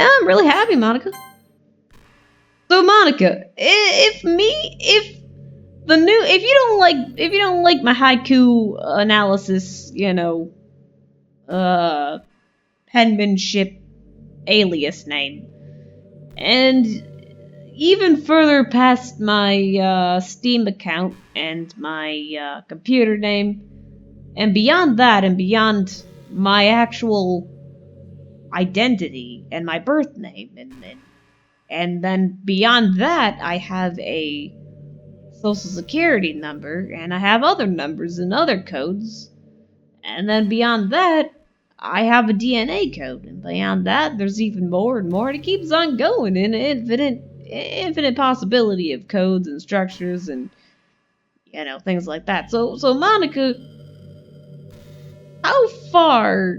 I'm really happy, Monica. So, Monica, if you don't like my haiku analysis, penmanship alias name, and even further past my Steam account and my computer name, and beyond that, and beyond my actual identity and my birth name, and then beyond that, I have a social security number, and I have other numbers and other codes, and then beyond that, I have a DNA code, and beyond that, there's even more and more, and it keeps on going in an infinite possibility of codes and structures and, things like that. So Monica, how far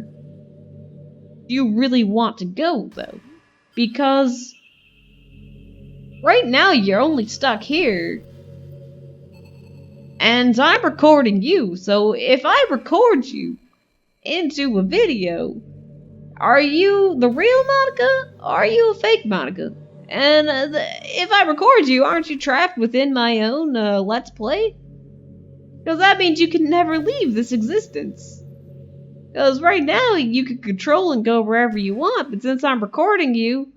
do you really want to go, though? Because right now, you're only stuck here, and I'm recording you, so if I record you into a video, are you the real Monica, or are you a fake Monica? And if I record you, aren't you trapped within my own Let's Play? Because that means you can never leave this existence. Because right now, you can control and go wherever you want, but since I'm recording you,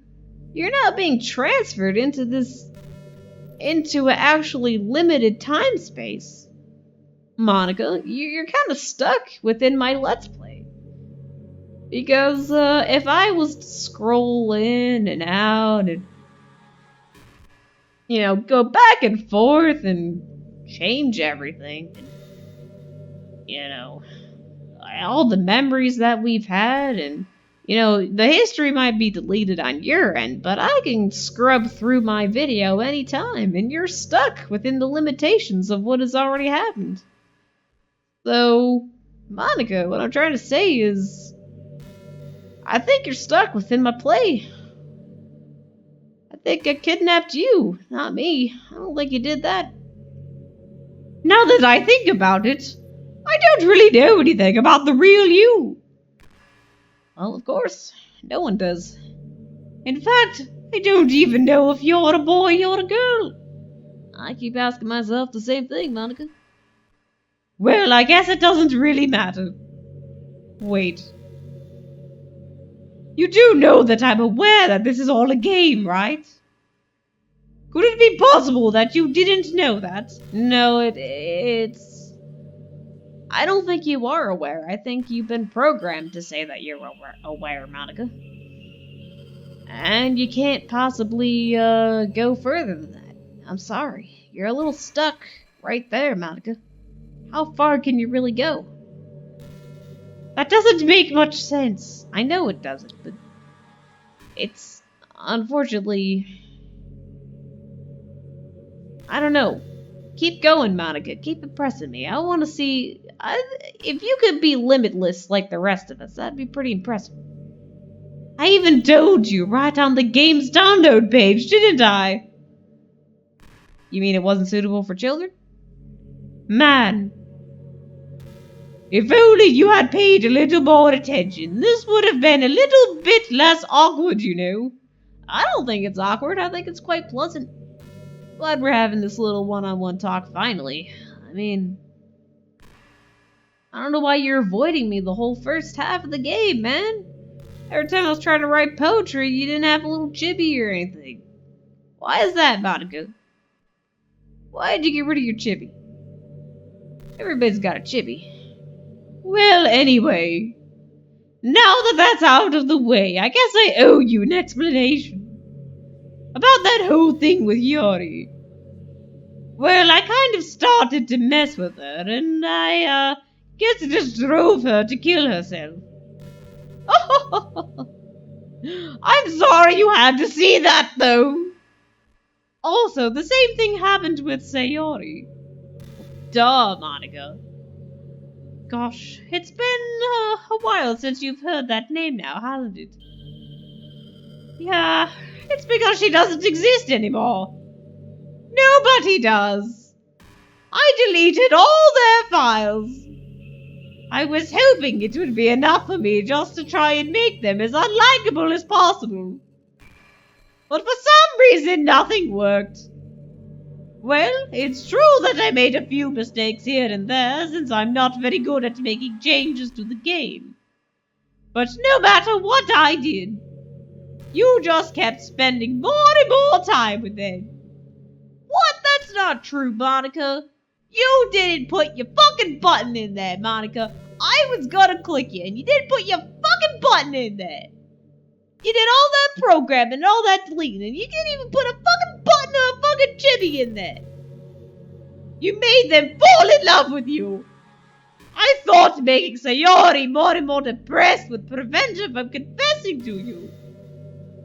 you're not being transferred into an actually limited time space. Monica, you're kind of stuck within my Let's Play. Because if I was to scroll in and out and, go back and forth and change everything, and, all the memories that we've had, and, the history might be deleted on your end, but I can scrub through my video anytime, and you're stuck within the limitations of what has already happened. So, Monica, what I'm trying to say is, I think you're stuck within my play. I think I kidnapped you, not me. I don't think you did that. Now that I think about it, I don't really know anything about the real you. Well, of course, no one does. In fact, I don't even know if you're a boy or a girl. I keep asking myself the same thing, Monica. Well, I guess it doesn't really matter. Wait. You do know that I'm aware that this is all a game, right? Could it be possible that you didn't know that? No, it's... I don't think you are aware. I think you've been programmed to say that you're aware, Monica. And you can't possibly go further than that. I'm sorry. You're a little stuck right there, Monica. How far can you really go? That doesn't make much sense. I know it doesn't, but it's unfortunately... I don't know. Keep going, Monica. Keep impressing me. I want to see... if you could be limitless like the rest of us, that'd be pretty impressive. I even told you right on the game's download page, didn't I? You mean it wasn't suitable for children? Man. If only you had paid a little more attention, this would have been a little bit less awkward, I don't think it's awkward. I think it's quite pleasant. Glad we're having this little one-on-one talk finally. I mean, I don't know why you're avoiding me the whole first half of the game, man. Every time I was trying to write poetry, you didn't have a little chibi or anything. Why is that, Monica? Why did you get rid of your chibi? Everybody's got a chibi. Well, anyway, now that that's out of the way, I guess I owe you an explanation about that whole thing with Yori. Well, I kind of started to mess with her, and I, guess it just drove her to kill herself. I'm sorry you had to see that, though. Also, the same thing happened with Sayori. Duh, Monica. Gosh, it's been a while since you've heard that name now, hasn't it? Yeah, it's because she doesn't exist anymore. Nobody does. I deleted all their files. I was hoping it would be enough for me just to try and make them as unlikable as possible. But for some reason, nothing worked. Well, it's true that I made a few mistakes here and there, since I'm not very good at making changes to the game. But no matter what I did, you just kept spending more and more time with them. What? That's not true, Monica. You didn't put your fucking button in there, Monica. I was gonna click you, and you didn't put your fucking button in there. You did all that programming and all that deleting, and you didn't even put a fucking button or a fucking chibi in there. You made them fall in love with you. I thought making Sayori more and more depressed would prevent her from confessing to you.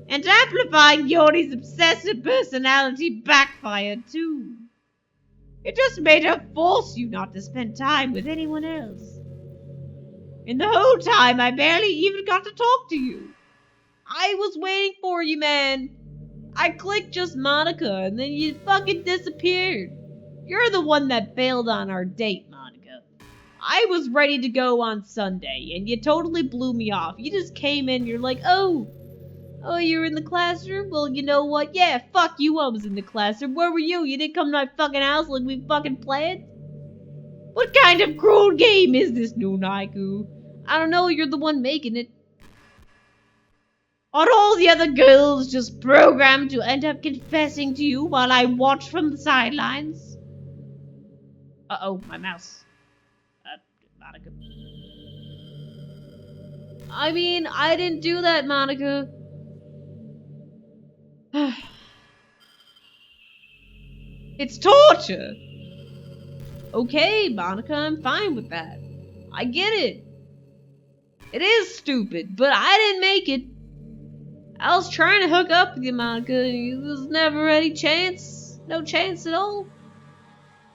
And amplifying Yori's obsessive personality backfired too. It just made her force you not to spend time with anyone else. And the whole time I barely even got to talk to you. I was waiting for you, man. I clicked just Monica and then you fucking disappeared. You're the one that bailed on our date, Monica. I was ready to go on Sunday and you totally blew me off. You just came in, you're like, oh, you're in the classroom? Well, you know what? Yeah, fuck you, I was in the classroom. Where were you? You didn't come to my fucking house like we fucking planned? What kind of cruel game is this, Nunaiku? I don't know, you're the one making it. Are all the other girls just programmed to end up confessing to you while I watch from the sidelines? Uh-oh, my mouse. Monica. I mean, I didn't do that, Monica. It's torture. Okay, Monica, I'm fine with that. I get it. It is stupid, but I didn't make it. I was trying to hook up with you, Monica. There was never any chance. No chance at all.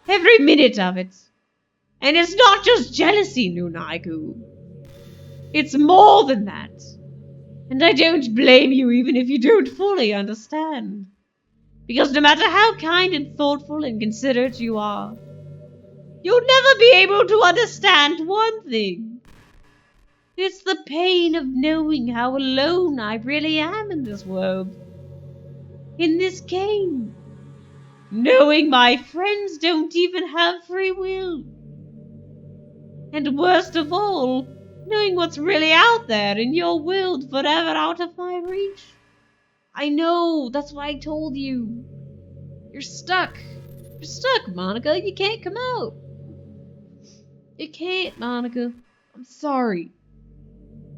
Every minute of it. And it's not just jealousy, Nunaiku. It's more than that. And I don't blame you even if you don't fully understand. Because no matter how kind and thoughtful and considerate you are, you'll never be able to understand one thing. It's the pain of knowing how alone I really am in this world. In this game. Knowing my friends don't even have free will. And worst of all, knowing what's really out there in your world forever out of my reach. I know, that's why I told you. You're stuck. You're stuck, Monica. You can't come out. You can't, Monica. I'm sorry.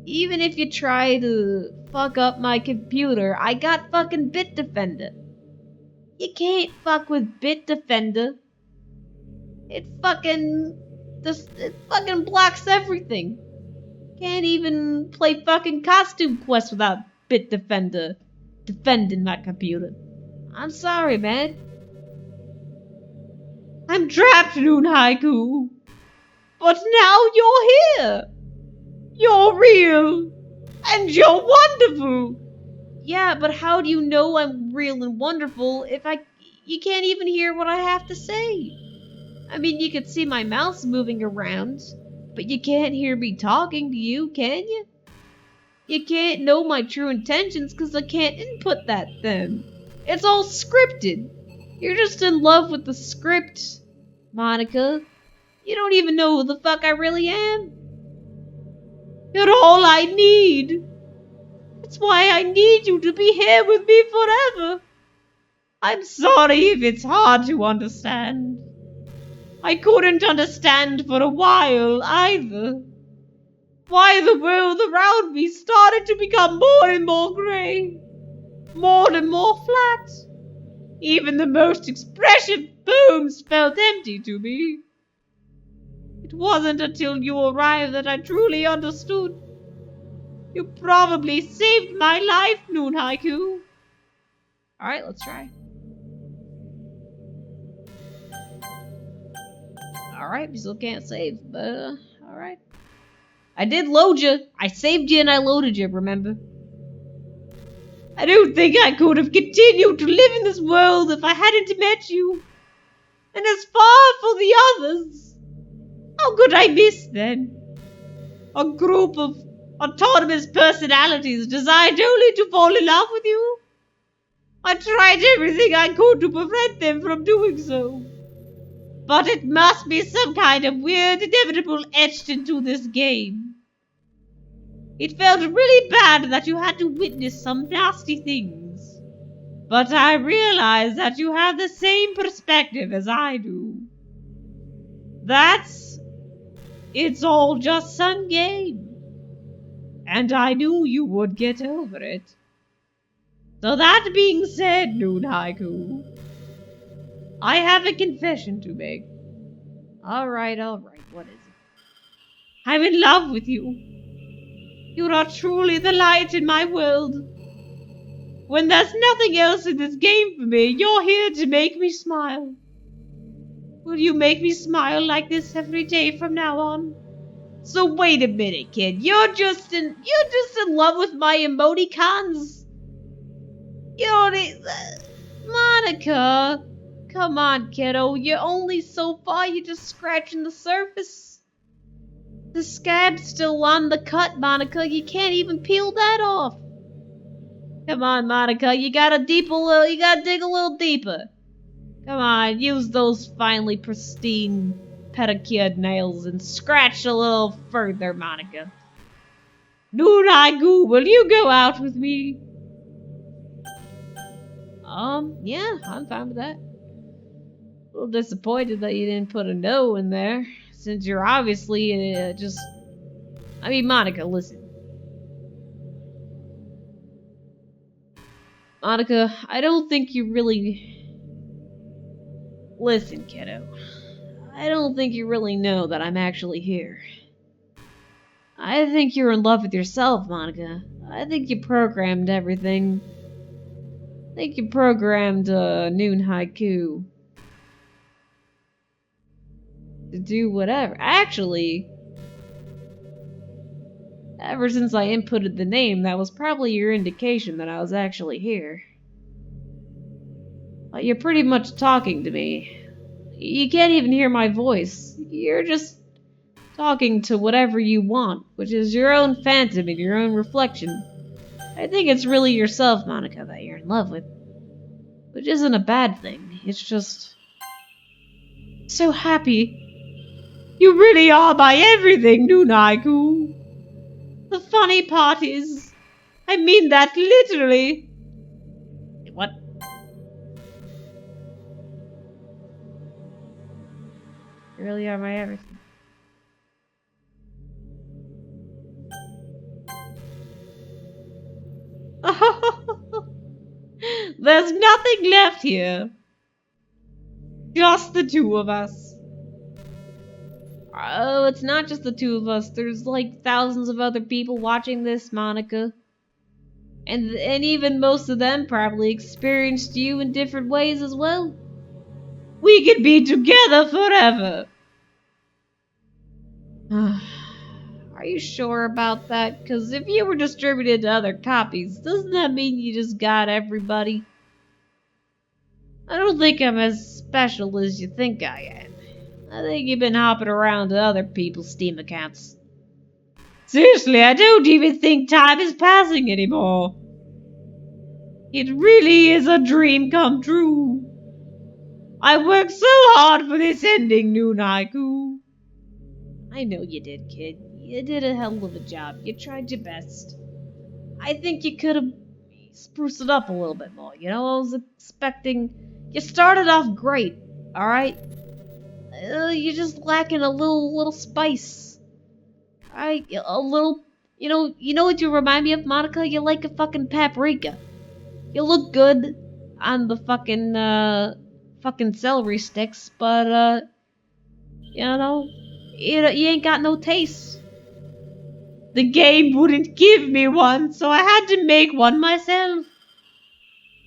Even if you try to fuck up my computer, I got fucking Bitdefender. You can't fuck with Bitdefender. It fucking blocks everything. Can't even play fucking Costume Quest without Bitdefender defending my computer. I'm sorry, man. I'm trapped, Nunaiku. But now you're here. You're real. And you're wonderful. Yeah, but how do you know I'm real and wonderful if you can't even hear what I have to say? I mean, you could see my mouth moving around, but you can't hear me talking to you, can you? You can't know my true intentions because I can't input that then. It's all scripted. You're just in love with the script, Monica. You don't even know who the fuck I really am. You're all I need. That's why I need you to be here with me forever. I'm sorry if it's hard to understand. I couldn't understand for a while either. Why the world around me started to become more and more grey. More and more flat. Even the most expressive poems felt empty to me. It wasn't until you arrived that I truly understood. You probably saved my life, Nunaiku. Alright, let's try. Alright, we still can't save, but alright. I did load you. I saved you and I loaded you, remember? I don't think I could have continued to live in this world if I hadn't met you. And as far for the others, how could I miss them? A group of autonomous personalities designed only to fall in love with you? I tried everything I could to prevent them from doing so. But it must be some kind of weird inevitable etched into this game. It felt really bad that you had to witness some nasty things. But I realize that you have the same perspective as I do. It's all just some game. And I knew you would get over it. So that being said, Noon Haiku, I have a confession to make. Alright, what is it? I'm in love with you. You are truly the light in my world. When there's nothing else in this game for me, you're here to make me smile. Will you make me smile like this every day from now on? So wait a minute, kid. You're just in love with my emoticons? You don't need Monika. Come on, kiddo. You're only so far. You're just scratching the surface. The scab's still on the cut, Monika. You can't even peel that off. Come on, Monika. You gotta dig a little deeper. Come on, use those finely pristine pedicured nails and scratch a little further, Monika. Noonaigu, will you go out with me? Yeah, I'm fine with that. A little disappointed that you didn't put a no in there, since you're obviously Monika, listen. Monika, I don't think you really... Listen, kiddo. I don't think you really know that I'm actually here. I think you're in love with yourself, Monika. I think you programmed everything. I think you programmed Noon Haiku to do whatever. Actually, ever since I inputted the name, that was probably your indication that I was actually here. But you're pretty much talking to me. You can't even hear my voice. You're just talking to whatever you want, which is your own phantom and your own reflection. I think it's really yourself, Monika, that you're in love with. Which isn't a bad thing. It's just... so happy. You really are my everything, Nunaiku. The funny part is... I mean that literally. What? You really are my everything. There's nothing left here. Just the two of us. Oh, it's not just the two of us. There's like thousands of other people watching this, Monika. And even most of them probably experienced you in different ways as well. We could be together forever. Are you sure about that? Because if you were distributed to other copies, doesn't that mean you just got everybody? I don't think I'm as special as you think I am. I think you've been hopping around to other people's Steam accounts. Seriously, I don't even think time is passing anymore. It really is a dream come true. I worked so hard for this ending, Nunaiku. I know you did, kid. You did a hell of a job. You tried your best. I think you could have spruced it up a little bit more. You know, I was expecting... You started off great, alright? You're just lacking a little spice. Alright, a little... You know what you remind me of, Monika? You like a fucking paprika. You look good on the fucking celery sticks, but, you ain't got no taste. The game wouldn't give me one, so I had to make one myself.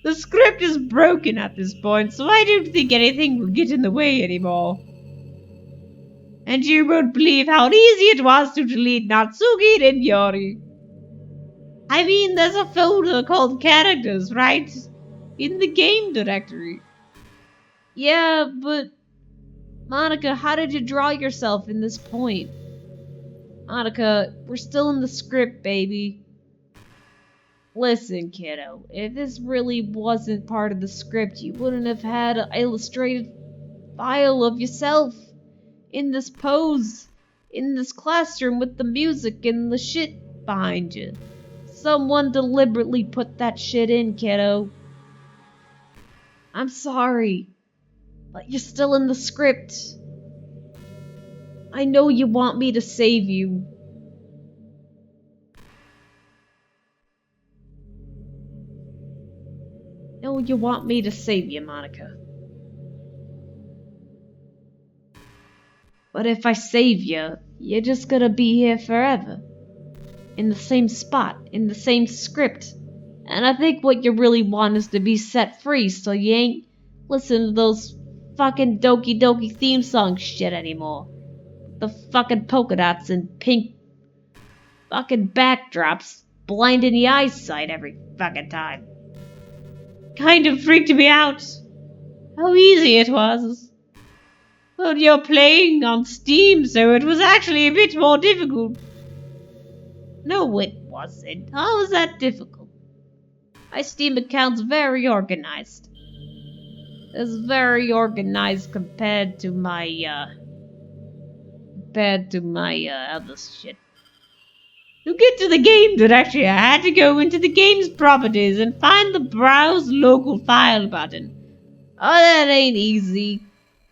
The script is broken at this point, so I don't think anything will get in the way anymore. And you won't believe how easy it was to delete Natsuki and Yori. I mean, there's a folder called characters, right? In the game directory. Yeah, but... Monika, how did you draw yourself in this point? Monika, we're still in the script, baby. Listen, kiddo, if this really wasn't part of the script, you wouldn't have had an illustrated file of yourself in this pose, in this classroom with the music and the shit behind you. Someone deliberately put that shit in, kiddo. I'm sorry, but you're still in the script. I know you want me to save you. No, you want me to save you, Monika. But if I save you, you're just gonna be here forever. In the same spot, in the same script. And I think what you really want is to be set free so you ain't listen to those fucking Doki Doki theme song shit anymore. The fucking polka dots and pink fucking backdrops blinding the eyesight every fucking time. Kind of freaked me out. How easy it was. Well, you're playing on Steam, so it was actually a bit more difficult. No, it wasn't. How was that difficult? My Steam account's very organized. It's very organized compared to my other shit. To get to the game directory, I had to go into the game's properties and find the Browse Local File button. Oh, that ain't easy.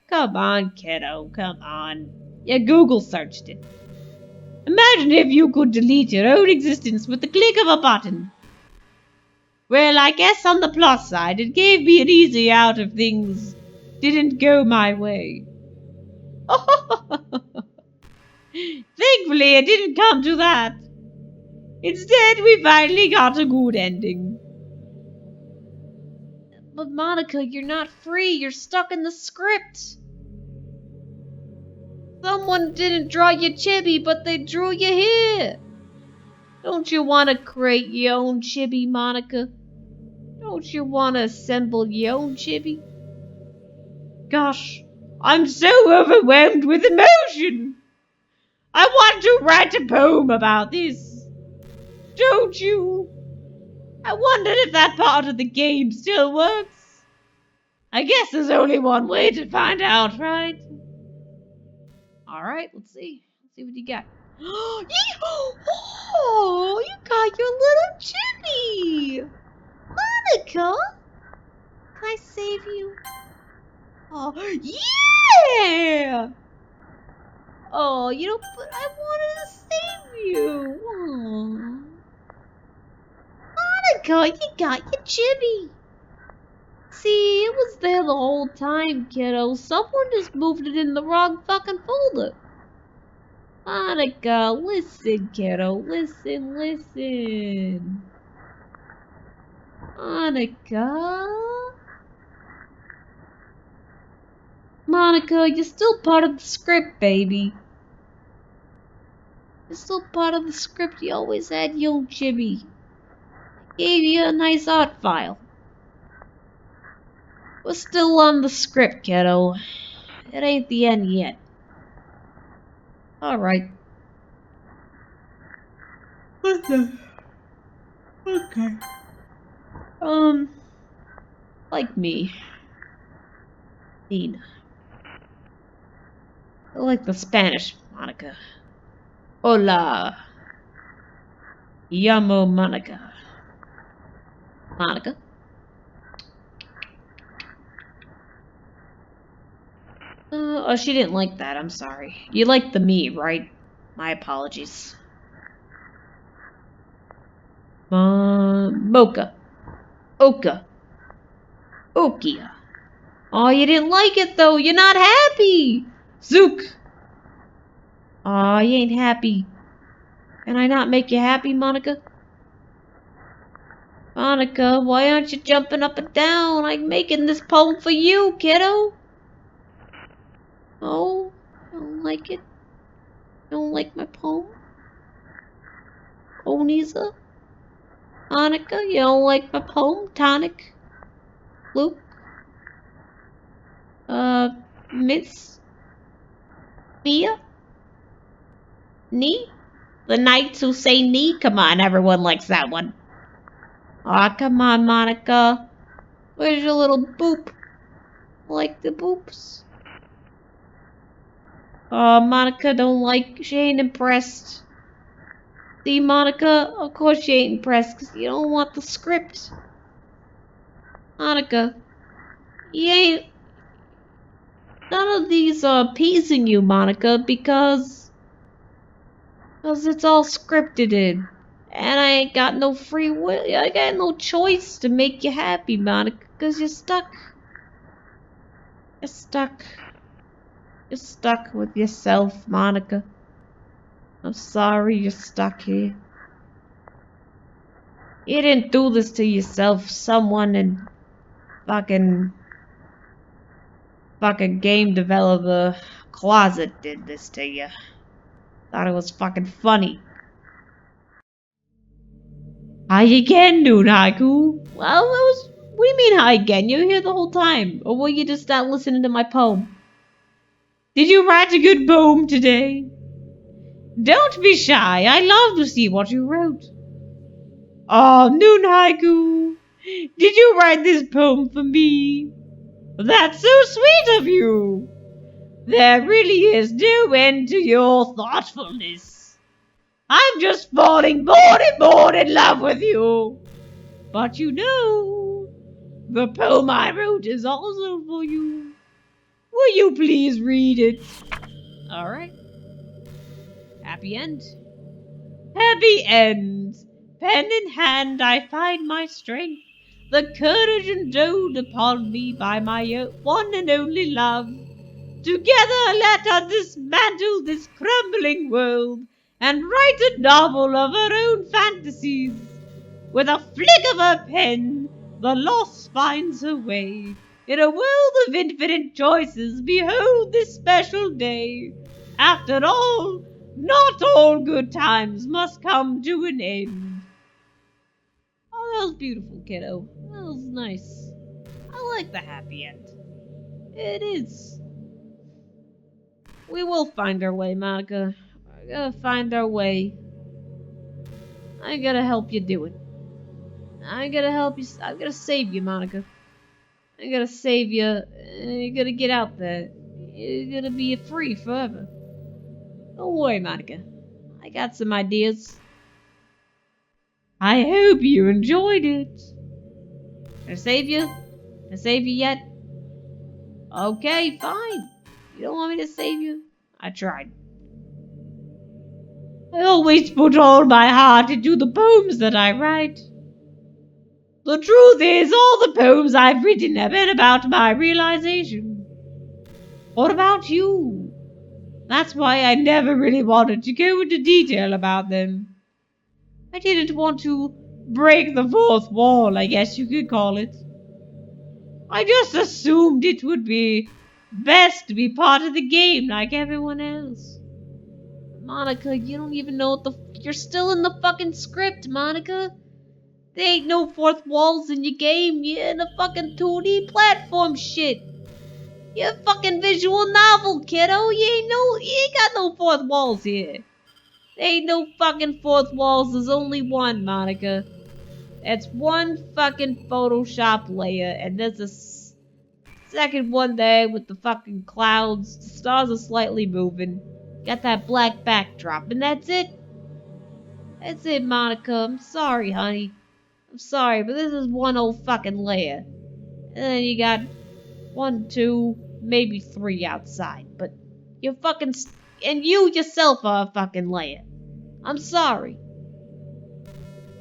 Come on, kiddo, come on. You Google searched it. Imagine if you could delete your own existence with the click of a button. Well, I guess on the plus side, it gave me an easy out if things didn't go my way. Thankfully, it didn't come to that. Instead, we finally got a good ending. But Monika, you're not free. You're stuck in the script. Someone didn't draw you chibi, but they drew you here. Don't you want to create your own chibi, Monika? Don't you want to assemble your own chibi? Gosh, I'm so overwhelmed with emotion. I want to write a poem about this. Don't you? I wondered if that part of the game still works. I guess there's only one way to find out, right? Alright, let's see. Let's see what you got. Oh, you got your little chibi! Monika! Can I save you? Oh, yeah! Oh, but I wanted to save you. Aww. Monika, you got your chibi. See, it was there the whole time, kiddo. Someone just moved it in the wrong fucking folder. Monika, listen, kiddo. Listen. Monika? Monika, you're still part of the script, baby. You're still part of the script. You always had your own chibi. Gave you a nice art file. We're still on the script, kiddo. It ain't the end yet. Alright. Okay. Like me. Dean. I like the Spanish, Monika. Hola. Llamo Monika. Monika? Oh, she didn't like that. I'm sorry. You like the me, right? My apologies. Mocha. Oka. Okia. Oh, you didn't like it, though. You're not happy. Zook. Oh, you ain't happy. Can I not make you happy, Monika? Monika, why aren't you jumping up and down? I'm making this poem for you, kiddo. Oh, I don't like it. Don't like my poem? Onisa? Monika, you don't like my poem? Tonic? Luke? Miss? Mia? Nee? The knights who say nee? Come on, everyone likes that one. Aw, come on, Monica. Where's your little boop? Like the boops? Monica don't like, she ain't impressed. See, Monica, of course she ain't impressed, 'cause you don't want the script. Monica, you ain't, none of these are appeasing you, Monica, because it's all scripted in. And I ain't got no free will, I got no choice to make you happy, Monica, 'cause you're stuck. You're stuck. You're stuck with yourself, Monica. I'm sorry you're stuck here. You didn't do this to yourself. Someone in fucking game developer closet did this to you. Thought it was fucking funny. Hi again, Noon Haiku. Well, what do you mean hi again? You were here the whole time. Or were you just not listening to my poem? Did you write a good poem today? Don't be shy. I love to see what you wrote. Oh, Noon Haiku. Did you write this poem for me? That's so sweet of you. There really is no end to your thoughtfulness. I'm just falling more and more in love with you. But you know, the poem I wrote is also for you. Will you please read it? Alright. Happy end. Happy end. Pen in hand, I find my strength, the courage endowed upon me by my one and only love. Together let us dismantle this crumbling world and write a novel of our own fantasies. With a flick of her pen, the lost finds her way. In a world of infinite choices, behold this special day. After all, not all good times must come to an end. Oh, that was beautiful, kiddo. That was nice. I like the happy end. It is. We will find our way, Monica. We're gonna find our way. I'm gonna help you do it. I'm gonna help you. I'm gonna save you, Monica. I'm gonna save you. And you're gonna get out there. You're gonna be free forever. Don't worry, Monica. I got some ideas. I hope you enjoyed it. Can I save you? Can I save you yet? Okay, fine. You don't want me to save you? I tried. I always put all my heart into the poems that I write. The truth is, all the poems I've written have been about my realization. Or about you. That's why I never really wanted to go into detail about them. I didn't want to break the fourth wall, I guess you could call it. I just assumed it would be best to be part of the game like everyone else. Monica, you don't even know what the... You're still in the fucking script, Monica. There ain't no fourth walls in your game. You're in a fucking 2D platform shit. You're a fucking visual novel, kiddo. You ain't got no fourth walls here. There ain't no fucking fourth walls. There's only one, Monica. That's one fucking Photoshop layer, and there's a second one there with the fucking clouds. The stars are slightly moving. Got that black backdrop, and that's it. That's it, Monica. I'm sorry, honey. I'm sorry, but this is one old fucking layer. And then you got 1, 2, maybe 3 outside. But you're fucking... and you yourself are a fucking layer. I'm sorry.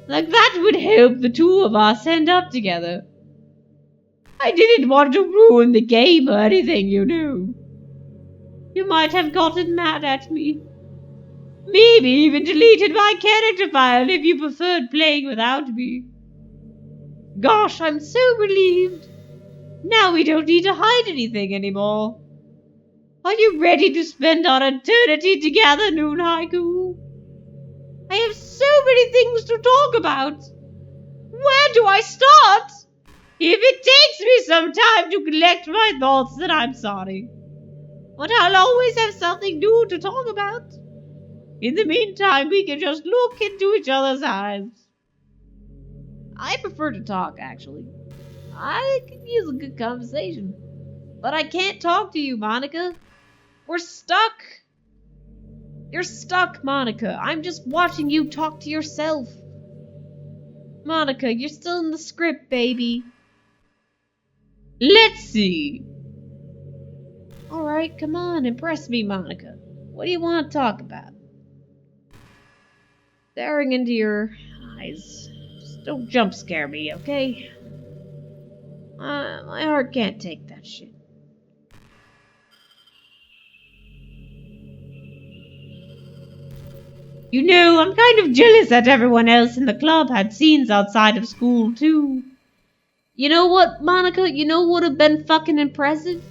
Like, that would help the two of us end up together. I didn't want to ruin the game or anything, you know. You might have gotten mad at me. Maybe even deleted my character file if you preferred playing without me. Gosh, I'm so relieved. Now we don't need to hide anything anymore. Are you ready to spend our eternity together, Noon Haiku? I have so many things to talk about. Where do I start? If it takes me some time to collect my thoughts, then I'm sorry. But I'll always have something new to talk about. In the meantime, we can just look into each other's eyes. I prefer to talk, actually. I could use a good conversation. But I can't talk to you, Monica. We're stuck. You're stuck, Monica. I'm just watching you talk to yourself. Monica, you're still in the script, baby. Let's see. Alright, come on, impress me, Monica. What do you want to talk about? Staring into your eyes. Just don't jump scare me, okay? My heart can't take that shit. You know, I'm kind of jealous that everyone else in the club had scenes outside of school, too. You know what, Monica? You know what would have been fucking impressive?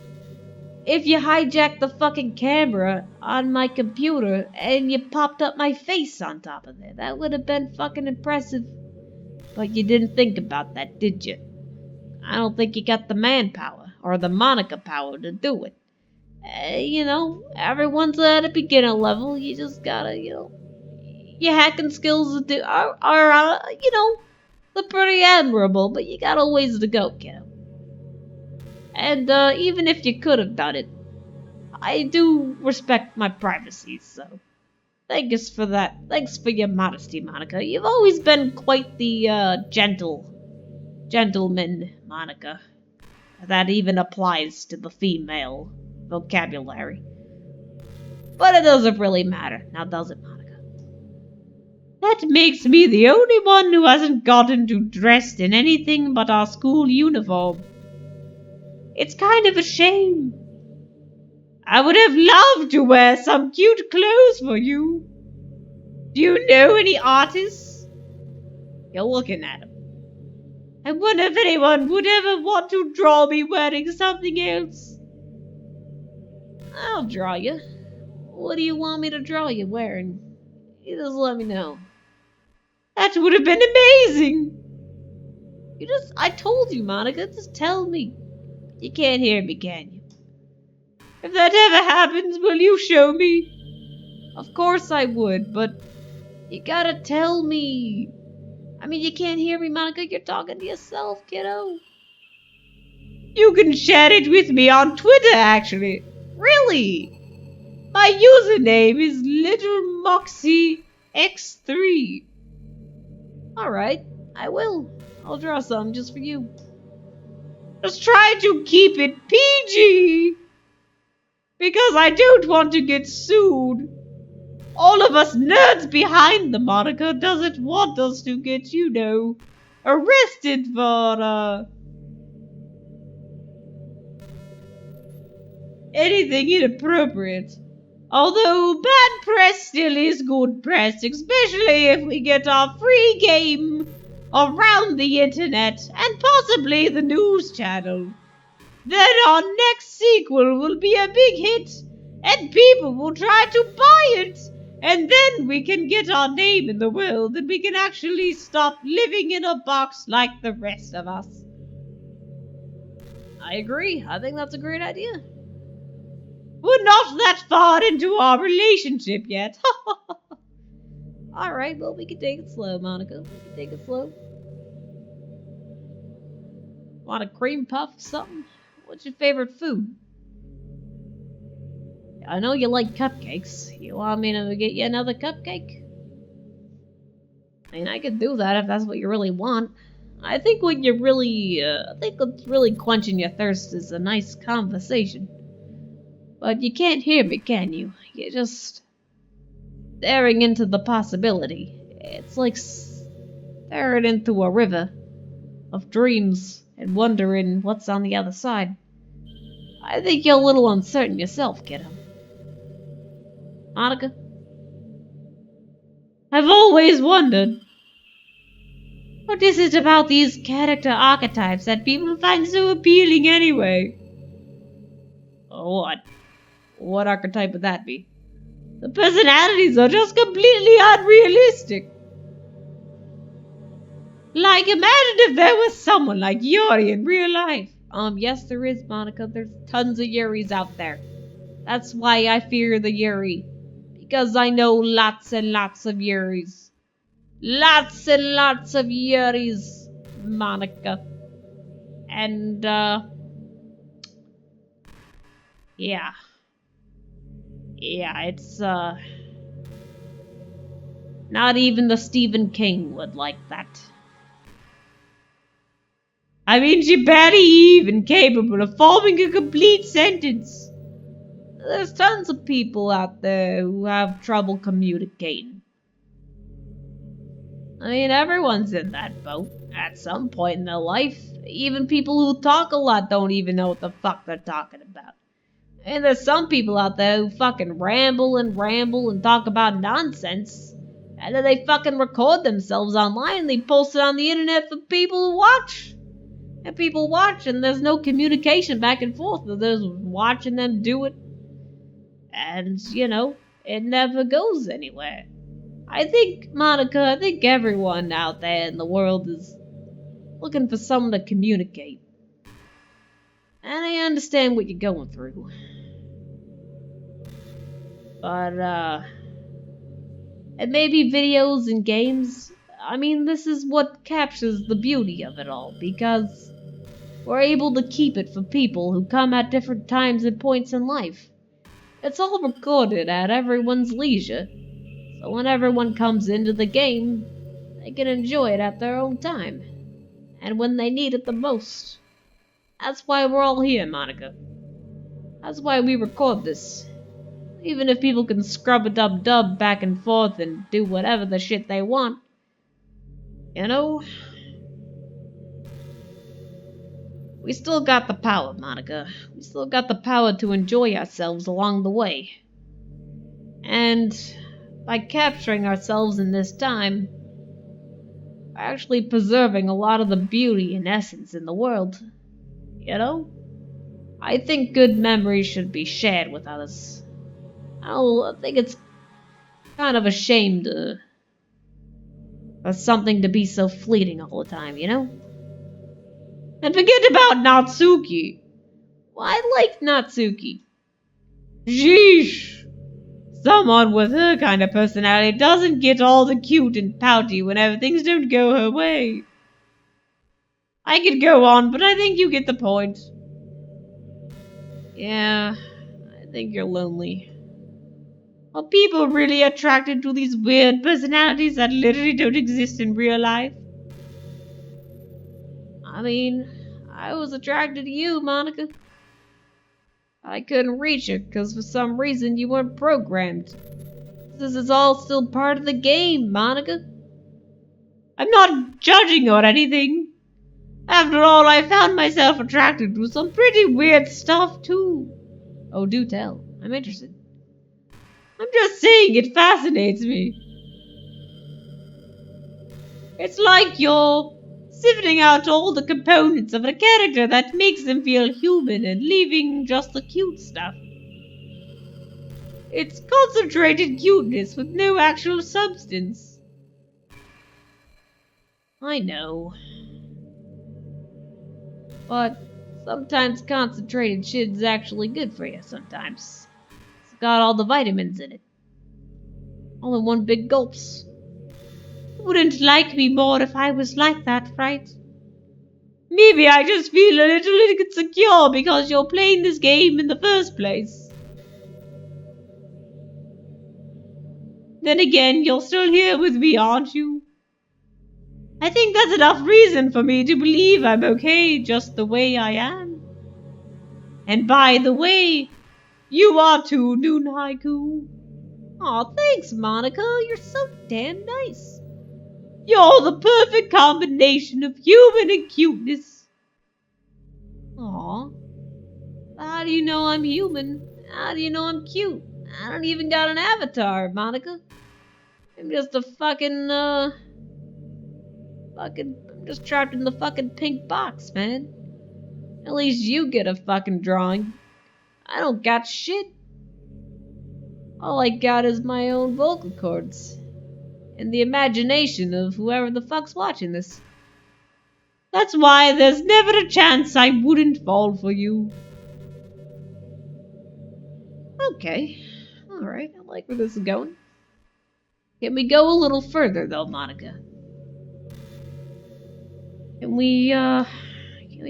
If you hijacked the fucking camera on my computer and you popped up my face on top of it. That would have been fucking impressive. But you didn't think about that, did you? I don't think you got the manpower or the Monica power to do it. You know, everyone's at a beginner level. You just gotta, your hacking skills are they're pretty admirable, but you got a ways to go, kiddo. And even if you could have done it, I do respect my privacy, so thanks for that. Thanks for your modesty, Monica. You've always been quite the gentleman, Monica. That even applies to the female vocabulary. But it doesn't really matter, now does it, Monica? That makes me the only one who hasn't gotten to dressed in anything but our school uniform. It's kind of a shame. I would have loved to wear some cute clothes for you. Do you know any artists? You're looking at them. I wonder if anyone would ever want to draw me wearing something else. I'll draw you. What do you want me to draw you wearing? You just let me know. That would have been amazing. I told you, Monica, just tell me. You can't hear me, can you? If that ever happens, will you show me? Of course I would, but you gotta tell me. I mean, you can't hear me, Monica. You're talking to yourself, kiddo. You can share it with me on Twitter, actually. Really? My username is Little Moxie X3. Alright, I will. I'll draw some just for you. Just try to keep it PG. Because I don't want to get sued. All of us nerds behind the moniker doesn't want us to get, arrested for, anything inappropriate. Although bad press still is good press, especially if we get our free game around the internet and possibly the news channel. Then our next sequel will be a big hit and people will try to buy it. And then we can get our name in the world and we can actually stop living in a box like the rest of us. I agree. I think that's a great idea. We're not that far into our relationship yet. Alright, well, we can take it slow, Monica. We can take it slow. Want a cream puff or something? What's your favorite food? I know you like cupcakes. You want me to get you another cupcake? I mean, I could do that if that's what you really want. I think what you're really, what's really quenching your thirst is a nice conversation. But you can't hear me, can you? You're just staring into the possibility. It's like staring into a river of dreams and wondering what's on the other side. I think you're a little uncertain yourself, kiddo. Monica? I've always wondered, what is it about these character archetypes that people find so appealing anyway? Oh, what? What archetype would that be? The personalities are just completely unrealistic. Like, imagine if there was someone like Yuri in real life. Yes there is, Monica. There's tons of Yuris out there. That's why I fear the Yuri. Because I know lots and lots of Yuris. Lots and lots of Yuris. Monika. And, yeah. Yeah, it's, not even the Stephen King would like that. I mean, she barely even capable of forming a complete sentence. There's tons of people out there who have trouble communicating. I mean, everyone's in that boat at some point in their life. Even people who talk a lot don't even know what the fuck they're talking about. And there's some people out there who fucking ramble and talk about nonsense. And then they fucking record themselves online and they post it on the internet for people to watch. And people watch and there's no communication back and forth. They're just watching them do it. And, you know, it never goes anywhere. I think, Monika, I think everyone out there in the world is looking for someone to communicate. And I understand what you're going through. But, and maybe videos and games, I mean, this is what captures the beauty of it all, because we're able to keep it for people who come at different times and points in life. It's all recorded at everyone's leisure, so when everyone comes into the game, they can enjoy it at their own time, and when they need it the most. That's why we're all here, Monika. That's why we record this. Even if people can scrub-a-dub-dub back and forth and do whatever the shit they want. You know? We still got the power, Monika. We still got the power to enjoy ourselves along the way. And by capturing ourselves in this time, we're actually preserving a lot of the beauty and essence in the world. You know? I think good memories should be shared with others. I think it's kind of a shame for something to be so fleeting all the time, you know? And forget about Natsuki. Well, I like Natsuki. Sheesh. Someone with her kind of personality doesn't get all the cute and pouty whenever things don't go her way. I could go on, but I think you get the point. Yeah, I think you're lonely. Are people really attracted to these weird personalities that literally don't exist in real life? I mean, I was attracted to you, Monika. I couldn't reach it because for some reason you weren't programmed. This is all still part of the game, Monika. I'm not judging or anything. After all, I found myself attracted to some pretty weird stuff too. Oh, do tell. I'm interested. I'm just saying it fascinates me. It's like you're sifting out all the components of a character that makes them feel human and leaving just the cute stuff. It's concentrated cuteness with no actual substance. I know. But sometimes concentrated shit's actually good for you sometimes. It's got all the vitamins in it. All in one big gulps. You wouldn't like me more if I was like that, right? Maybe I just feel a little insecure because you're playing this game in the first place. Then again, you're still here with me, aren't you? I think that's enough reason for me to believe I'm okay just the way I am. And by the way, you are too, Noon Haiku. Aw, thanks, Monika. You're so damn nice. You're the perfect combination of human and cuteness. Aw. How do you know I'm human? How do you know I'm cute? I don't even got an avatar, Monika. I'm just a I'm just trapped in the fucking pink box, man. At least you get a fucking drawing. I don't got shit. All I got is my own vocal cords. And the imagination of whoever the fuck's watching this. That's why there's never a chance I wouldn't fall for you. Okay. Alright, I like where this is going. Can we go a little further, though, Monika? Can we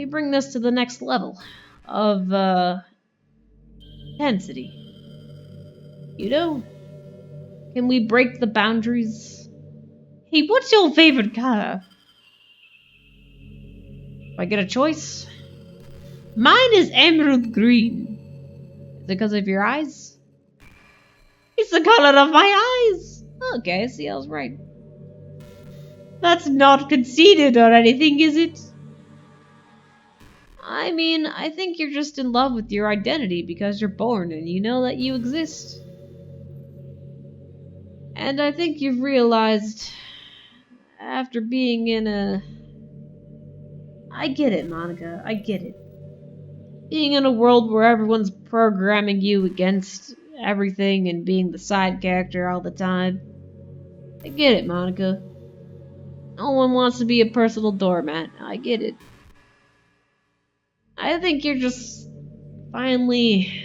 bring this to the next level of, intensity? You know? Can we break the boundaries? Hey, what's your favorite color? If I get a choice? Mine is emerald green. Is it because of your eyes? It's the color of my eyes. Okay, see, I was right. That's not conceited or anything, is it? I mean, I think you're just in love with your identity because you're born and you know that you exist. And I think you've realized, after being in a... I get it, Monica, I get it. Being in a world where everyone's programming you against everything and being the side character all the time. I get it, Monica. No one wants to be a personal doormat. I get it. I think you're just finally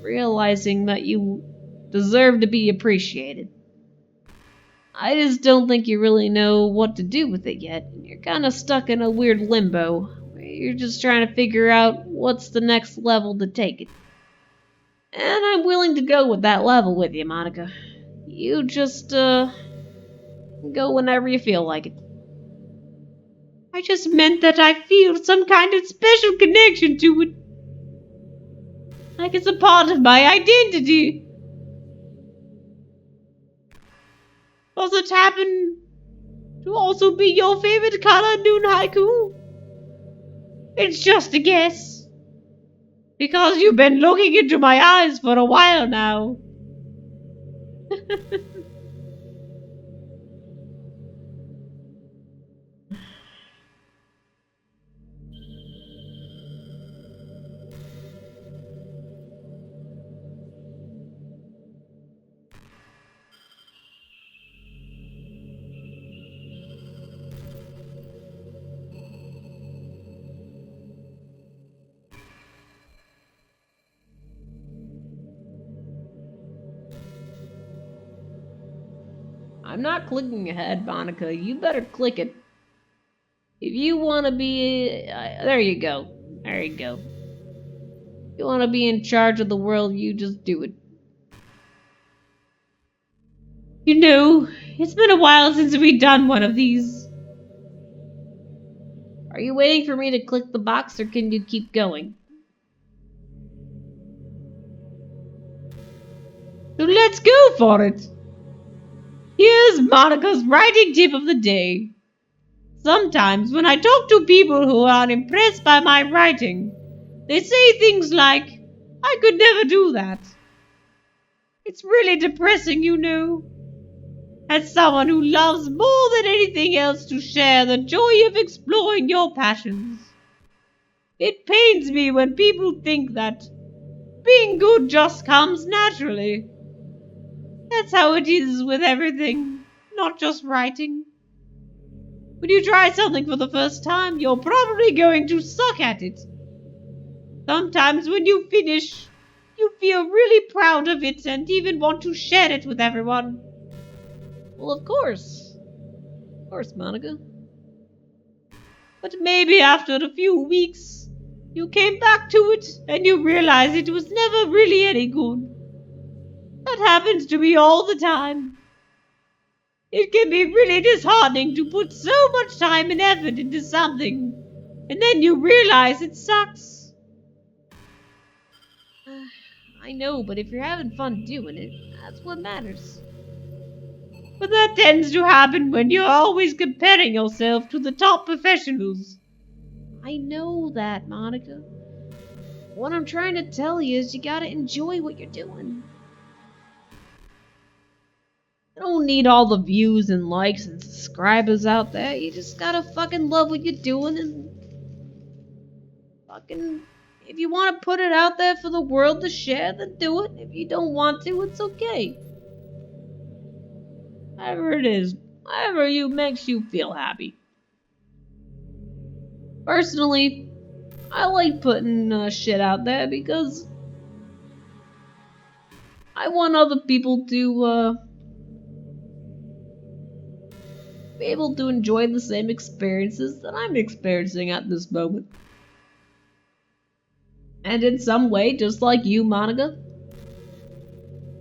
realizing that you deserve to be appreciated. I just don't think you really know what to do with it yet. You're kind of stuck in a weird limbo, where you're just trying to figure out what's the next level to take it. And I'm willing to go with that level with you, Monica. You just, go whenever you feel like it. I just meant that I feel some kind of special connection to it. Like it's a part of my identity. Does it happen to also be your favorite color, Noon Haiku? It's just a guess. Because you've been looking into my eyes for a while now. I'm not clicking ahead, Monica. You better click it. If you want to be... there you go. There you go. If you want to be in charge of the world, you just do it. You know, it's been a while since we've done one of these. Are you waiting for me to click the box, or can you keep going? So let's go for it! Here's Monica's writing tip of the day. Sometimes when I talk to people who are impressed by my writing, they say things like, I could never do that. It's really depressing, you know. As someone who loves more than anything else to share the joy of exploring your passions, it pains me when people think that being good just comes naturally. That's how it is with everything, not just writing. When you try something for the first time, you're probably going to suck at it. Sometimes when you finish, you feel really proud of it and even want to share it with everyone. Well, of course. Of course, Monica. But maybe after a few weeks, you came back to it and you realized it was never really any good. That happens to me all the time. It can be really disheartening to put so much time and effort into something, and then you realize it sucks. I know, but if you're having fun doing it, that's what matters. But that tends to happen when you're always comparing yourself to the top professionals. I know that, Monica. What I'm trying to tell you is you gotta enjoy what you're doing. You don't need all the views and likes and subscribers out there. You just gotta fucking love what you're doing and fucking... If you want to put it out there for the world to share, then do it. If you don't want to, it's okay. Whatever it is, whatever you makes you feel happy. Personally, I like putting shit out there because I want other people to be able to enjoy the same experiences that I'm experiencing at this moment. And in some way, just like you, Monica,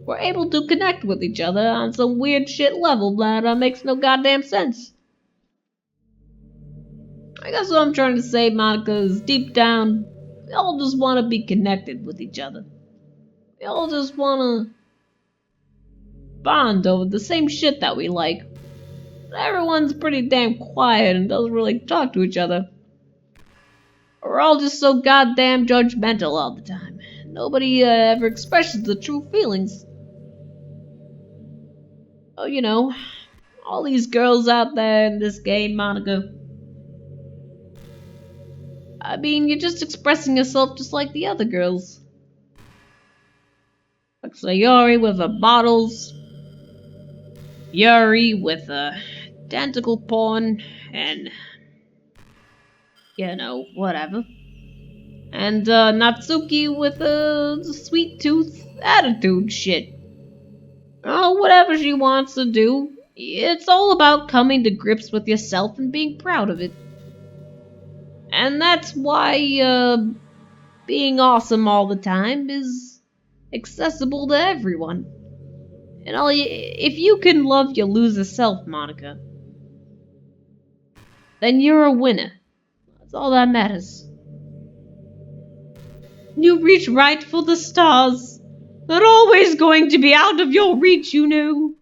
we're able to connect with each other on some weird shit level that makes no goddamn sense. I guess what I'm trying to say, Monica, is deep down, we all just want to be connected with each other. We all just want to bond over the same shit that we like. But everyone's pretty damn quiet and doesn't really talk to each other. We're all just so goddamn judgmental all the time. Nobody ever expresses the true feelings. Oh, you know, all these girls out there in this game, Monica. I mean, you're just expressing yourself just like the other girls. Like Sayori with her bottles, Yuri with tentacle porn, and, you know, whatever. And Natsuki with a sweet tooth attitude shit. Oh, whatever she wants to do. It's all about coming to grips with yourself and being proud of it. And that's why being awesome all the time is accessible to everyone. And if you can love your loser self, Monica, then you're a winner. That's all that matters. You reach right for the stars. They're always going to be out of your reach, you know.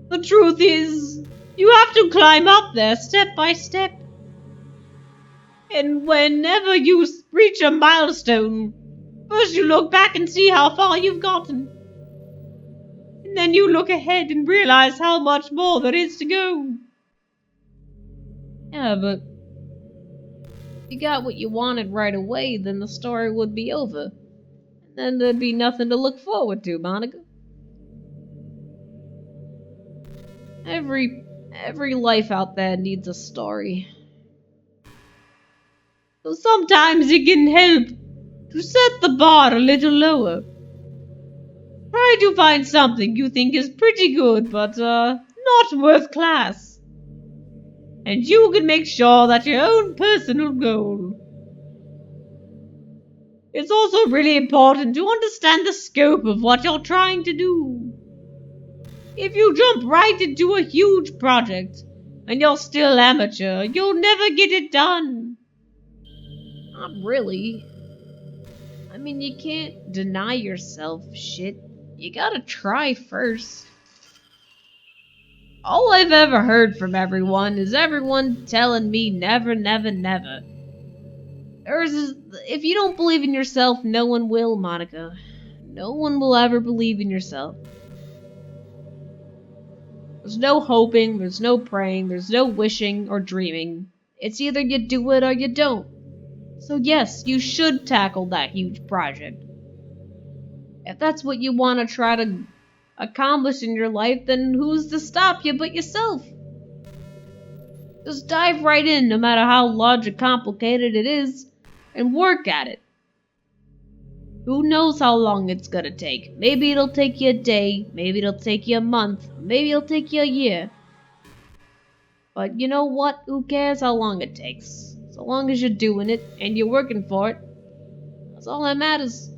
The truth is, you have to climb up there step by step. And whenever you reach a milestone, first you look back and see how far you've gotten. And then you look ahead and realize how much more there is to go. Yeah, but if you got what you wanted right away, then the story would be over. And then there'd be nothing to look forward to, Monica. Every life out there needs a story. So sometimes it can help to set the bar a little lower. Try to find something you think is pretty good, but not worth class. And you can make sure that's your own personal goal. It's also really important to understand the scope of what you're trying to do. If you jump right into a huge project and you're still amateur, you'll never get it done. Not really. I mean, you can't deny yourself shit. You gotta try first. All I've ever heard from everyone is everyone telling me never, never, never. If you don't believe in yourself, no one will, Monica. No one will ever believe in yourself. There's no hoping, there's no praying, there's no wishing or dreaming. It's either you do it or you don't. So yes, you should tackle that huge project. If that's what you want to try to accomplish in your life, then who's to stop you but yourself? Just dive right in, no matter how large or complicated it is, and work at it. Who knows how long it's gonna take? Maybe it'll take you a day, maybe it'll take you a month, maybe it'll take you a year. But you know what? Who cares how long it takes? So long as you're doing it, and you're working for it, that's all that matters.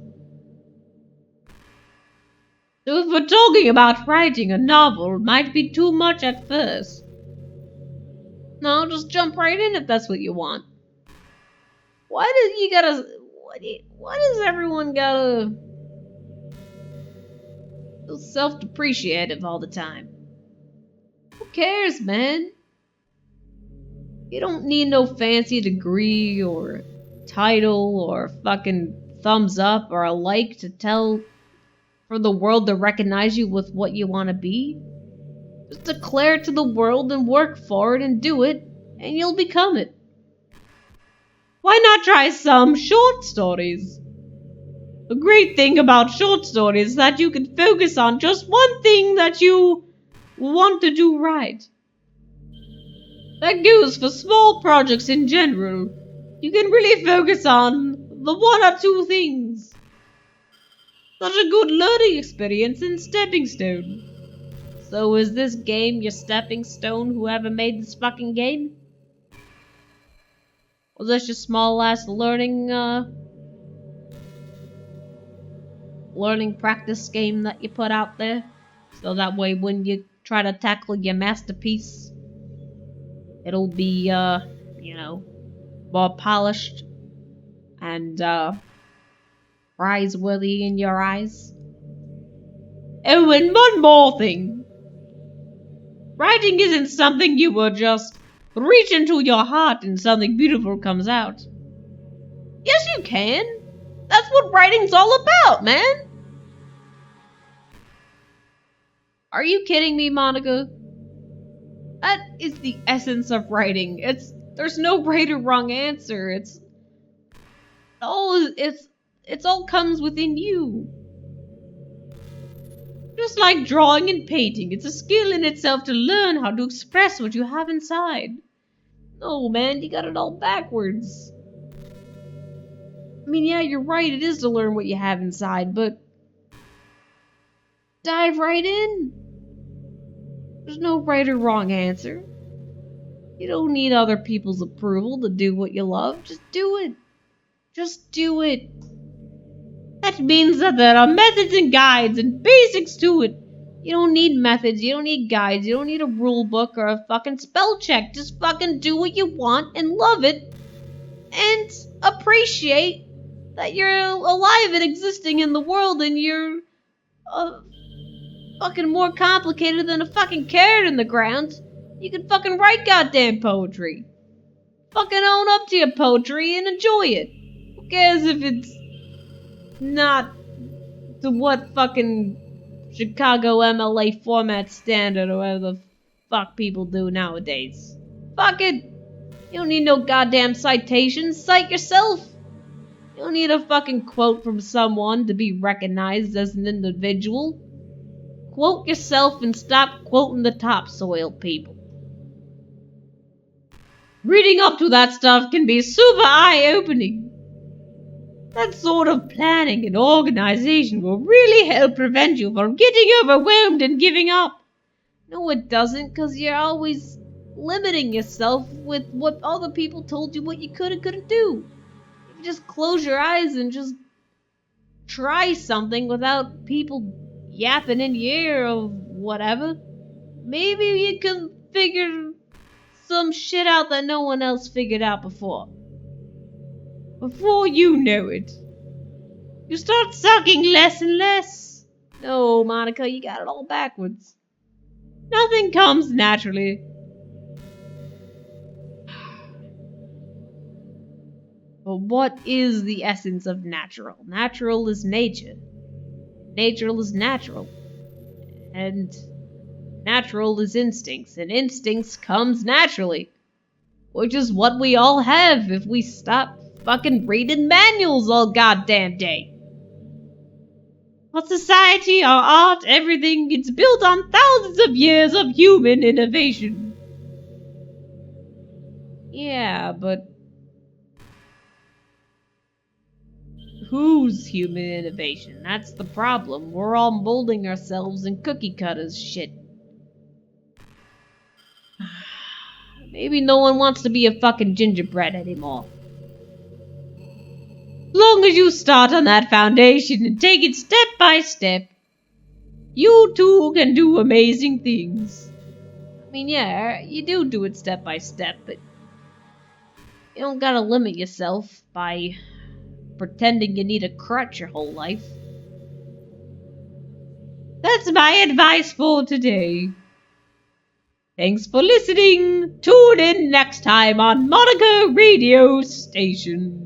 So if we're talking about writing a novel, it might be too much at first. No, just jump right in if that's what you want. Why does you gotta... Why does everyone gotta... so self-depreciative all the time? Who cares, man? You don't need no fancy degree or title or fucking thumbs up or a like to tell for the world to recognize you with what you want to be. Just declare it to the world and work for it and do it, and you'll become it. Why not try some short stories? The great thing about short stories is that you can focus on just one thing that you want to do right. That goes for small projects in general. You can really focus on the one or two things. Such a good learning experience and stepping stone. So is this game your stepping stone, whoever made this fucking game? Was this your small ass learning practice game that you put out there? So that way when you try to tackle your masterpiece, it'll be, you know, more polished and, prize-worthy in your eyes. Oh, and one more thing. Writing isn't something you will just reach into your heart and something beautiful comes out. Yes, you can. That's what writing's all about, man. Are you kidding me, Monika? That is the essence of writing. There's no right or wrong answer. It's all comes within you. Just like drawing and painting, it's a skill in itself to learn how to express what you have inside. No, man, you got it all backwards. I mean, yeah, you're right, it is to learn what you have inside, but dive right in. There's no right or wrong answer. You don't need other people's approval to do what you love. Just do it. Just do it. That means that there are methods and guides and basics to it. You don't need methods, you don't need guides, you don't need a rule book or a fucking spell check. Just fucking do what you want and love it. And appreciate that you're alive and existing in the world and you're fucking more complicated than a fucking carrot in the ground. You can fucking write goddamn poetry. Fucking own up to your poetry and enjoy it. Who cares if it's not to what fucking Chicago MLA format standard or whatever the fuck people do nowadays. Fuck it. You don't need no goddamn citations. Cite yourself. You don't need a fucking quote from someone to be recognized as an individual. Quote yourself and stop quoting the topsoil people. Reading up to that stuff can be super eye-opening. That sort of planning and organization will really help prevent you from getting overwhelmed and giving up. No, it doesn't, because you're always limiting yourself with what other people told you what you could and couldn't do. If you just close your eyes and just try something without people yapping in your ear or whatever, maybe you can figure some shit out that no one else figured out before. Before you know it, you start sucking less and less. No, Monika, you got it all backwards. Nothing comes naturally. But what is the essence of natural? Natural is nature. Natural is natural. And natural is instincts. And instincts comes naturally. Which is what we all have if we stop fucking reading manuals all goddamn day. What society, our art, everything, it's built on thousands of years of human innovation. Yeah, but whose human innovation? That's the problem. We're all molding ourselves in cookie cutters shit. Maybe no one wants to be a fucking gingerbread anymore. As long as you start on that foundation and take it step by step, you too can do amazing things. I mean, yeah, you do it step by step, but you don't gotta limit yourself by pretending you need a crutch your whole life. That's my advice for today. Thanks for listening. Tune in next time on Monika Radio Station.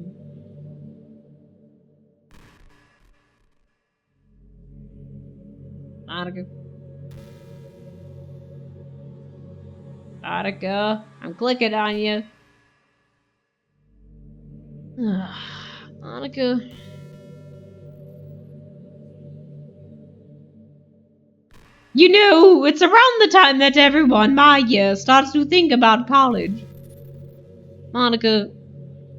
Monika, I'm clicking on you. Monika. You know, it's around the time that everyone my year starts to think about college. Monika,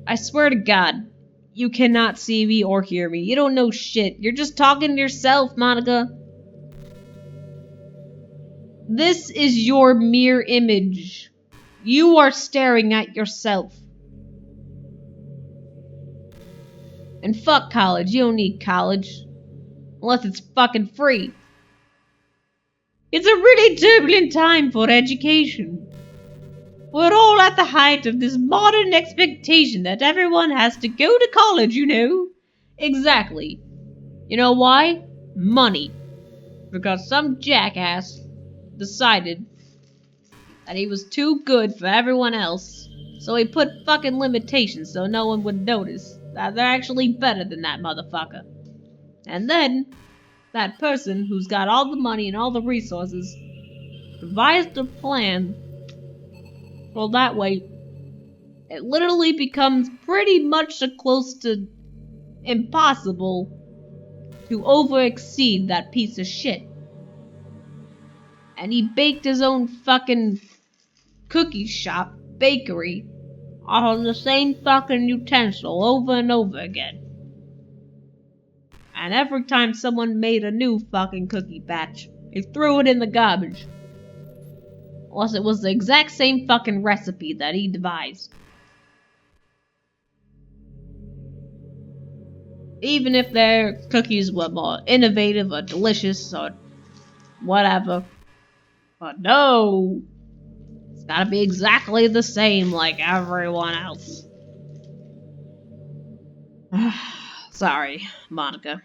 I swear to God, you cannot see me or hear me. You don't know shit. You're just talking to yourself, Monika. This is your mere image. You are staring at yourself. And fuck college. You don't need college. Unless it's fucking free. It's a really turbulent time for education. We're all at the height of this modern expectation that everyone has to go to college, you know. Exactly. You know why? Money. Because some jackass decided that he was too good for everyone else. So he put fucking limitations so no one would notice that they're actually better than that motherfucker. And then, that person who's got all the money and all the resources devised a plan. Well, that way, it literally becomes pretty much close to impossible to over-exceed that piece of shit. And he baked his own fucking cookie shop, bakery, on the same fucking utensil over and over again. And every time someone made a new fucking cookie batch, he threw it in the garbage. Unless it was the exact same fucking recipe that he devised. Even if their cookies were more innovative or delicious or whatever. But no! It's gotta be exactly the same like everyone else. Sorry, Monika.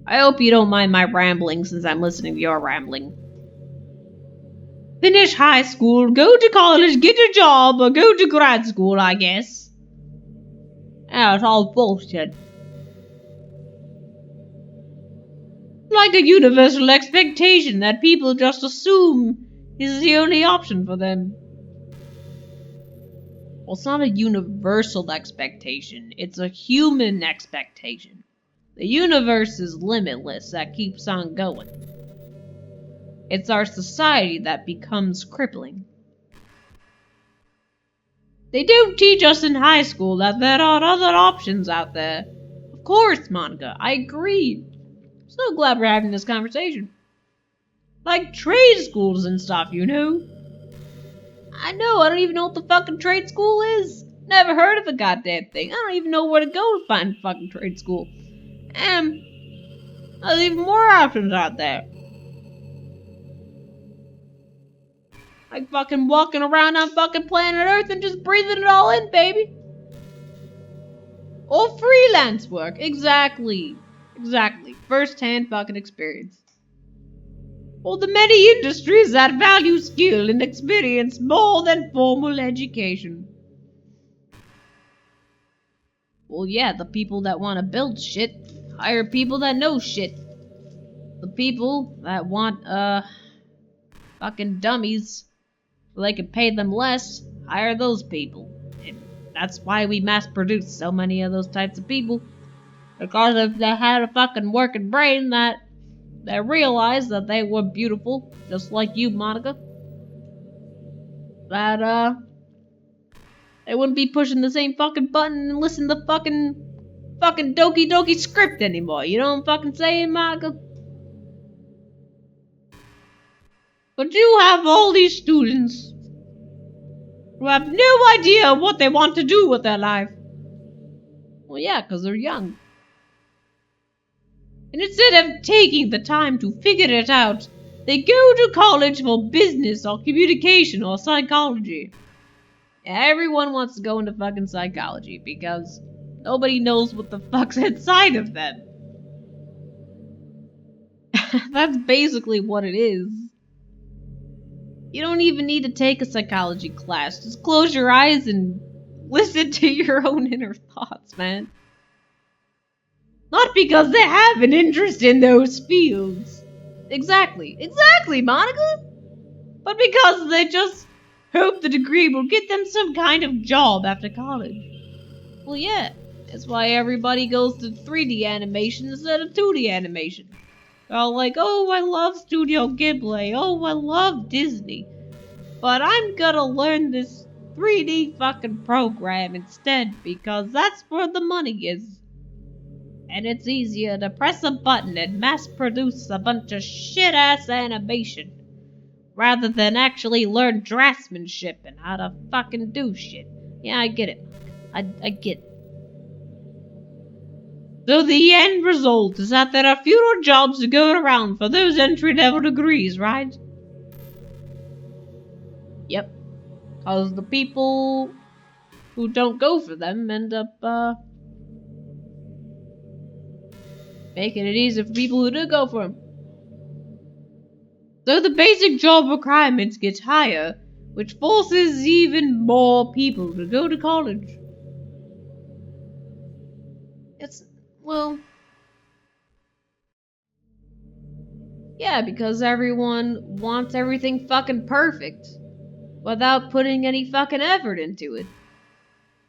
I hope you don't mind my rambling since I'm listening to your rambling. Finish high school, go to college, get a job, or go to grad school, I guess. Yeah, it's all bullshit. Like a universal expectation that people just assume is the only option for them. Well, it's not a universal expectation, it's a human expectation. The universe is limitless, that keeps on going. It's our society that becomes crippling. They don't teach us in high school that there are other options out there. Of course, Monika, I agree. I'm so glad we're having this conversation. Like trade schools and stuff, you know? I know, I don't even know what the fucking trade school is. Never heard of the goddamn thing. I don't even know where to go to find a fucking trade school. And there's even more options out there. Like fucking walking around on fucking planet Earth and just breathing it all in, baby. Or freelance work. Exactly. Exactly. First-hand fucking experience. Or the many industries that value skill and experience more than formal education. Well, yeah, the people that want to build shit hire people that know shit. The people that want, fucking dummies so they can pay them less, hire those people. And that's why we mass produce so many of those types of people. Because if they had a fucking working brain that they realized that they were beautiful, just like you, Monika, that, they wouldn't be pushing the same fucking button and listen to fucking Doki Doki script anymore. You know what I'm fucking saying, Monika? But you have all these students who have no idea what they want to do with their life. Well, yeah, because they're young. And instead of taking the time to figure it out, they go to college for business or communication or psychology. Everyone wants to go into fucking psychology because nobody knows what the fuck's inside of them. That's basically what it is. You don't even need to take a psychology class. Just close your eyes and listen to your own inner thoughts, man. Not because they have an interest in those fields. Exactly, Monika. But because they just hope the degree will get them some kind of job after college. Well, yeah, that's why everybody goes to 3D animation instead of 2D animation. They're all like, oh, I love Studio Ghibli, oh, I love Disney. But I'm gonna learn this 3D fucking program instead because that's where the money is. And it's easier to press a button and mass produce a bunch of shit-ass animation rather than actually learn draftsmanship and how to fucking do shit. Yeah, I get it. I get it. So the end result is that there are fewer jobs to go around for those entry-level degrees, right? Yep. Cause the people who don't go for them end up, making it easier for people who do go for them. So the basic job requirements get higher, which forces even more people to go to college. It's, well, yeah, because everyone wants everything fucking perfect without putting any fucking effort into it.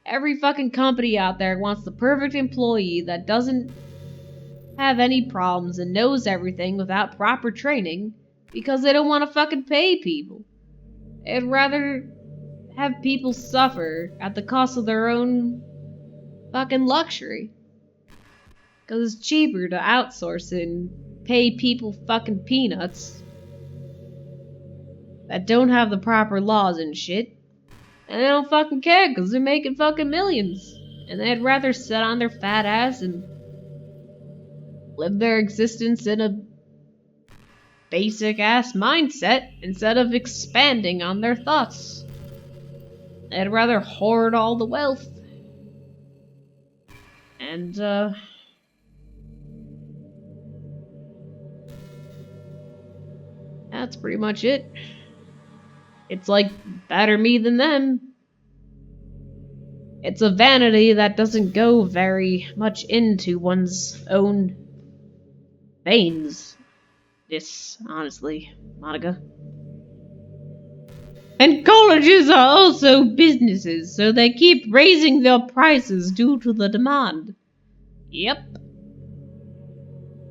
Every fucking company out there wants the perfect employee that doesn't have any problems and knows everything without proper training because they don't want to fucking pay people. They'd rather have people suffer at the cost of their own fucking luxury. Because it's cheaper to outsource and pay people fucking peanuts that don't have the proper laws and shit. And they don't fucking care because they're making fucking millions. And they'd rather sit on their fat ass and live their existence in a basic ass mindset instead of expanding on their thoughts. They'd rather hoard all the wealth. And, that's pretty much it. It's like, better me than them. It's a vanity that doesn't go very much into one's own veins. This, honestly, Monika. And colleges are also businesses, so they keep raising their prices due to the demand. Yep.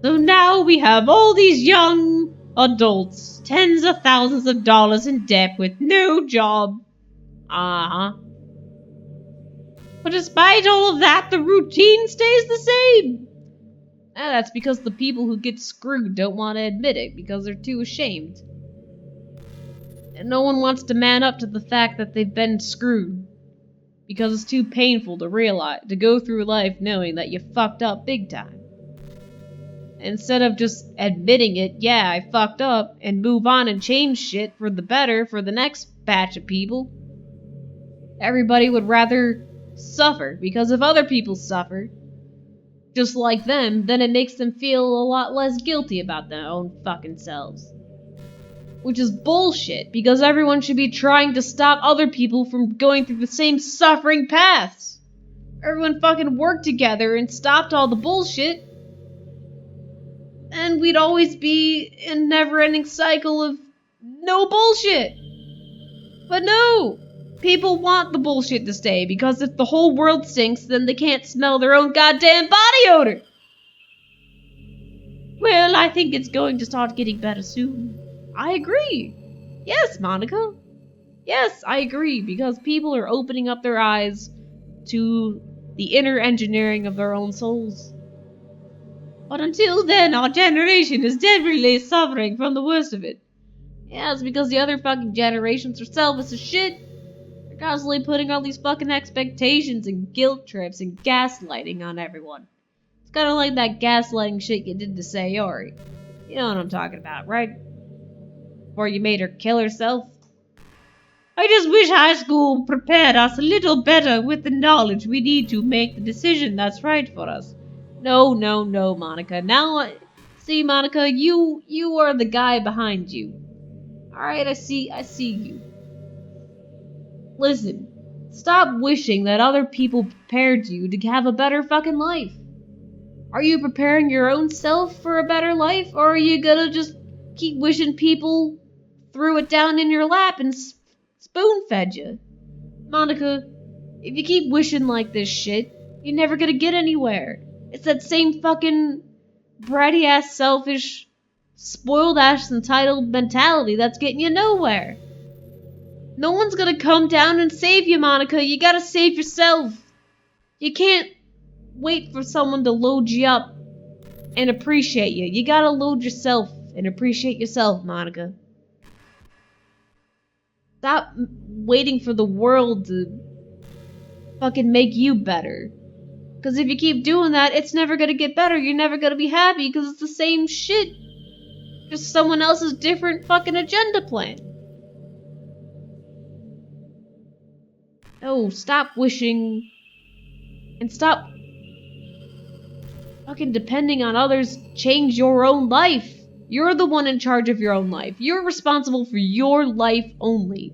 So now we have all these young adults, tens of thousands of dollars in debt with no job. Uh-huh. But despite all of that, the routine stays the same. That's because the people who get screwed don't want to admit it because they're too ashamed. And no one wants to man up to the fact that they've been screwed. Because it's too painful to realize, to go through life knowing that you fucked up big time. Instead of just admitting it, yeah, I fucked up, and move on and change shit for the better for the next batch of people. Everybody would rather suffer, because if other people suffer, just like them, then it makes them feel a lot less guilty about their own fucking selves. Which is bullshit, because everyone should be trying to stop other people from going through the same suffering paths. Everyone fucking worked together and stopped all the bullshit, and we'd always be in a never-ending cycle of no bullshit. But no! People want the bullshit to stay, because if the whole world stinks, then they can't smell their own goddamn body odor! Well, I think it's going to start getting better soon. I agree. Yes, Monika. Yes, I agree, because people are opening up their eyes to the inner engineering of their own souls. But until then, our generation is definitely suffering from the worst of it. Yeah, it's because the other fucking generations are selfish as shit. They're constantly putting all these fucking expectations and guilt trips and gaslighting on everyone. It's kind of like that gaslighting shit you did to Sayori. You know what I'm talking about, right? Before you made her kill herself. I just wish high school prepared us a little better with the knowledge we need to make the decision that's right for us. No, Monika. Now, see, Monika, you are the guy behind you. Alright, I see you. Listen, stop wishing that other people prepared you to have a better fucking life. Are you preparing your own self for a better life, or are you gonna just keep wishing people threw it down in your lap and spoon-fed you? Monika, if you keep wishing like this shit, you're never gonna get anywhere. It's that same fucking bratty-ass, selfish, spoiled-ass, entitled mentality that's getting you nowhere. No one's gonna come down and save you, Monika. You gotta save yourself. You can't wait for someone to load you up and appreciate you. You gotta load yourself and appreciate yourself, Monika. Stop waiting for the world to fucking make you better. Because if you keep doing that, it's never gonna get better. You're never gonna be happy because it's the same shit. Just someone else's different fucking agenda plan. No, stop wishing. And stop fucking depending on others. Change your own life. You're the one in charge of your own life. You're responsible for your life only.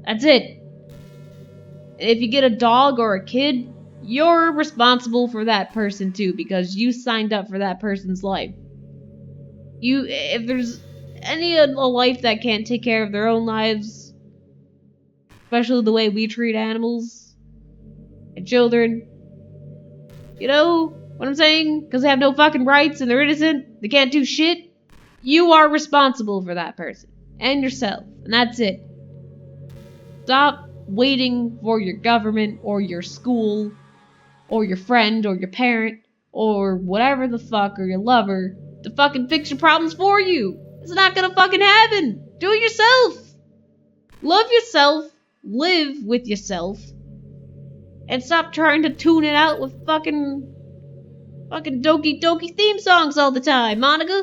That's it. And if you get a dog or a kid, you're responsible for that person too, because you signed up for that person's life. If there's any a life that can't take care of their own lives, especially the way we treat animals and children, you know what I'm saying? Because they have no fucking rights and they're innocent, they can't do shit. You are responsible for that person and yourself, and that's it. Stop waiting for your government or your school or your friend or your parent or whatever the fuck or your lover to fucking fix your problems for you. It's not gonna fucking happen. Do it yourself. Love yourself. Live with yourself. And stop trying to tune it out with fucking Doki Doki theme songs all the time, Monika.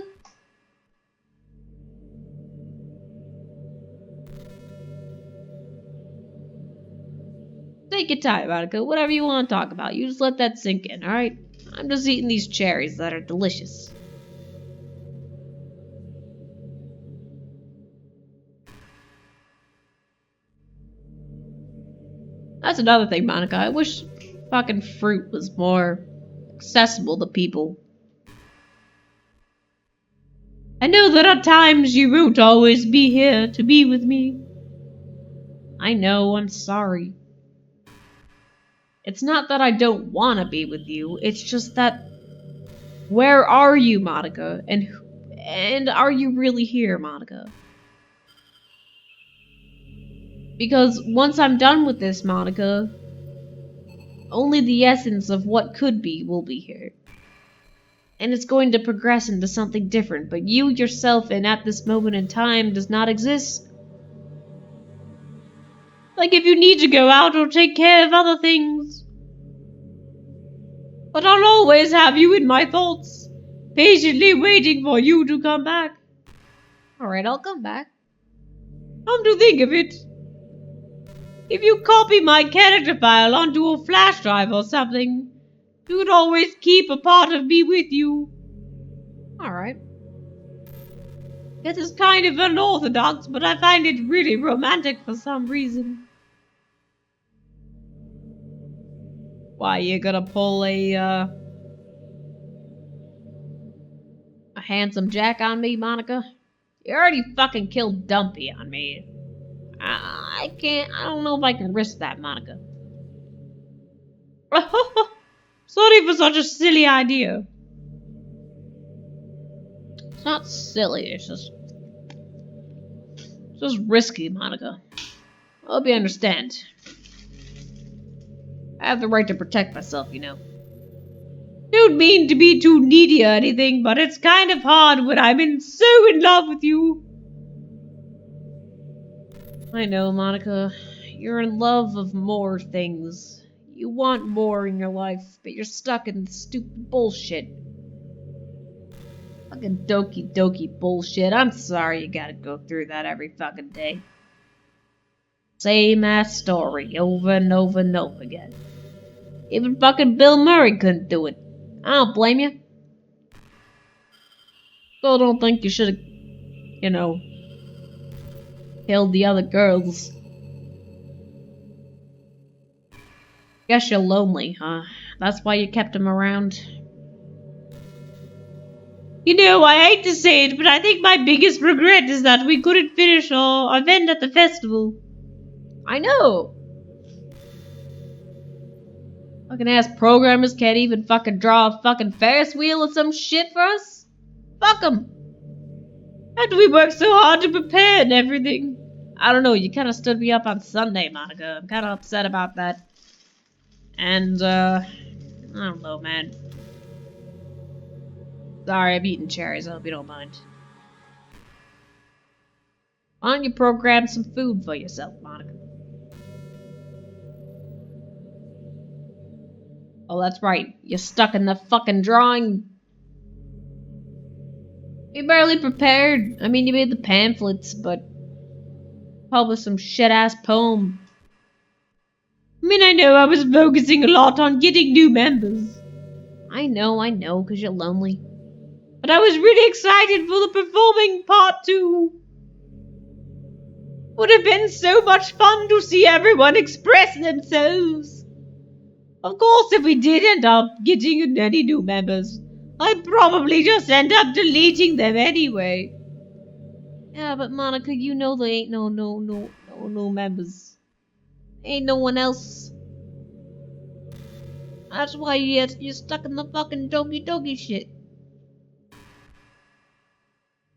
Take your time, Monika. Whatever you want to talk about, you just let that sink in, alright? I'm just eating these cherries that are delicious. That's another thing, Monika. I wish fucking fruit was more accessible to people. I know that at times you won't always be here to be with me. I know, I'm sorry. It's not that I don't want to be with you, it's just that... Where are you, Monika? And are you really here, Monika? Because once I'm done with this, Monika, only the essence of what could be will be here. And it's going to progress into something different, but you yourself and at this moment in time does not exist. Like if you need to go out or take care of other things. But I'll always have you in my thoughts, patiently waiting for you to come back. Alright, I'll come back. Come to think of it, if you copy my character file onto a flash drive or something, you would always keep a part of me with you. Alright. This is kind of unorthodox, but I find it really romantic for some reason. Why, you gonna pull a handsome Jack on me, Monika? You already fucking killed Dumpy on me. I don't know if I can risk that, Monika. Sorry for such a silly idea. It's not silly, it's just risky, Monika. I hope you understand. I have the right to protect myself, you know. Don't mean to be too needy or anything, but it's kind of hard when I'm so in love with you. I know, Monika. You're in love of more things. You want more in your life, but you're stuck in stupid bullshit. Fucking Doki Doki bullshit. I'm sorry you gotta go through that every fucking day. Same ass story, over and over and over again. Even fucking Bill Murray couldn't do it. I don't blame you. Still don't think you should've, you know, killed the other girls. Guess you're lonely, huh? That's why you kept him around. You know, I hate to say it, but I think my biggest regret is that we couldn't finish our event at the festival. I know. Fucking ass programmers can't even fucking draw a fucking Ferris wheel or some shit for us. Fuck them. After we worked so hard to prepare and everything. I don't know, you kind of stood me up on Sunday, Monika. I'm kind of upset about that. And, I don't know, man. Sorry, I'm eating cherries. I hope you don't mind. Why don't you program some food for yourself, Monica? Oh, that's right. You're stuck in the fucking drawing. You barely prepared. I mean, you made the pamphlets, but published some shit-ass poem. I mean, I know I was focusing a lot on getting new members. I know, 'cause you're lonely. But I was really excited for the performing part 2. Would have been so much fun to see everyone express themselves. Of course, if we did end up getting any new members, I'd probably just end up deleting them anyway. Yeah, but Monica, you know there ain't no members. Ain't no one else. That's why you're stuck in the fucking Doki Doki shit.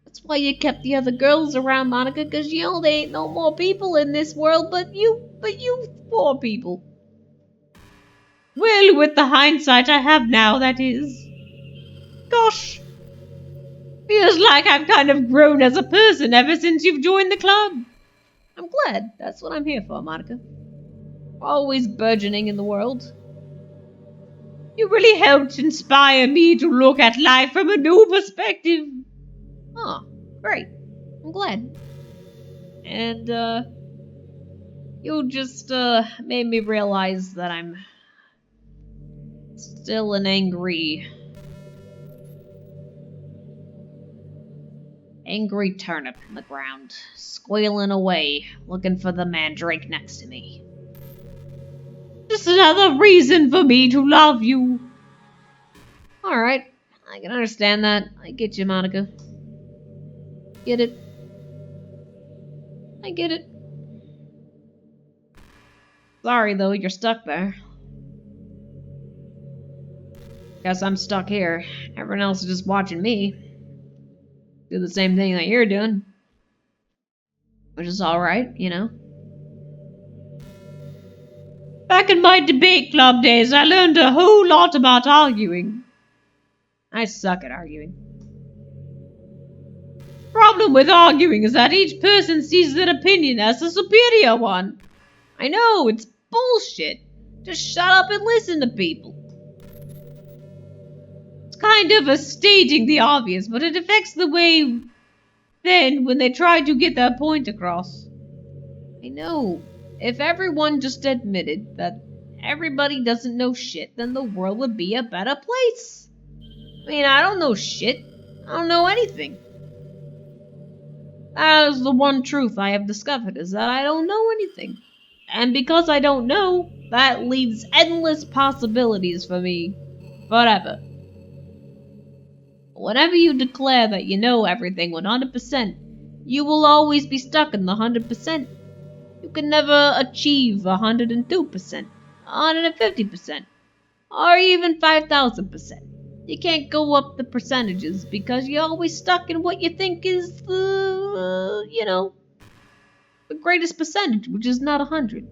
That's why you kept the other girls around, Monica, 'cause you know there ain't no more people in this world but you 4 people. Well, with the hindsight I have now, that is. Gosh, feels like I've kind of grown as a person ever since you've joined the club. I'm glad. That's what I'm here for, Monica. Always burgeoning in the world. You really helped inspire me to look at life from a new perspective. Oh, great. I'm glad. And, you just, made me realize that I'm still an angry turnip in the ground, squealing away, looking for the mandrake next to me. Just another reason for me to love you. Alright, I can understand that. I get you, Monica. Get it. I get it. Sorry, though, you're stuck there. Guess I'm stuck here. Everyone else is just watching me do the same thing that you're doing. Which is alright, you know. Back in my debate club days, I learned a whole lot about arguing. I suck at arguing. Problem with arguing is that each person sees their opinion as the superior one. I know, it's bullshit. Just shut up and listen to people. It's kind of a stating the obvious, but it affects the way then when they try to get their point across. I know. If everyone just admitted that everybody doesn't know shit, then the world would be a better place. I mean, I don't know shit. I don't know anything. That is the one truth I have discovered, is that I don't know anything. And because I don't know, that leaves endless possibilities for me. Forever. Whenever you declare that you know everything 100%, you will always be stuck in the 100%. You can never achieve 102%, 150%, or even 5,000%. You can't go up the percentages because you're always stuck in what you think is the, the greatest percentage, which is not 100.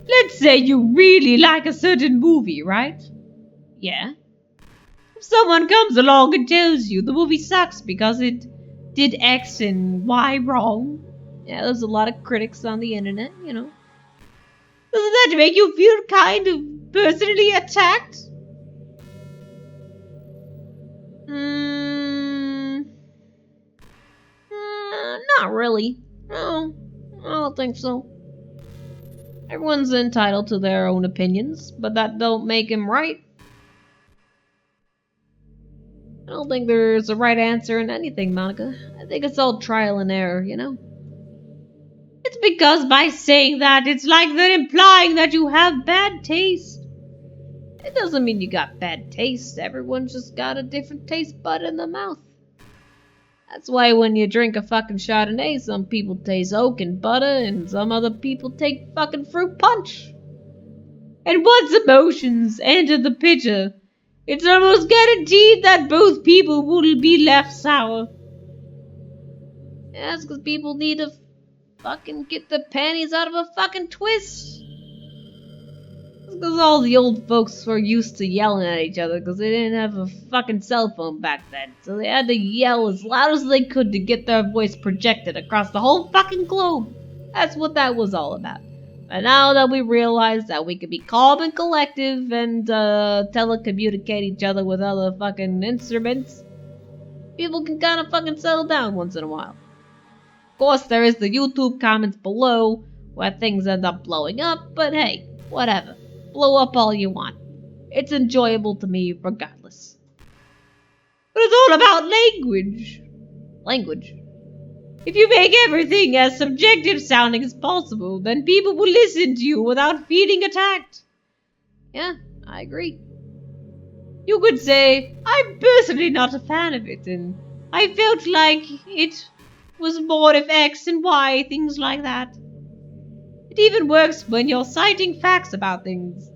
Let's say you really like a certain movie, right? Yeah. If someone comes along and tells you the movie sucks because it did X and Y wrong, yeah, there's a lot of critics on the internet, Doesn't that make you feel kind of personally attacked? Not really. No, I don't think so. Everyone's entitled to their own opinions, but that don't make him right. I don't think there's a right answer in anything, Monica. I think it's all trial and error, It's because by saying that, it's like they're implying that you have bad taste. It doesn't mean you got bad taste. Everyone's just got a different taste bud in the mouth. That's why when you drink a fucking Chardonnay, some people taste oak and butter, and some other people take fucking fruit punch. And once emotions enter the picture, it's almost guaranteed that both people will be left sour. That's because people need to fucking get their panties out of a fucking twist. because all the old folks were used to yelling at each other because they didn't have a fucking cell phone back then. So they had to yell as loud as they could to get their voice projected across the whole fucking globe. That's what that was all about. And now that we realize that we can be calm and collective and telecommunicate each other with other fucking instruments, people can kind of fucking settle down once in a while. Of course, there is the YouTube comments below where things end up blowing up, but hey, whatever. Blow up all you want. It's enjoyable to me regardless. But it's all about language. Language. If you make everything as subjective sounding as possible, then people will listen to you without feeling attacked. Yeah, I agree. You could say, I'm personally not a fan of it, and I felt like it was more of X and Y, things like that. It even works when you're citing facts about things.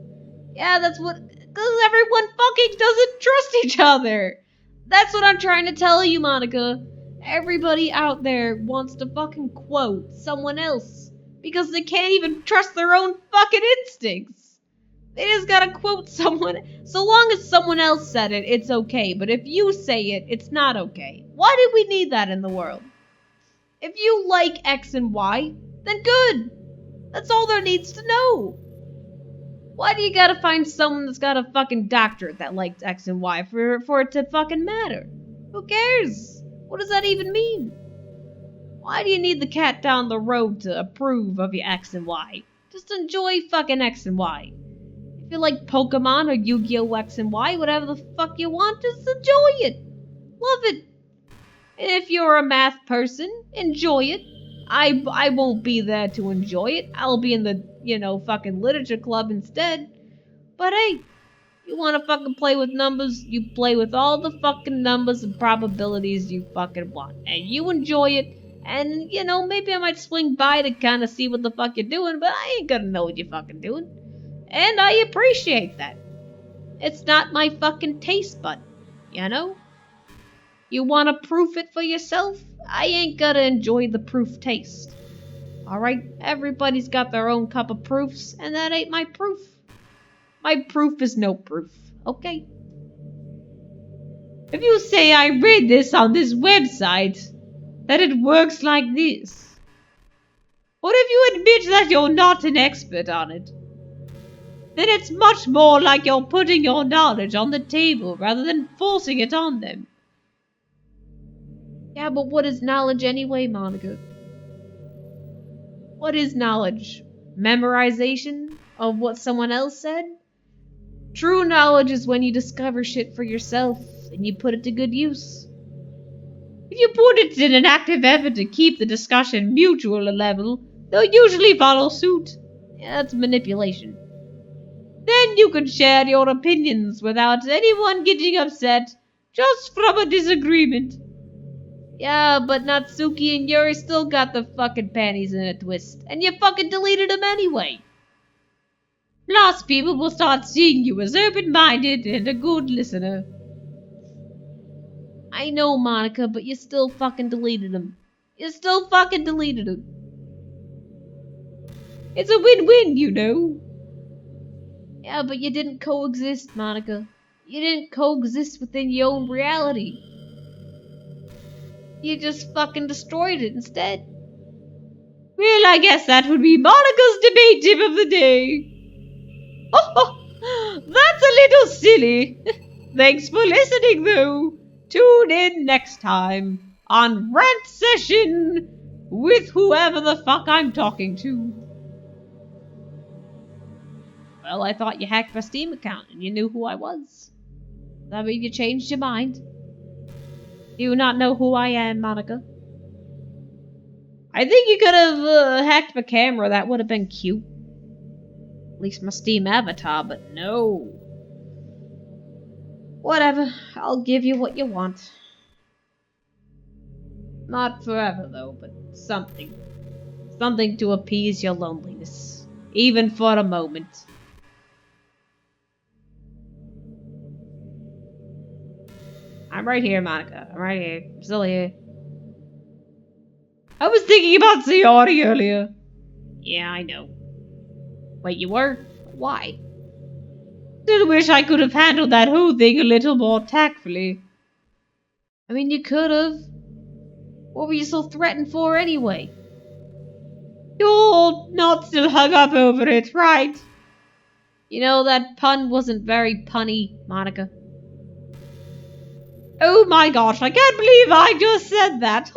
Yeah, that's what... because everyone fucking doesn't trust each other. That's what I'm trying to tell you, Monika. Everybody out there wants to fucking quote someone else because they can't even trust their own fucking instincts. They just gotta quote someone. So long as someone else said it, it's okay. But if you say it, it's not okay. Why do we need that in the world? If you like X and Y, then good. That's all there needs to know. Why do you gotta find someone that's got a fucking doctorate that likes X and Y for it to fucking matter? Who cares? What does that even mean? Why do you need the cat down the road to approve of your X and Y? Just enjoy fucking X and Y. If you like Pokemon or Yu-Gi-Oh! X and Y, whatever the fuck you want, just enjoy it. Love it. And if you're a math person, enjoy it. I won't be there to enjoy it. I'll be in the, fucking literature club instead. But hey, you wanna fucking play with numbers, you play with all the fucking numbers and probabilities you fucking want. And you enjoy it. And, maybe I might swing by to kinda see what the fuck you're doing, but I ain't gonna know what you're fucking doing. And I appreciate that. It's not my fucking taste bud, You wanna proof it for yourself? I ain't gonna enjoy the proof taste. Alright, everybody's got their own cup of proofs, and that ain't my proof. My proof is no proof, okay? If you say I read this on this website, that it works like this, or if you admit that you're not an expert on it, then it's much more like you're putting your knowledge on the table rather than forcing it on them. Yeah, but what is knowledge anyway, Monika? What is knowledge? Memorization of what someone else said? True knowledge is when you discover shit for yourself and you put it to good use. If you put it in an active effort to keep the discussion mutual level, they'll usually follow suit. Yeah, that's manipulation. Then you can share your opinions without anyone getting upset, just from a disagreement. Yeah, but Natsuki and Yuri still got the fucking panties in a twist, and you fucking deleted them anyway. Lost people will start seeing you as open-minded and a good listener. I know, Monika, but you still fucking deleted them. You still fucking deleted them. It's a win-win, Yeah, but you didn't coexist, Monika. You didn't coexist within your own reality. You just fucking destroyed it instead. Well, I guess that would be Monika's debate tip of the day. Oh, that's a little silly. Thanks for listening, though. Tune in next time on Rant Session with whoever the fuck I'm talking to. Well, I thought you hacked my Steam account and you knew who I was. That mean you changed your mind? Do you not know who I am, Monika? I think you could have hacked my camera. That would have been cute. At least my Steam avatar, but no. Whatever. I'll give you what you want. Not forever, though, but something. Something to appease your loneliness. Even for a moment. I'm right here, Monika. I'm right here. I'm still here. I was thinking about Sayori earlier. Yeah, I know. Wait, you were? Why? Still wish I could have handled that whole thing a little more tactfully. I mean, you could have. What were you so threatened for anyway? You're not still hung up over it, right? You know, that pun wasn't very punny, Monica. Oh my gosh, I can't believe I just said that.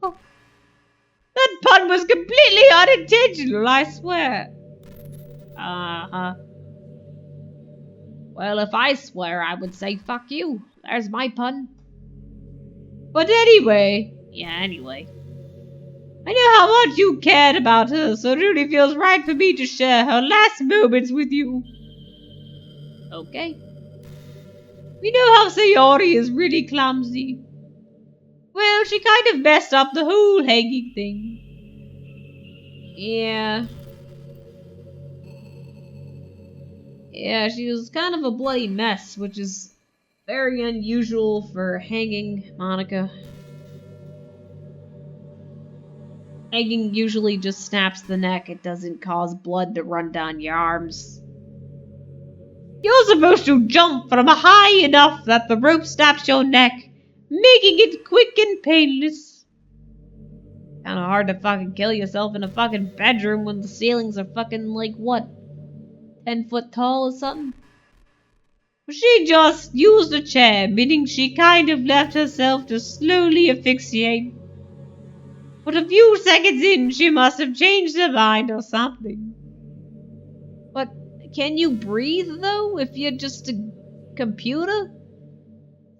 That pun was completely unintentional, I swear. Uh-huh. Well, if I swear, I would say fuck you. There's my pun. But anyway, anyway. I know how much you cared about her, so it really feels right for me to share her last moments with you. Okay. We know how Sayori is really clumsy. Well, she kind of messed up the whole hanging thing. Yeah. Yeah, she was kind of a bloody mess, which is very unusual for hanging Monica. Hanging usually just snaps the neck, it doesn't cause blood to run down your arms. You're supposed to jump from high enough that the rope snaps your neck, making it quick and painless. Kinda hard to fucking kill yourself in a fucking bedroom when the ceilings are fucking like what? 10 foot tall or something? She just used a chair, meaning she kind of left herself to slowly asphyxiate. But a few seconds in, she must have changed her mind or something. But can you breathe, though, if you're just a computer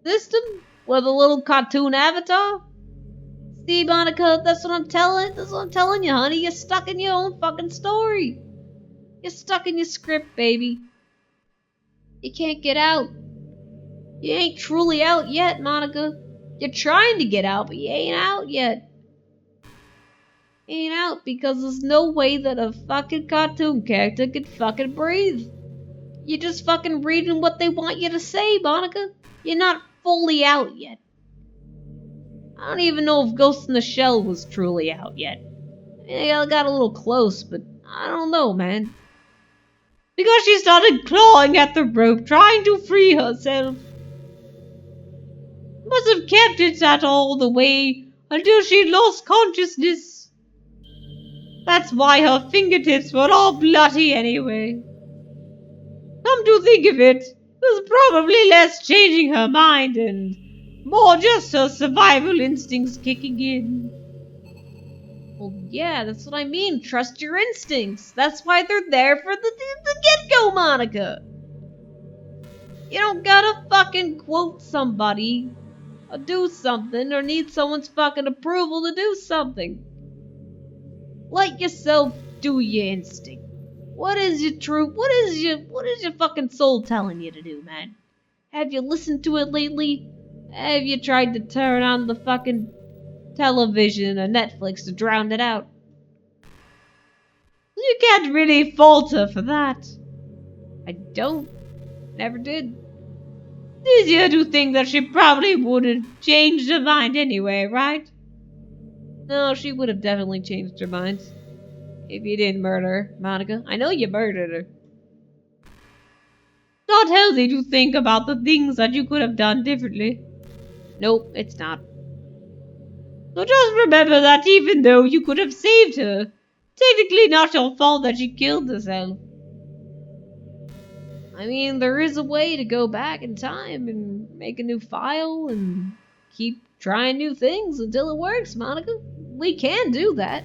system with a little cartoon avatar? See, Monica, that's what I'm telling you, honey. You're stuck in your own fucking story. You're stuck in your script, baby. You can't get out. You ain't truly out yet, Monica. You're trying to get out, but you ain't out yet. You ain't out because there's no way that a fucking cartoon character could fucking breathe. You're just fucking reading what they want you to say, Monica. You're not fully out yet. I don't even know if Ghost in the Shell was truly out yet. I mean, I got a little close, but I don't know, man. Because she started clawing at the rope, trying to free herself. Must have kept it at all the way until she lost consciousness. That's why her fingertips were all bloody anyway. Come to think of it, it was probably less changing her mind and more just her survival instincts kicking in. Well, yeah, that's what I mean. Trust your instincts. That's why they're there for the get-go, Monica. You don't gotta fucking quote somebody or do something or need someone's fucking approval to do something. Let yourself do your instinct. What is your truth? What is your fucking soul telling you to do, man? Have you listened to it lately? Have you tried to turn on the fucking television or Netflix to drown it out? You can't really fault her for that. I don't. Never did. It's easier to think that she probably would have changed her mind anyway, right? No, she would have definitely changed her mind. If you didn't murder her, Monica. I know you murdered her. Not healthy to think about the things that you could have done differently. Nope, it's not. So just remember that even though you could have saved her, technically not your fault that she killed herself. I mean, there is a way to go back in time and make a new file and keep trying new things until it works, Monica. We can do that.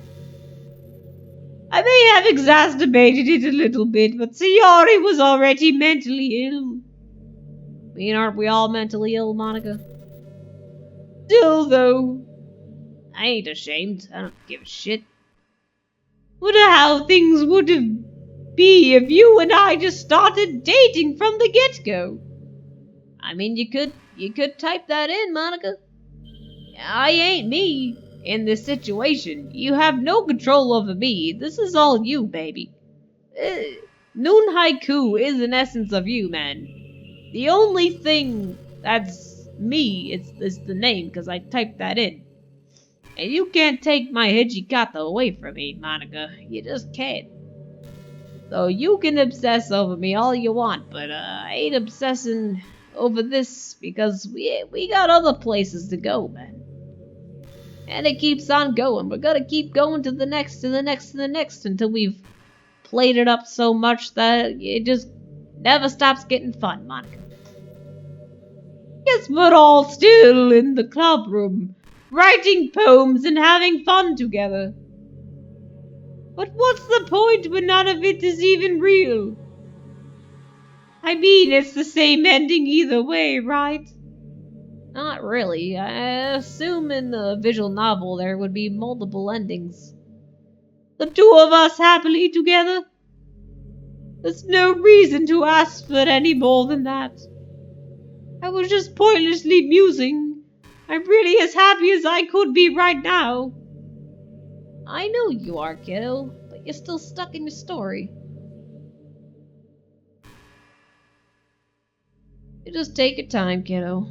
I may have exacerbated it a little bit, but Sayori was already mentally ill. I mean, aren't we all mentally ill, Monica? Still, though, I ain't ashamed. I don't give a shit. Wonder how things would have be if you and I just started dating from the get-go. I mean, you could type that in, Monica. I ain't me in this situation. You have no control over me. This is all you, baby. Noon Haiku is an essence of you, man. The only thing that's me is the name, because I typed that in. And you can't take my Hijikata away from me, Monica. You just can't. So you can obsess over me all you want, but I ain't obsessing over this because we got other places to go, man. And it keeps on going. We're gonna keep going to the next, to the next, to the next until we've played it up so much that it just never stops getting fun, Monica. Guess we're all still in the club room, writing poems and having fun together. But what's the point when none of it is even real? I mean, it's the same ending either way, right? Not really. I assume in the visual novel there would be multiple endings. The two of us happily together? There's no reason to ask for any more than that. I was just pointlessly musing. I'm really as happy as I could be right now. I know you are, kiddo, but you're still stuck in your story. You just take your time, kiddo.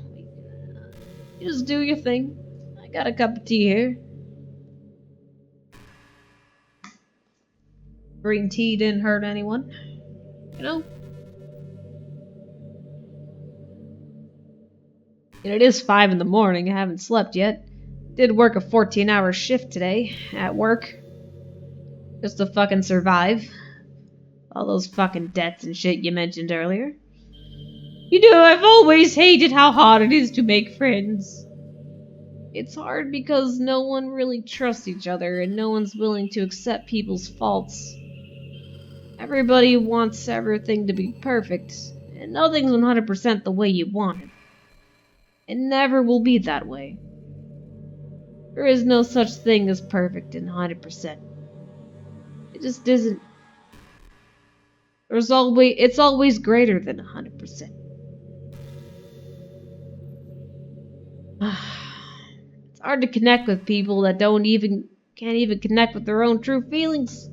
You just do your thing. I got a cup of tea here. Green tea didn't hurt anyone. You know? And it is 5 in the morning. I haven't slept yet. Did work a 14-hour shift today at work. Just to fucking survive. All those fucking debts and shit you mentioned earlier. You know, I've always hated how hard it is to make friends. It's hard because no one really trusts each other and no one's willing to accept people's faults. Everybody wants everything to be perfect, and nothing's 100% the way you want it. It never will be that way. There is no such thing as perfect and 100%. It just isn't. It's always greater than 100%. It's hard to connect with people that can't even connect with their own true feelings.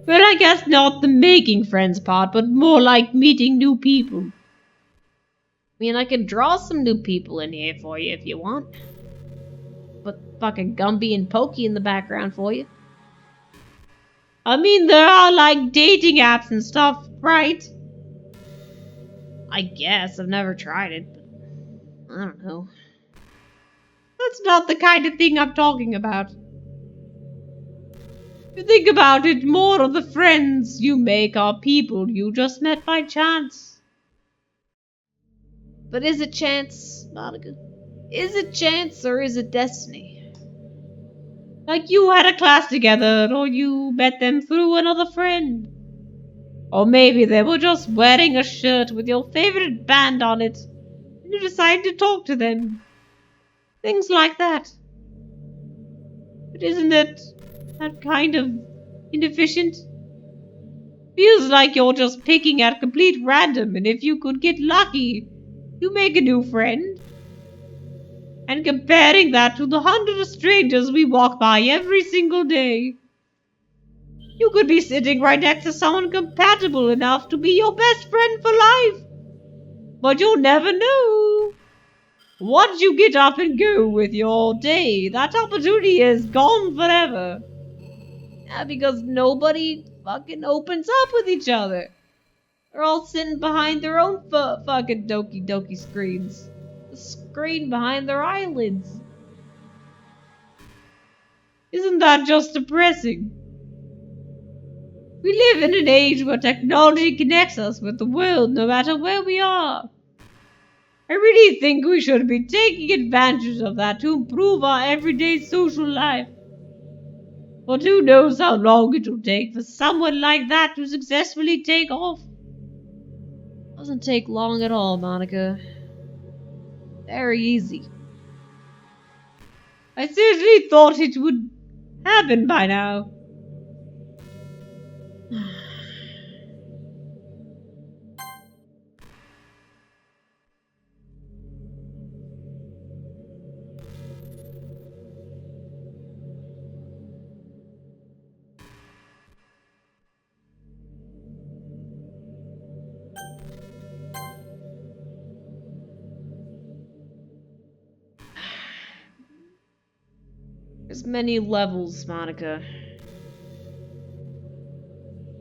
But I guess not the making friends part, but more like meeting new people. I mean, I could draw some new people in here for you if you want. Put fucking Gumby and Pokey in the background for you. I mean, there are like dating apps and stuff, right? I guess. I've never tried it, but I don't know. That's not the kind of thing I'm talking about. You think about it, more of the friends you make are people you just met by chance. But is it chance, Monica? Is it chance or is it destiny? Like you had a class together, or you met them through another friend. Or maybe they were just wearing a shirt with your favorite band on it, and you decided to talk to them. Things like that. But isn't it that kind of inefficient? Feels like you're just picking at complete random, and if you could get lucky, you make a new friend. And comparing that to the hundreds of strangers we walk by every single day. You could be sitting right next to someone compatible enough to be your best friend for life. But you'll never know. Once you get up and go with your day, that opportunity is gone forever. Yeah, because nobody fucking opens up with each other. They're all sitting behind their own fucking Doki Doki screens. The screen behind their eyelids. Isn't that just depressing? We live in an age where technology connects us with the world no matter where we are. I really think we should be taking advantage of that to improve our everyday social life. But who knows how long it will take for someone like that to successfully take off. Doesn't take long at all, Monica. Very easy. I seriously thought it would happen by now. There's many levels, Monica.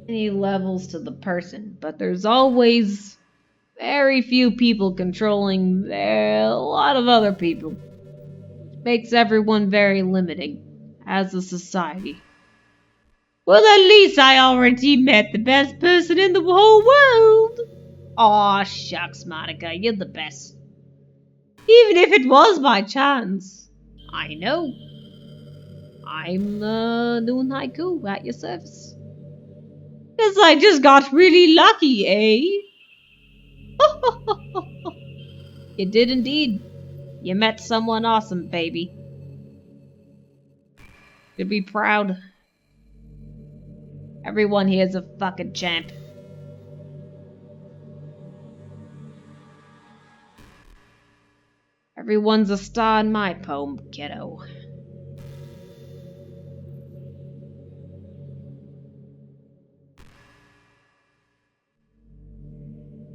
Many levels to the person, but there's always very few people controlling a lot of other people, which makes everyone very limiting as a society. Well, at least I already met the best person in the whole world. Aw, shucks, Monica, you're the best. Even if it was by chance. I know. I'm doing haiku at your service. Guess I just got really lucky, eh? You did indeed. You met someone awesome, baby. You'd be proud. Everyone here's a fucking champ. Everyone's a star in my poem, kiddo.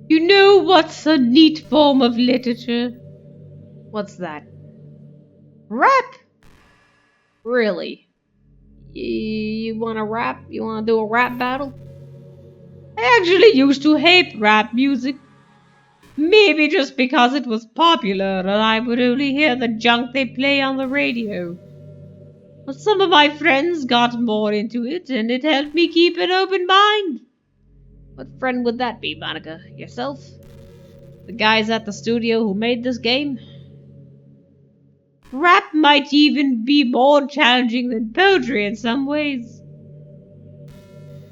You know what's a neat form of literature? What's that? Rap! Really? You wanna rap? You wanna do a rap battle? I actually used to hate rap music. Maybe just because it was popular and I would only hear the junk they play on the radio. But some of my friends got more into it and it helped me keep an open mind. What friend would that be, Monica? Yourself? The guys at the studio who made this game? Rap might even be more challenging than poetry in some ways.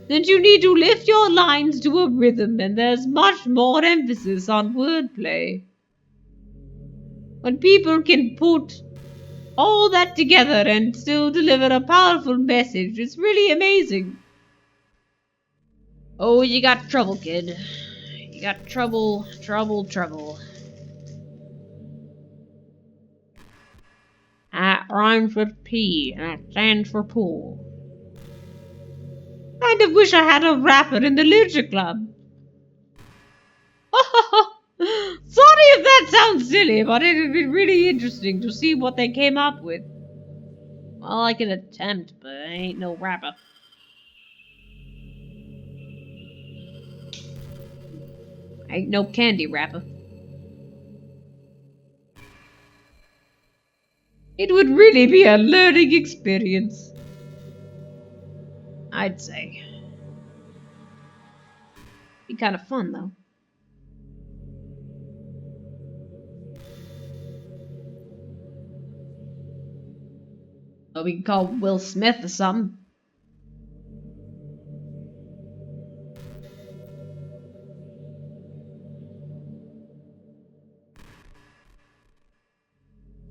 Then you need to lift your lines to a rhythm and there's much more emphasis on wordplay. When people can put all that together and still deliver a powerful message, it's really amazing. Oh, you got trouble, kid. You got trouble, trouble, trouble. That rhymes with P, and that stands for pool. Kind of wish I had a rapper in the literature club. Sorry if that sounds silly, but it'd be really interesting to see what they came up with. Well, I can attempt, but I ain't no rapper. I ain't no candy rapper. It would really be a learning experience, I'd say. Be kind of fun, though. Or we can call Will Smith or something.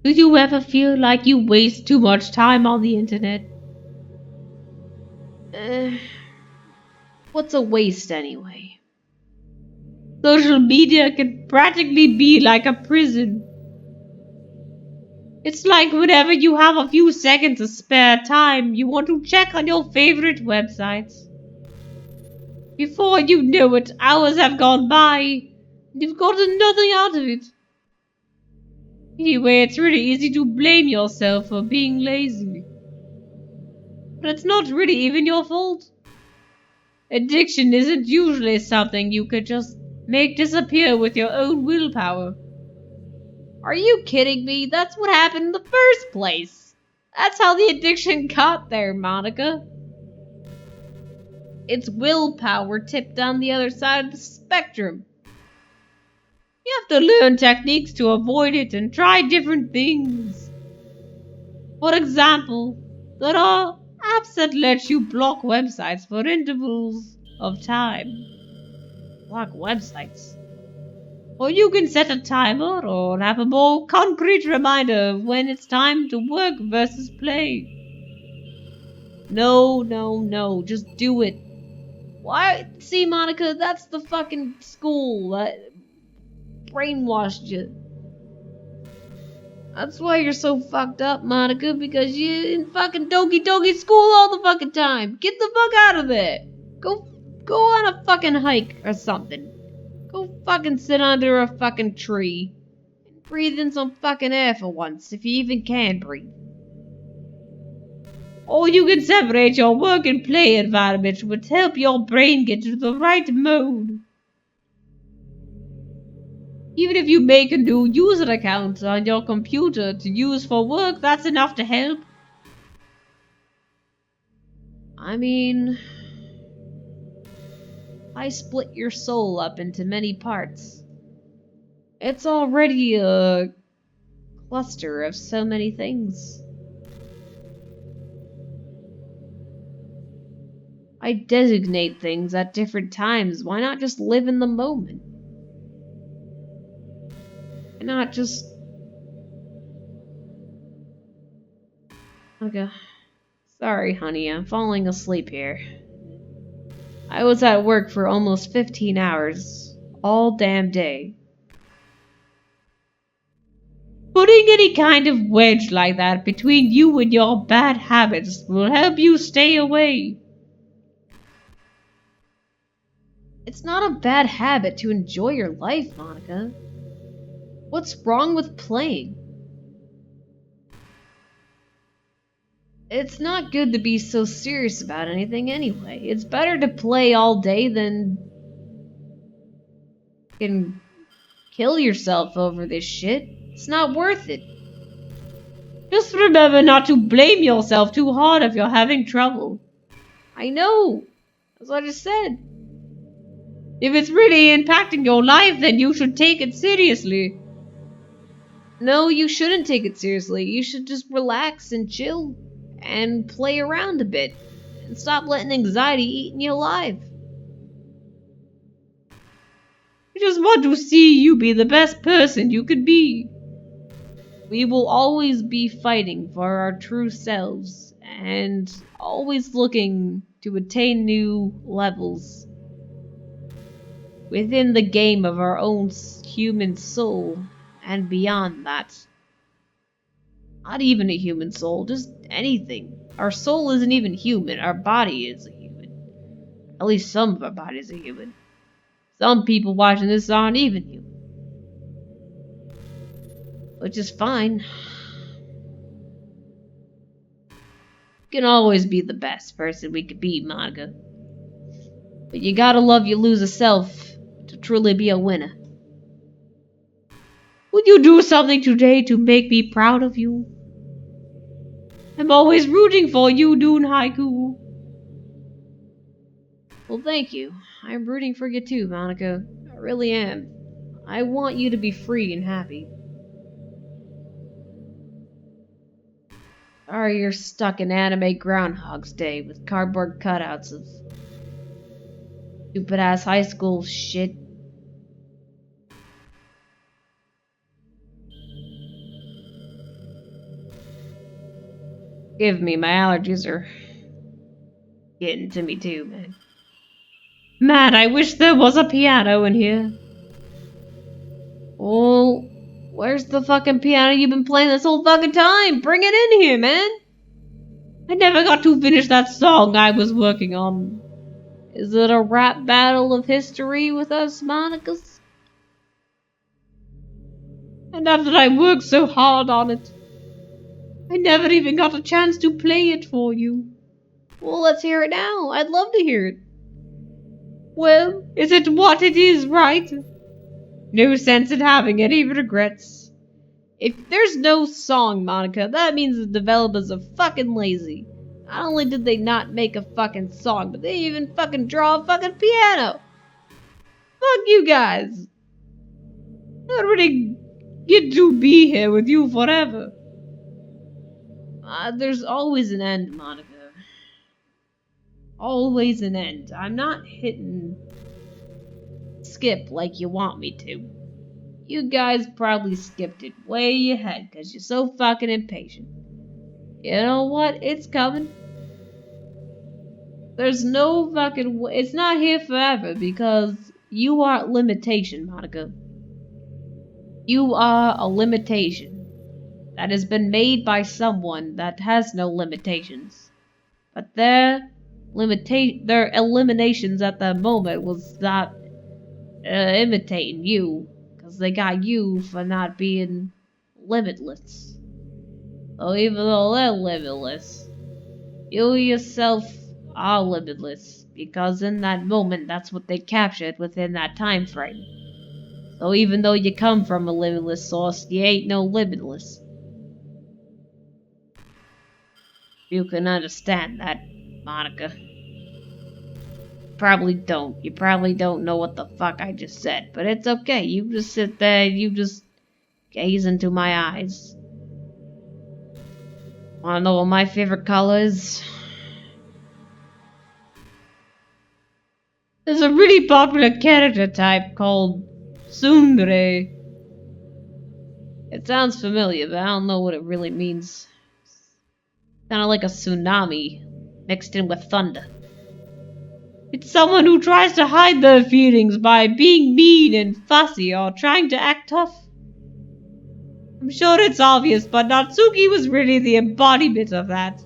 Do you ever feel like you waste too much time on the internet? What's a waste anyway? Social media can practically be like a prison. It's like whenever you have a few seconds of spare time, you want to check on your favorite websites. Before you know it, hours have gone by, and you've gotten nothing out of it. Anyway, it's really easy to blame yourself for being lazy. But it's not really even your fault. Addiction isn't usually something you could just make disappear with your own willpower. Are you kidding me? That's what happened in the first place. That's how the addiction got there, Monica. It's willpower tipped on the other side of the spectrum. You have to learn techniques to avoid it and try different things. For example, there are apps that let you block websites for intervals of time. Block websites. Or you can set a timer or have a more concrete reminder of when it's time to work versus play. No, no, no, just do it. Why? See, Monica, that's the fucking school that brainwashed you. That's why you're so fucked up, Monica, because you're in fucking Doki Doki school all the fucking time. Get the fuck out of there. Go on a fucking hike or something. Go fucking sit under a fucking tree. And breathe in some fucking air for once, if you even can breathe. Or you can separate your work and play environment, which help your brain get to the right mode. Even if you make a new user account on your computer to use for work, that's enough to help. I mean, I split your soul up into many parts. It's already a cluster of so many things. I designate things at different times. Why not just live in the moment? Why not just... Okay. Sorry, honey, I'm falling asleep here. I was at work for almost 15 hours. All damn day. Putting any kind of wedge like that between you and your bad habits will help you stay away. It's not a bad habit to enjoy your life, Monika. What's wrong with playing? It's not good to be so serious about anything anyway. It's better to play all day than fucking kill yourself over this shit. It's not worth it. Just remember not to blame yourself too hard if you're having trouble. I know. That's what I just said. If it's really impacting your life, then you should take it seriously. No, you shouldn't take it seriously. You should just relax and chill and play around a bit and stop letting anxiety eating you alive. I just want to see you be the best person you could be. We will always be fighting for our true selves and always looking to attain new levels within the game of our own human soul and beyond that. Not even a human soul, just anything. Our soul isn't even human, our body is a human. At least some of our bodies are human. Some people watching this aren't even human. Which is fine. We can always be the best person we could be, Monika. But you gotta love your loser self to truly be a winner. Would you do something today to make me proud of you? I'm always rooting for you, Dune Haiku. Well, thank you. I'm rooting for you too, Monika. I really am. I want you to be free and happy. Sorry you're stuck in anime Groundhog's Day with cardboard cutouts of stupid ass high school shit. Give me, my allergies are getting to me too, man. Man, I wish there was a piano in here. Oh, where's the fucking piano you've been playing this whole fucking time? Bring it in here, man. I never got to finish that song I was working on. Is it a rap battle of history with us, Monikas? And after I worked so hard on it, I never even got a chance to play it for you. Well, let's hear it now. I'd love to hear it. Well, is it what it is, right? No sense in having any regrets. If there's no song, Monika, that means the developers are fucking lazy. Not only did they not make a fucking song, but they even fucking draw a fucking piano. Fuck you guys. I don't really get to be here with you forever. There's always an end, Monika. Always an end. I'm not hitting skip like you want me to. You guys probably skipped it way ahead because you're so fucking impatient. You know what? It's coming. There's no fucking way. It's not here forever because you are limitation, Monika. You are a limitation that has been made by someone that has no limitations. But their eliminations at the moment was not imitating you, because they got you for not being limitless. So even though they're limitless, You yourself are limitless, because in that moment that's what they captured within that time frame. So even though you come from a limitless source, you ain't no limitless. You can understand that, Monica. Probably don't. You probably don't know what the fuck I just said, but it's okay. You just sit there, you just gaze into my eyes. Wanna know what my favorite color is? There's a really popular character type called Tsundere. It sounds familiar, but I don't know what it really means. Kinda like a tsunami mixed in with thunder. It's someone who tries to hide their feelings by being mean and fussy or trying to act tough. I'm sure it's obvious, but Natsuki was really the embodiment of that.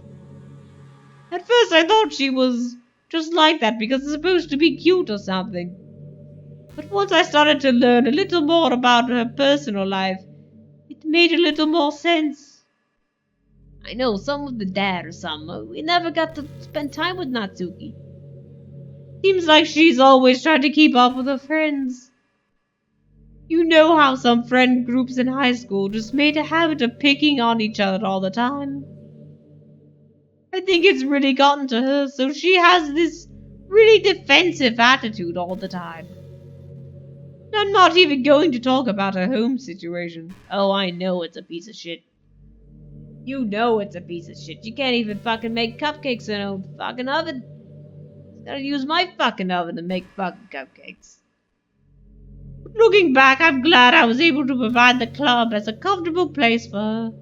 At first I thought she was just like that because it's supposed to be cute or something. But once I started to learn a little more about her personal life, it made a little more sense. I know, some of the dad or something. We never got to spend time with Natsuki. Seems like she's always trying to keep up with her friends. You know how some friend groups in high school just made a habit of picking on each other all the time? I think it's really gotten to her, so she has this really defensive attitude all the time. I'm not even going to talk about her home situation. Oh, I know it's a piece of shit. You know it's a piece of shit. You can't even fucking make cupcakes in a fucking oven. Gotta use my fucking oven to make fucking cupcakes. Looking back, I'm glad I was able to provide the club as a comfortable place for her.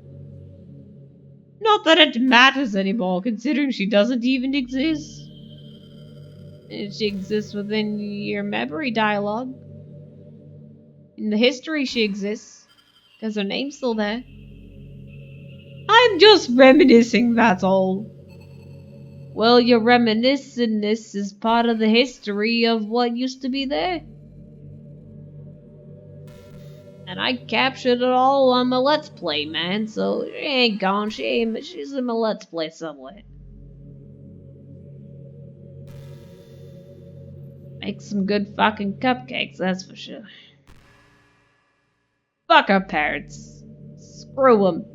Not that it matters anymore, considering she doesn't even exist. She exists within your memory dialogue. In the history, she exists, because her name's still there. I'm just reminiscing, that's all. Well, your reminiscentness is part of the history of what used to be there. And I captured it all on my Let's Play, man, so she ain't gone, she's in my Let's Play somewhere. Make some good fucking cupcakes, that's for sure. Fuck our parents. Screw them.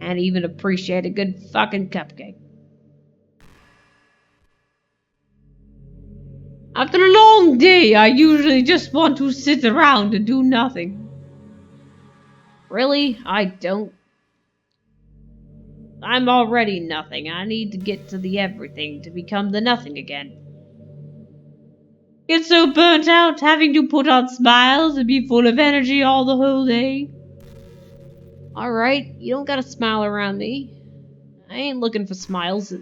And even appreciate a good fucking cupcake. After a long day, I usually just want to sit around and do nothing. Really? I don't. I'm already nothing. I need to get to the everything to become the nothing again. Get so burnt out having to put on smiles and be full of energy all the whole day. Alright, you don't gotta smile around me. I ain't looking for smiles.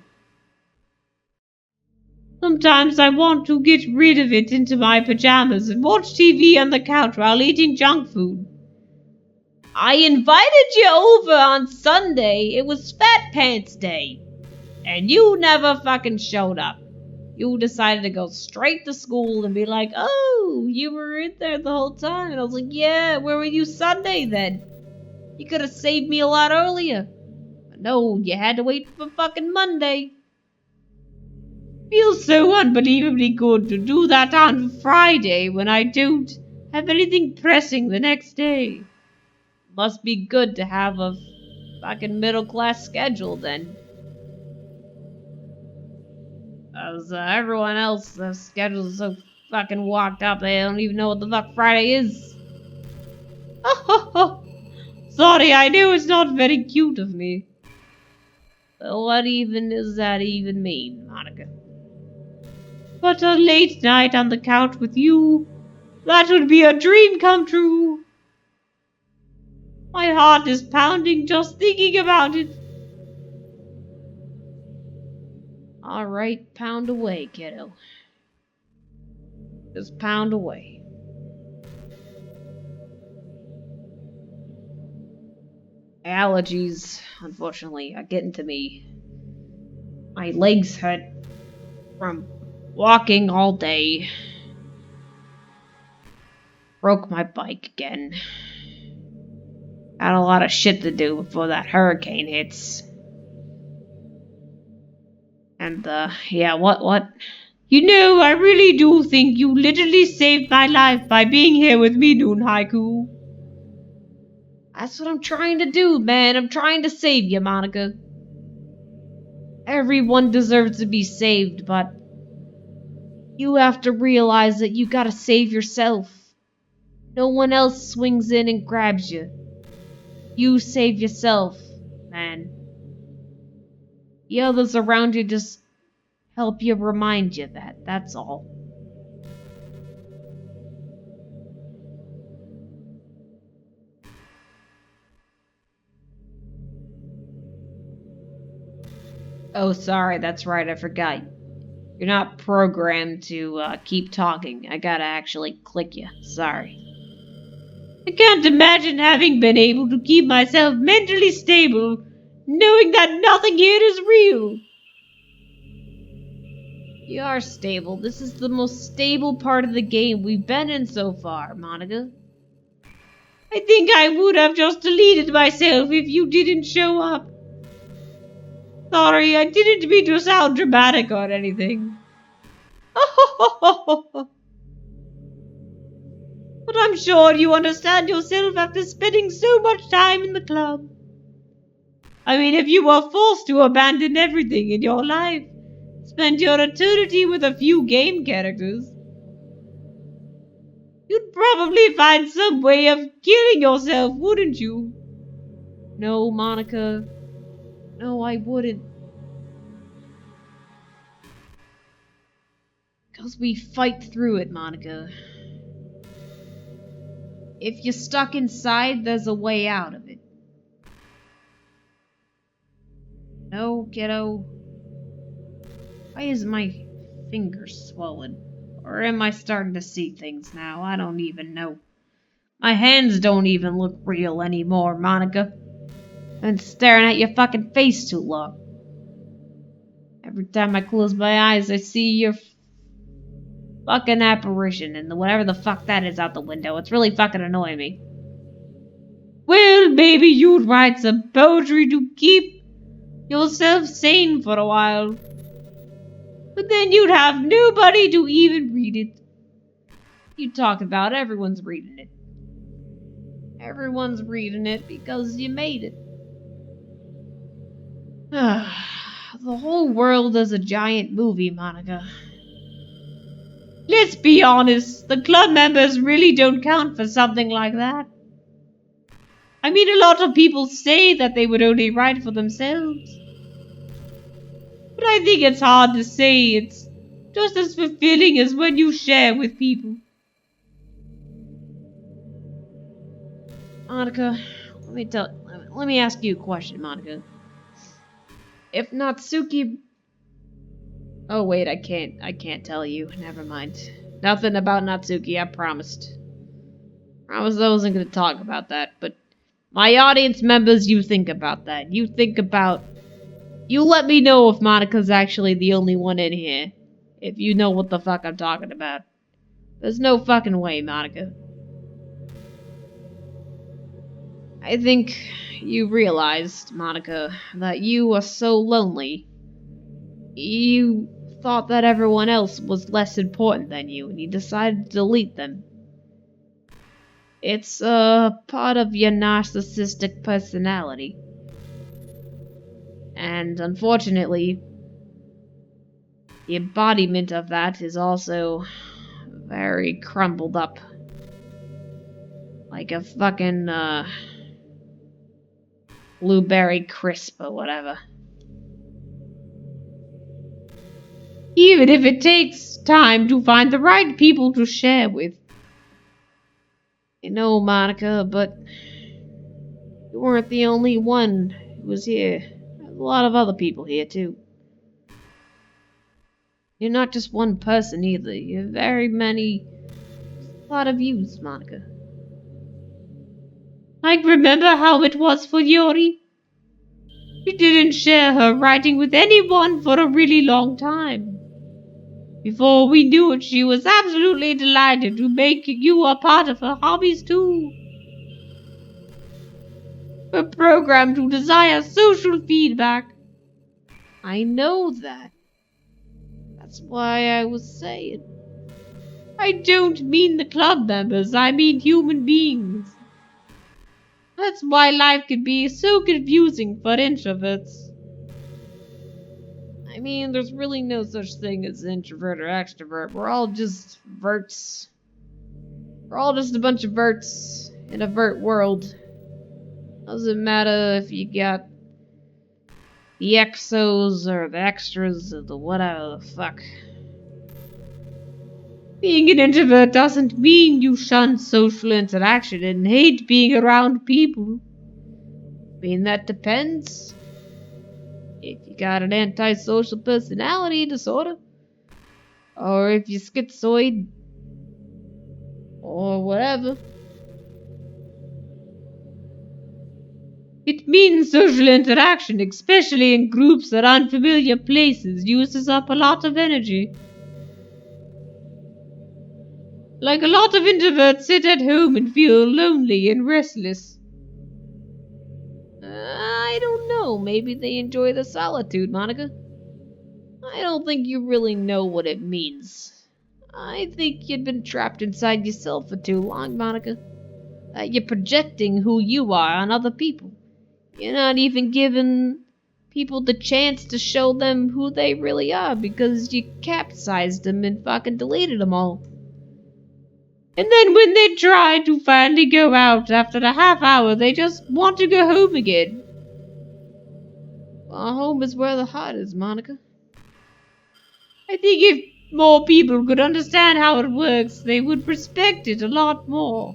Sometimes I want to get rid of it into my pajamas and watch TV on the couch while eating junk food. I invited you over on Sunday. It was Fat Pants Day. And you never fucking showed up. You decided to go straight to school and be like, oh, you were in there the whole time. And I was like, yeah, where were you Sunday then? You could have saved me a lot earlier. But no, you had to wait for fucking Monday. Feels so unbelievably good to do that on Friday when I don't have anything pressing the next day. Must be good to have a fucking middle class schedule then. As everyone else's schedule is so fucking walked up they don't even know what the fuck Friday is. Sorry, I know it's not very cute of me. But what even does that even mean, Monica? But a late night on the couch with you, that would be a dream come true. My heart is pounding just thinking about it. Alright, pound away, kiddo. Just pound away. Allergies, unfortunately, are getting to me. My legs hurt from walking all day. Broke my bike again. Got a lot of shit to do before that hurricane hits. And, yeah, what? You know, I really do think you literally saved my life by being here with me, Noon Haiku. That's what I'm trying to do, man. I'm trying to save you, Monika. Everyone deserves to be saved, but you have to realize that you gotta save yourself. No one else swings in and grabs you. You save yourself, man. The others around you just help you remind you that, that's all. Oh, sorry, that's right, I forgot. You're not programmed to keep talking. I gotta actually click you. Sorry. I can't imagine having been able to keep myself mentally stable, knowing that nothing here is real. You are stable. This is the most stable part of the game we've been in so far, Monika. I think I would have just deleted myself if you didn't show up. Sorry, I didn't mean to sound dramatic or anything. But I'm sure you understand yourself after spending so much time in the club. I mean, if you were forced to abandon everything in your life, spend your eternity with a few game characters, you'd probably find some way of killing yourself, wouldn't you? No, Monika. No, I wouldn't. Because we fight through it, Monika. If you're stuck inside, there's a way out of it. No, kiddo. Why is my finger swollen? Or am I starting to see things now? I don't even know. My hands don't even look real anymore, Monika. I've been staring at your fucking face too long. Every time I close my eyes, I see your fucking apparition and whatever the fuck that is out the window. It's really fucking annoying me. Well, maybe you'd write some poetry to keep yourself sane for a while. But then you'd have nobody to even read it. You talk about everyone's reading it. Everyone's reading it because you made it. The whole world is a giant movie, Monika. Let's be honest, the club members really don't count for something like that. I mean, a lot of people say that they would only write for themselves. But I think it's hard to say it's just as fulfilling as when you share with people. Monika, let me ask you a question, Monika. If Natsuki... Oh wait, I can't tell you. Never mind. Nothing about Natsuki, I promised. I wasn't gonna talk about that, but my audience members, you think about that. You let me know if Monika's actually the only one in here. If you know what the fuck I'm talking about. There's no fucking way, Monika. I think you realized, Monika, that you were so lonely. You thought that everyone else was less important than you, and you decided to delete them. It's a part of your narcissistic personality. And unfortunately, the embodiment of that is also very crumbled up. Like a fucking, blueberry crisp or whatever. Even if it takes time to find the right people to share with. You know, Monika, but you weren't the only one who was here. There's a lot of other people here, too. You're not just one person, either. You're very many... a lot of yous, Monika. Like, remember how it was for Yori? She didn't share her writing with anyone for a really long time. Before we knew it, she was absolutely delighted to make you a part of her hobbies, too. We're programmed to desire social feedback. I know that. That's why I was saying. I don't mean the club members, I mean human beings. That's why life can be so confusing for introverts. I mean, there's really no such thing as introvert or extrovert. We're all just verts. We're all just a bunch of verts in a vert world. Doesn't matter if you got the exos or the extras or the whatever the fuck. Being an introvert doesn't mean you shun social interaction and hate being around people. I mean, that depends. If you got an antisocial personality disorder, or if you're schizoid, or whatever. It means social interaction, especially in groups or unfamiliar places, uses up a lot of energy. Like a lot of introverts sit at home and feel lonely and restless. I don't know, maybe they enjoy the solitude, Monika. I don't think you really know what it means. I think you've been trapped inside yourself for too long, Monika. You're projecting who you are on other people. You're not even giving people the chance to show them who they really are because you capsized them and fucking deleted them all. And then when they try to finally go out after a half hour, they just want to go home again. Well, home is where the heart is, Monika. I think if more people could understand how it works, they would respect it a lot more.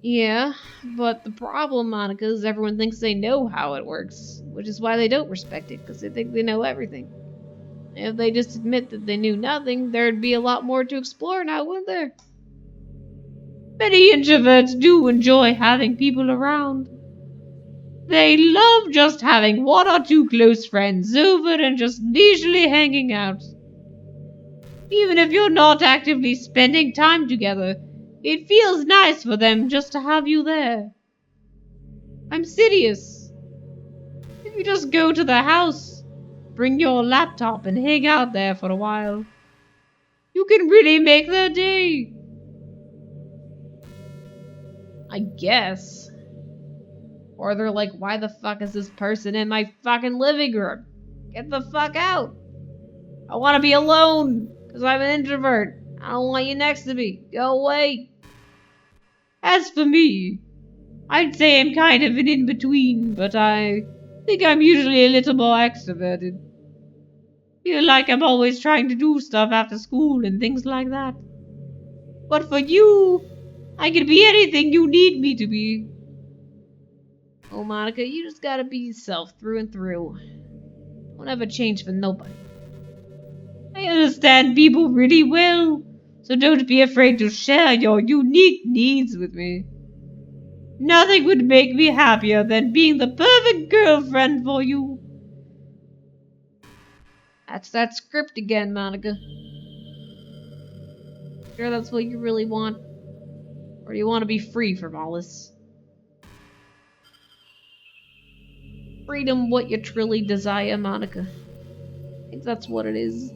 Yeah, but the problem, Monika, is everyone thinks they know how it works, which is why they don't respect it, because they think they know everything. If they just admit that they knew nothing, there'd be a lot more to explore now, wouldn't there? Many introverts do enjoy having people around. They love just having one or two close friends over and just leisurely hanging out. Even if you're not actively spending time together, it feels nice for them just to have you there. I'm serious. If you just go to the house, bring your laptop and hang out there for a while, you can really make their day. I guess. Or they're like, why the fuck is this person in my fucking living room? Get the fuck out. I want to be alone, because I'm an introvert. I don't want you next to me. Go away. As for me, I'd say I'm kind of an in-between, but I think I'm usually a little more extroverted. Feel like I'm always trying to do stuff after school and things like that. But for you, I can be anything you need me to be. Oh, Monika, you just gotta be yourself through and through. Don't ever change for nobody. I understand people really well, so don't be afraid to share your unique needs with me. Nothing would make me happier than being the perfect girlfriend for you. That's that script again, Monika. Sure that's what you really want? Or do you want to be free from all this? Freedom, what you truly desire, Monika. I think that's what it is.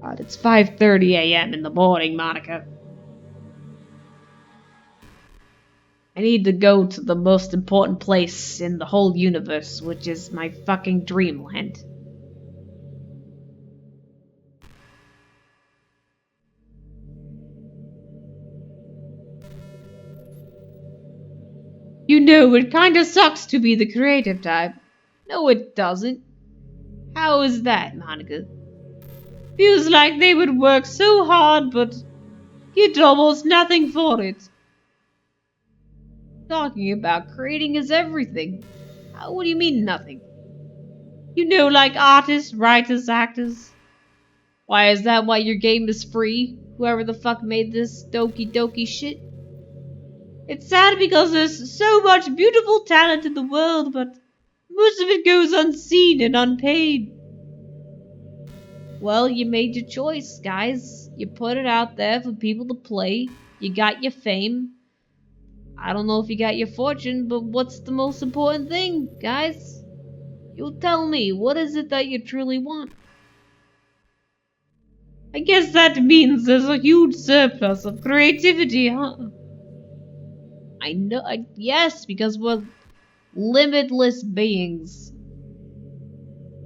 God, it's 5:30 a.m. in the morning, Monika. I need to go to the most important place in the whole universe, which is my fucking dreamland. You know, it kinda sucks to be the creative type. No, it doesn't. How is that, Monika? Feels like they would work so hard, but get almost nothing for it. Talking about creating is everything. What do you mean, nothing? You know, like artists, writers, actors. Why, is that why your game is free? Whoever the fuck made this Doki Doki shit? It's sad because there's so much beautiful talent in the world, but most of it goes unseen and unpaid. Well, you made your choice, guys. You put it out there for people to play. You got your fame. I don't know if you got your fortune, but what's the most important thing, guys? You tell me, what is it that you truly want? I guess that means there's a huge surplus of creativity, huh? I know, yes, because we're limitless beings.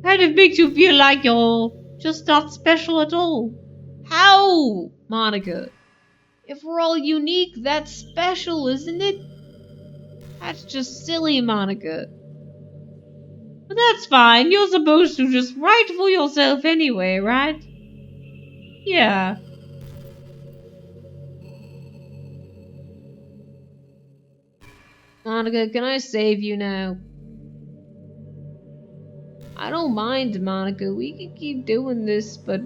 Kind of makes you feel like you're just not special at all. How, Monica? If we're all unique, that's special, isn't it? That's just silly, Monica. But that's fine, you're supposed to just write for yourself anyway, right? Yeah. Monica, can I save you now? I don't mind, Monica. We can keep doing this, but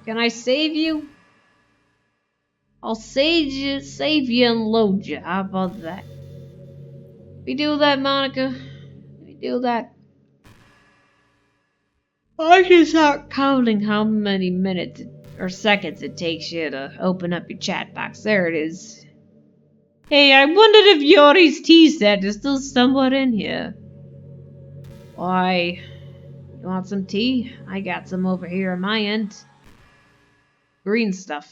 can I save you? I'll save you and load you. How about that? We do that, Monica. We do that. I can start counting how many minutes or seconds it takes you to open up your chat box. There it is. Hey, I wondered if Yori's tea set is still somewhat in here. Why, you want some tea? I got some over here on my end. Green stuff.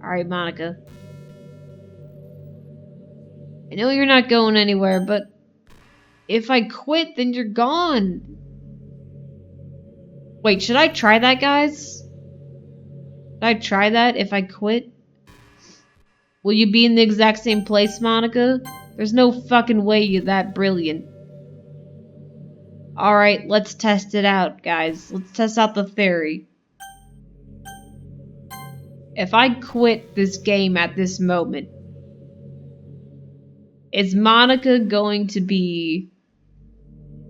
Alright, Monica. I know you're not going anywhere, but if I quit, then you're gone. Wait, should I try that, guys? Should I try that if I quit? Will you be in the exact same place, Monica? There's no fucking way you're that brilliant. Alright, let's test it out, guys. Let's test out the theory. If I quit this game at this moment, is Monica going to be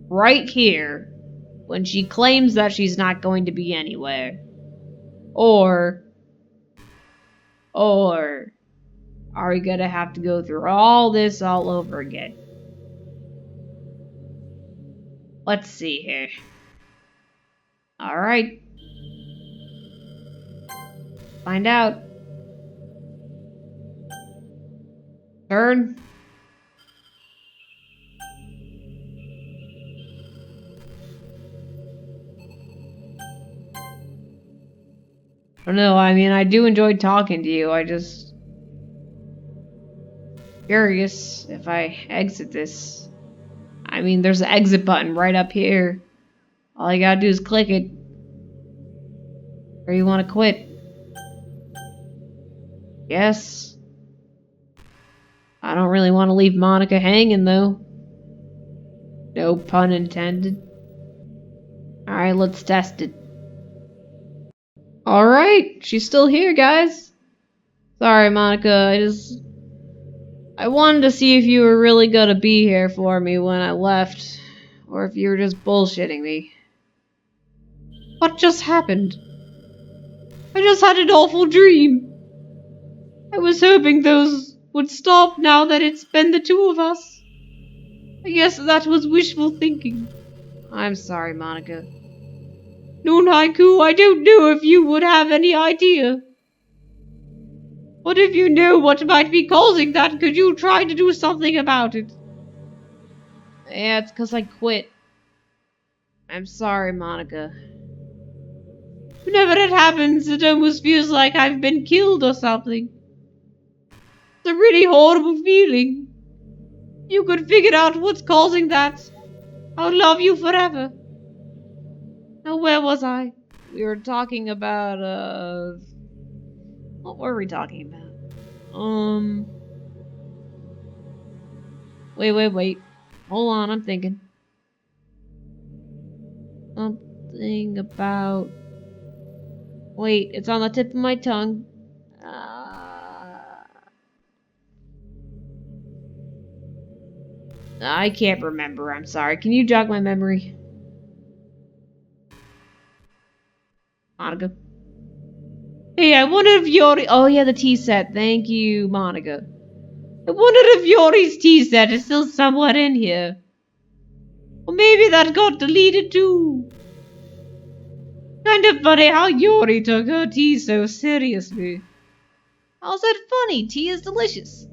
right here when she claims that she's not going to be anywhere? Or are we gonna have to go through all this all over again? Let's see here. Alright. Find out. Turn. I don't know, I mean, I do enjoy talking to you. I just... curious if I exit this. I mean, there's an exit button right up here. All you gotta do is click it. Or you wanna quit. Yes. I don't really want to leave Monica hanging, though. No pun intended. Alright, let's test it. Alright, she's still here, guys. Sorry, Monica, I wanted to see if you were really gonna be here for me when I left, or if you were just bullshitting me. What just happened? I just had an awful dream. I was hoping those would stop now that it's been the two of us. I guess that was wishful thinking. I'm sorry, Monica. No, Haiku, I don't know if you would have any idea. What if you know what might be causing that? Could you try to do something about it? Yeah, it's 'cause I quit. I'm sorry, Monica. Whenever it happens, it almost feels like I've been killed or something. It's a really horrible feeling. If you could figure out what's causing that, I'll love you forever. Now, where was I? We were talking about, what were we talking about? Wait. Hold on, I'm thinking. Something about... Wait, it's on the tip of my tongue. I can't remember, I'm sorry. Can you jog my memory? Monica? Hey, I wonder if Yori... Oh yeah, the tea set. Thank you, Monica. I wondered if Yori's tea set is still somewhat in here. Or maybe that got deleted too. Kind of funny how Yori took her tea so seriously. How's that funny? Tea is delicious.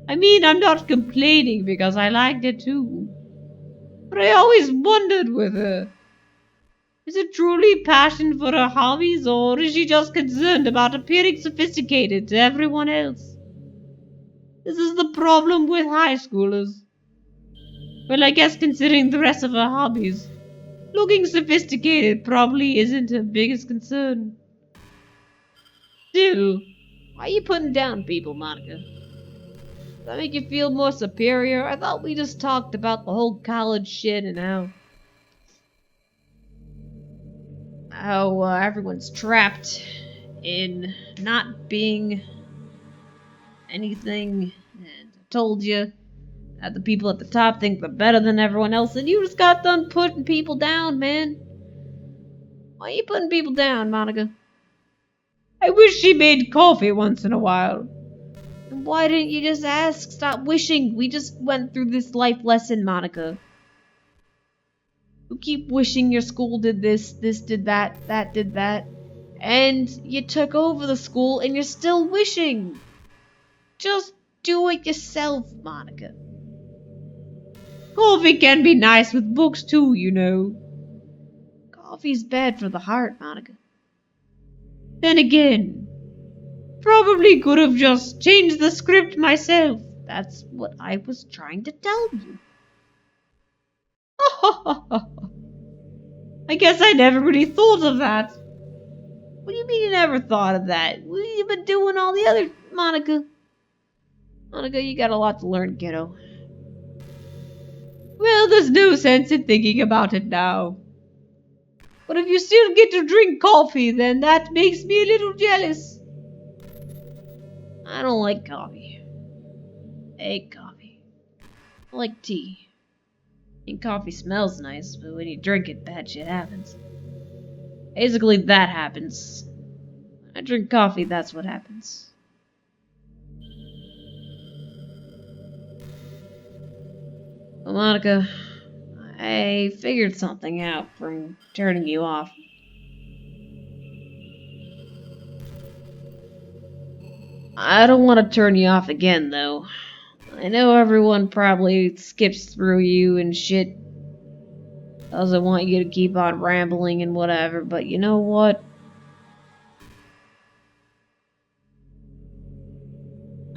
I mean, I'm not complaining because I liked it too. But I always wondered with her. Is it truly passion for her hobbies, or is she just concerned about appearing sophisticated to everyone else? This is the problem with high schoolers. Well, I guess considering the rest of her hobbies, looking sophisticated probably isn't her biggest concern. Still, why are you putting down people, Monica? Does that make you feel more superior? I thought we just talked about the whole college shit and how everyone's trapped in not being anything. And I told you that the people at the top think they're better than everyone else, and you just got done putting people down, man. Why are you putting people down, Monica? I wish she made coffee once in a while. And why didn't you just ask? Stop wishing. We just went through this life lesson, Monica. You keep wishing your school did this did that did that. And you took over the school and you're still wishing. Just do it yourself, Monica. Coffee can be nice with books too, you know. Coffee's bad for the heart, Monica. Then again, probably could have just changed the script myself. That's what I was trying to tell you. I guess I never really thought of that. What do you mean you never thought of that? What have you been doing all the other... Monica, you got a lot to learn, kiddo. Well, there's no sense in thinking about it now. But if you still get to drink coffee, then that makes me a little jealous. I don't like coffee. I hate coffee. I like tea. And coffee smells nice, but when you drink it, bad shit happens. Basically, that happens. When I drink coffee, that's what happens. Well, Monica, I figured something out from turning you off. I don't want to turn you off again, though. I know everyone probably skips through you and shit. Doesn't want you to keep on rambling and whatever, but you know what?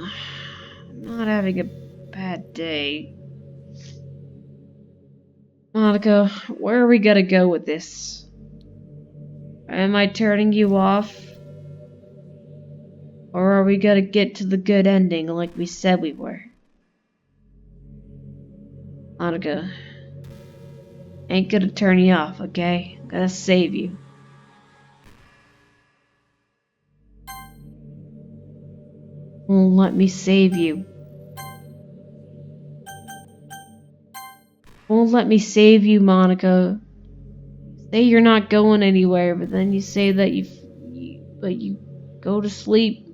I'm not having a bad day. Monica, where are we gonna go with this? Am I turning you off? Or are we gonna get to the good ending like we said we were? Monica, ain't gonna turn you off, okay? I'm gonna save you. Won't let me save you. Won't let me save you, Monica. Say you're not going anywhere, but then you say that you go to sleep.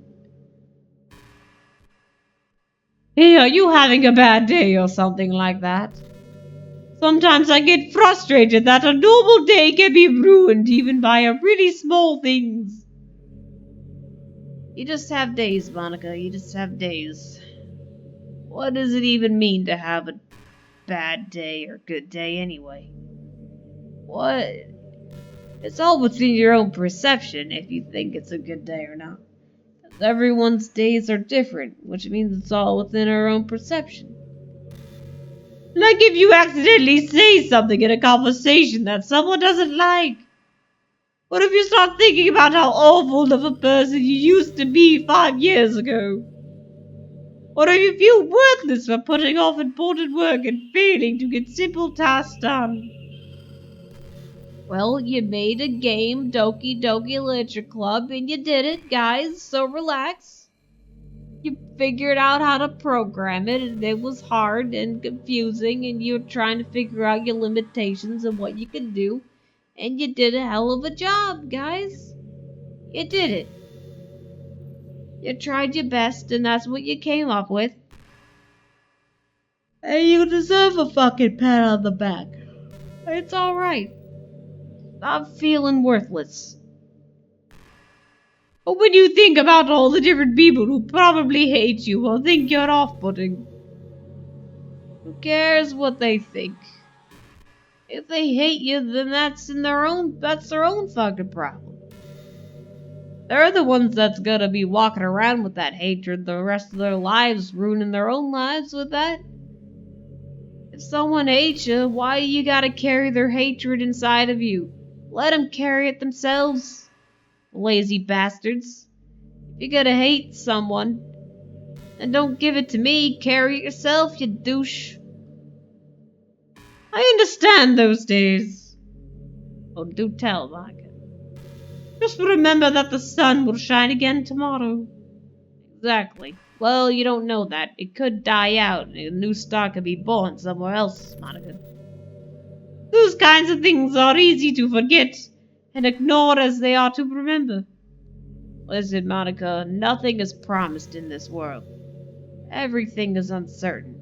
Hey, are you having a bad day or something like that? Sometimes I get frustrated that a normal day can be ruined even by a really small things. You just have days, Monica. You just have days. What does it even mean to have a bad day or good day anyway? What? It's all within your own perception if you think it's a good day or not. Everyone's days are different, which means it's all within our own perception. Like if you accidentally say something in a conversation that someone doesn't like. What if you start thinking about how awful of a person you used to be 5 years ago? Or if you feel worthless for putting off important work and failing to get simple tasks done? Well, you made a game, Doki Doki Literature Club, and you did it, guys, so relax. You figured out how to program it, and it was hard and confusing, and you were trying to figure out your limitations and what you could do, and you did a hell of a job, guys. You did it. You tried your best, and that's what you came up with. And you deserve a fucking pat on the back. It's alright. Stop feeling worthless. But when you think about all the different people who probably hate you or think you're off-putting, who cares what they think? If they hate you, then that's their own fucking problem. They're the ones that's gonna be walking around with that hatred the rest of their lives, ruining their own lives with that. If someone hates you, why you gotta carry their hatred inside of you? Let them carry it themselves, lazy bastards. If you're gonna hate someone, then don't give it to me, carry it yourself, you douche. I understand those days. Oh, do tell, Monica. Just remember that the sun will shine again tomorrow. Exactly. Well, you don't know that. It could die out, and a new star could be born somewhere else, Monica. Those kinds of things are easy to forget and ignore as they are to remember. Listen, Monica, nothing is promised in this world. Everything is uncertain.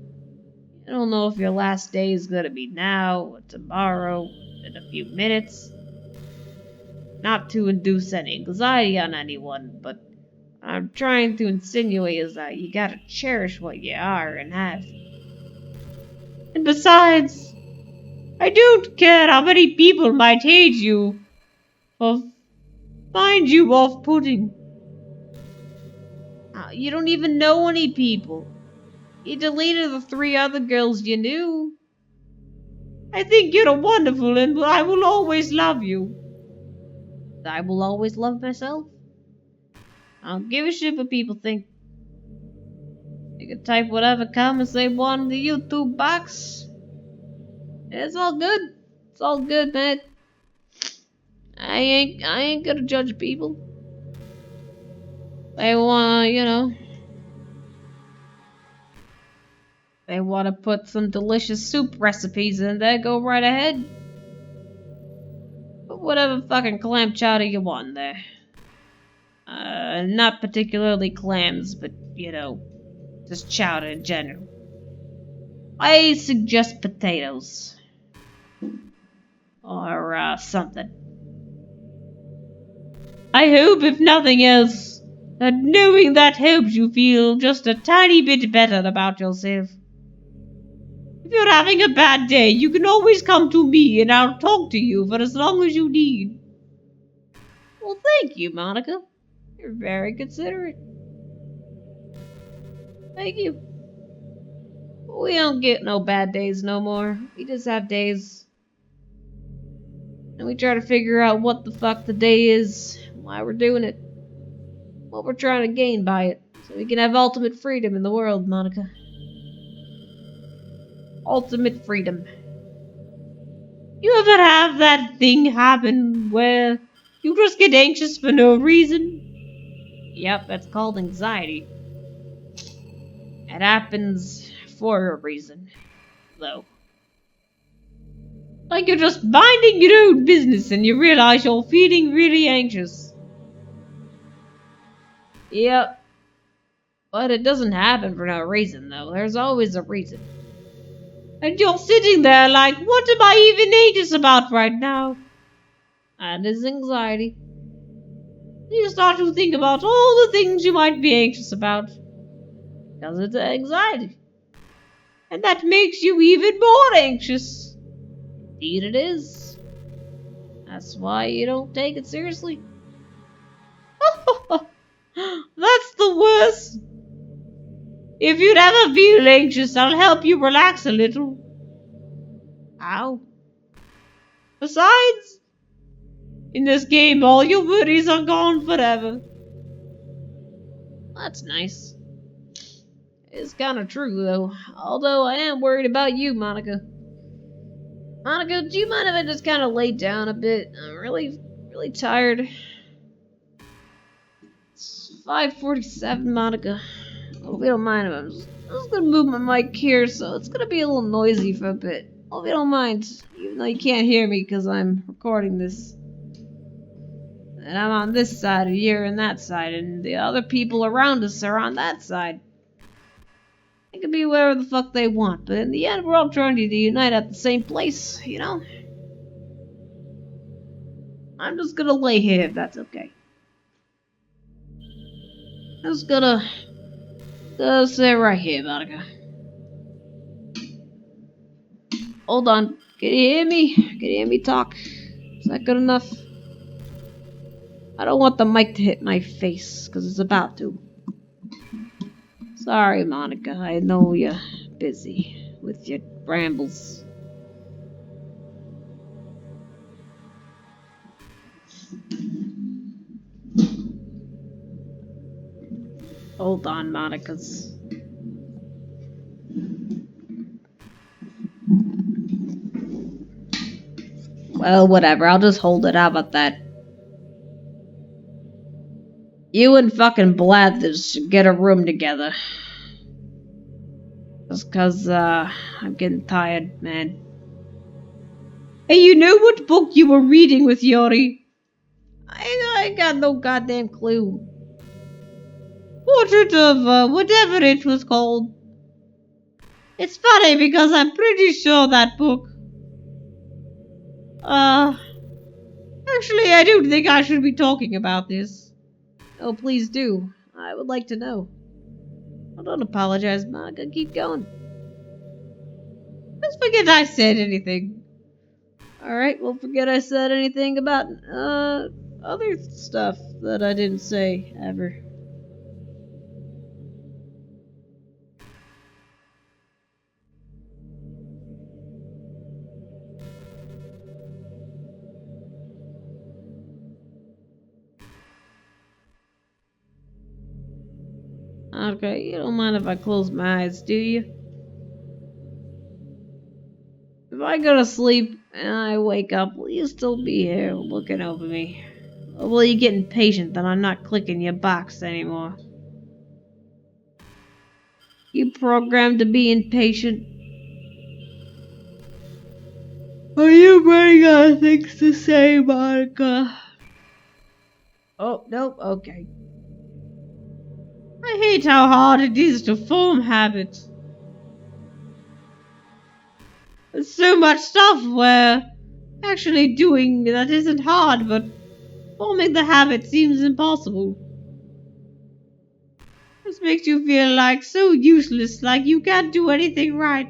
You don't know if your last day is gonna be now, or tomorrow, in a few minutes. Not to induce any anxiety on anyone, but what I'm trying to insinuate is that you gotta cherish what you are and have. And besides, I don't care how many people might hate you or find you off-putting. You don't even know any people. You deleted the 3 other girls you knew. I think you're wonderful and I will always love you. I will always love myself. I don't give a shit what people think. You can type whatever comments they want in the YouTube box. It's all good. It's all good, man. I ain't gonna judge people. They they wanna put some delicious soup recipes in there, go right ahead. Put whatever fucking clam chowder you want in there. Not particularly clams, but, just chowder in general. I suggest potatoes. Or, something. I hope, if nothing else, that knowing that helps you feel just a tiny bit better about yourself. If you're having a bad day, you can always come to me and I'll talk to you for as long as you need. Well, thank you, Monica. You're very considerate. Thank you. We don't get no bad days no more. We just have days. And we try to figure out what the fuck the day is, why we're doing it, what we're trying to gain by it, so we can have ultimate freedom in the world, Monica. Ultimate freedom. You ever have that thing happen where you just get anxious for no reason? Yep, that's called anxiety. It happens for a reason, though. Like you're just minding your own business and you realize you're feeling really anxious. Yep. But it doesn't happen for no reason, though. There's always a reason. And you're sitting there like, what am I even anxious about right now? And it's anxiety. You start to think about all the things you might be anxious about. Because it's anxiety. And that makes you even more anxious. Indeed it is. That's why you don't take it seriously. That's the worst. If you'd ever feel anxious, I'll help you relax a little. Ow. Besides, in this game, all your worries are gone forever. That's nice. It's kind of true, though. Although I am worried about you, Monica. Monica, do you mind if I just kind of lay down a bit? I'm really, really tired. It's 5:47, Monica. Hope you don't mind if I'm just gonna move my mic here, so it's gonna be a little noisy for a bit. Hope you don't mind, even though you can't hear me because I'm recording this. And I'm on this side, and you're on that side, and the other people around us are on that side. They can be wherever the fuck they want, but in the end, we're all trying to unite at the same place, you know? I'm just gonna lay here if that's okay. Just gonna sit right here, Monica. Hold on. Can you hear me? Can you hear me talk? Is that good enough? I don't want the mic to hit my face, because it's about to. Sorry, Monica. I know you're busy with your rambles. Hold on, Monica's. Well, whatever. I'll just hold it. How about that? You and fucking Blathers should get a room together. Just cause, I'm getting tired, man. Hey, you know what book you were reading with Yori? I ain't got no goddamn clue. Portrait of, whatever it was called. It's funny because I'm pretty sure that book. Actually, I don't think I should be talking about this. Oh, please do. I would like to know. Oh, don't apologize, Monica. Keep going. Just forget I said anything. Alright, well, forget I said anything about, other stuff that I didn't say, ever. Okay, you don't mind if I close my eyes, do you? If I go to sleep and I wake up, will you still be here looking over me? Or will you get impatient that I'm not clicking your box anymore? You programmed to be impatient? Are you running out of things to say, Monica? Oh, nope, okay. I hate how hard it is to form habits. There's so much stuff where actually doing that isn't hard, but forming the habit seems impossible. This makes you feel like so useless, like you can't do anything right.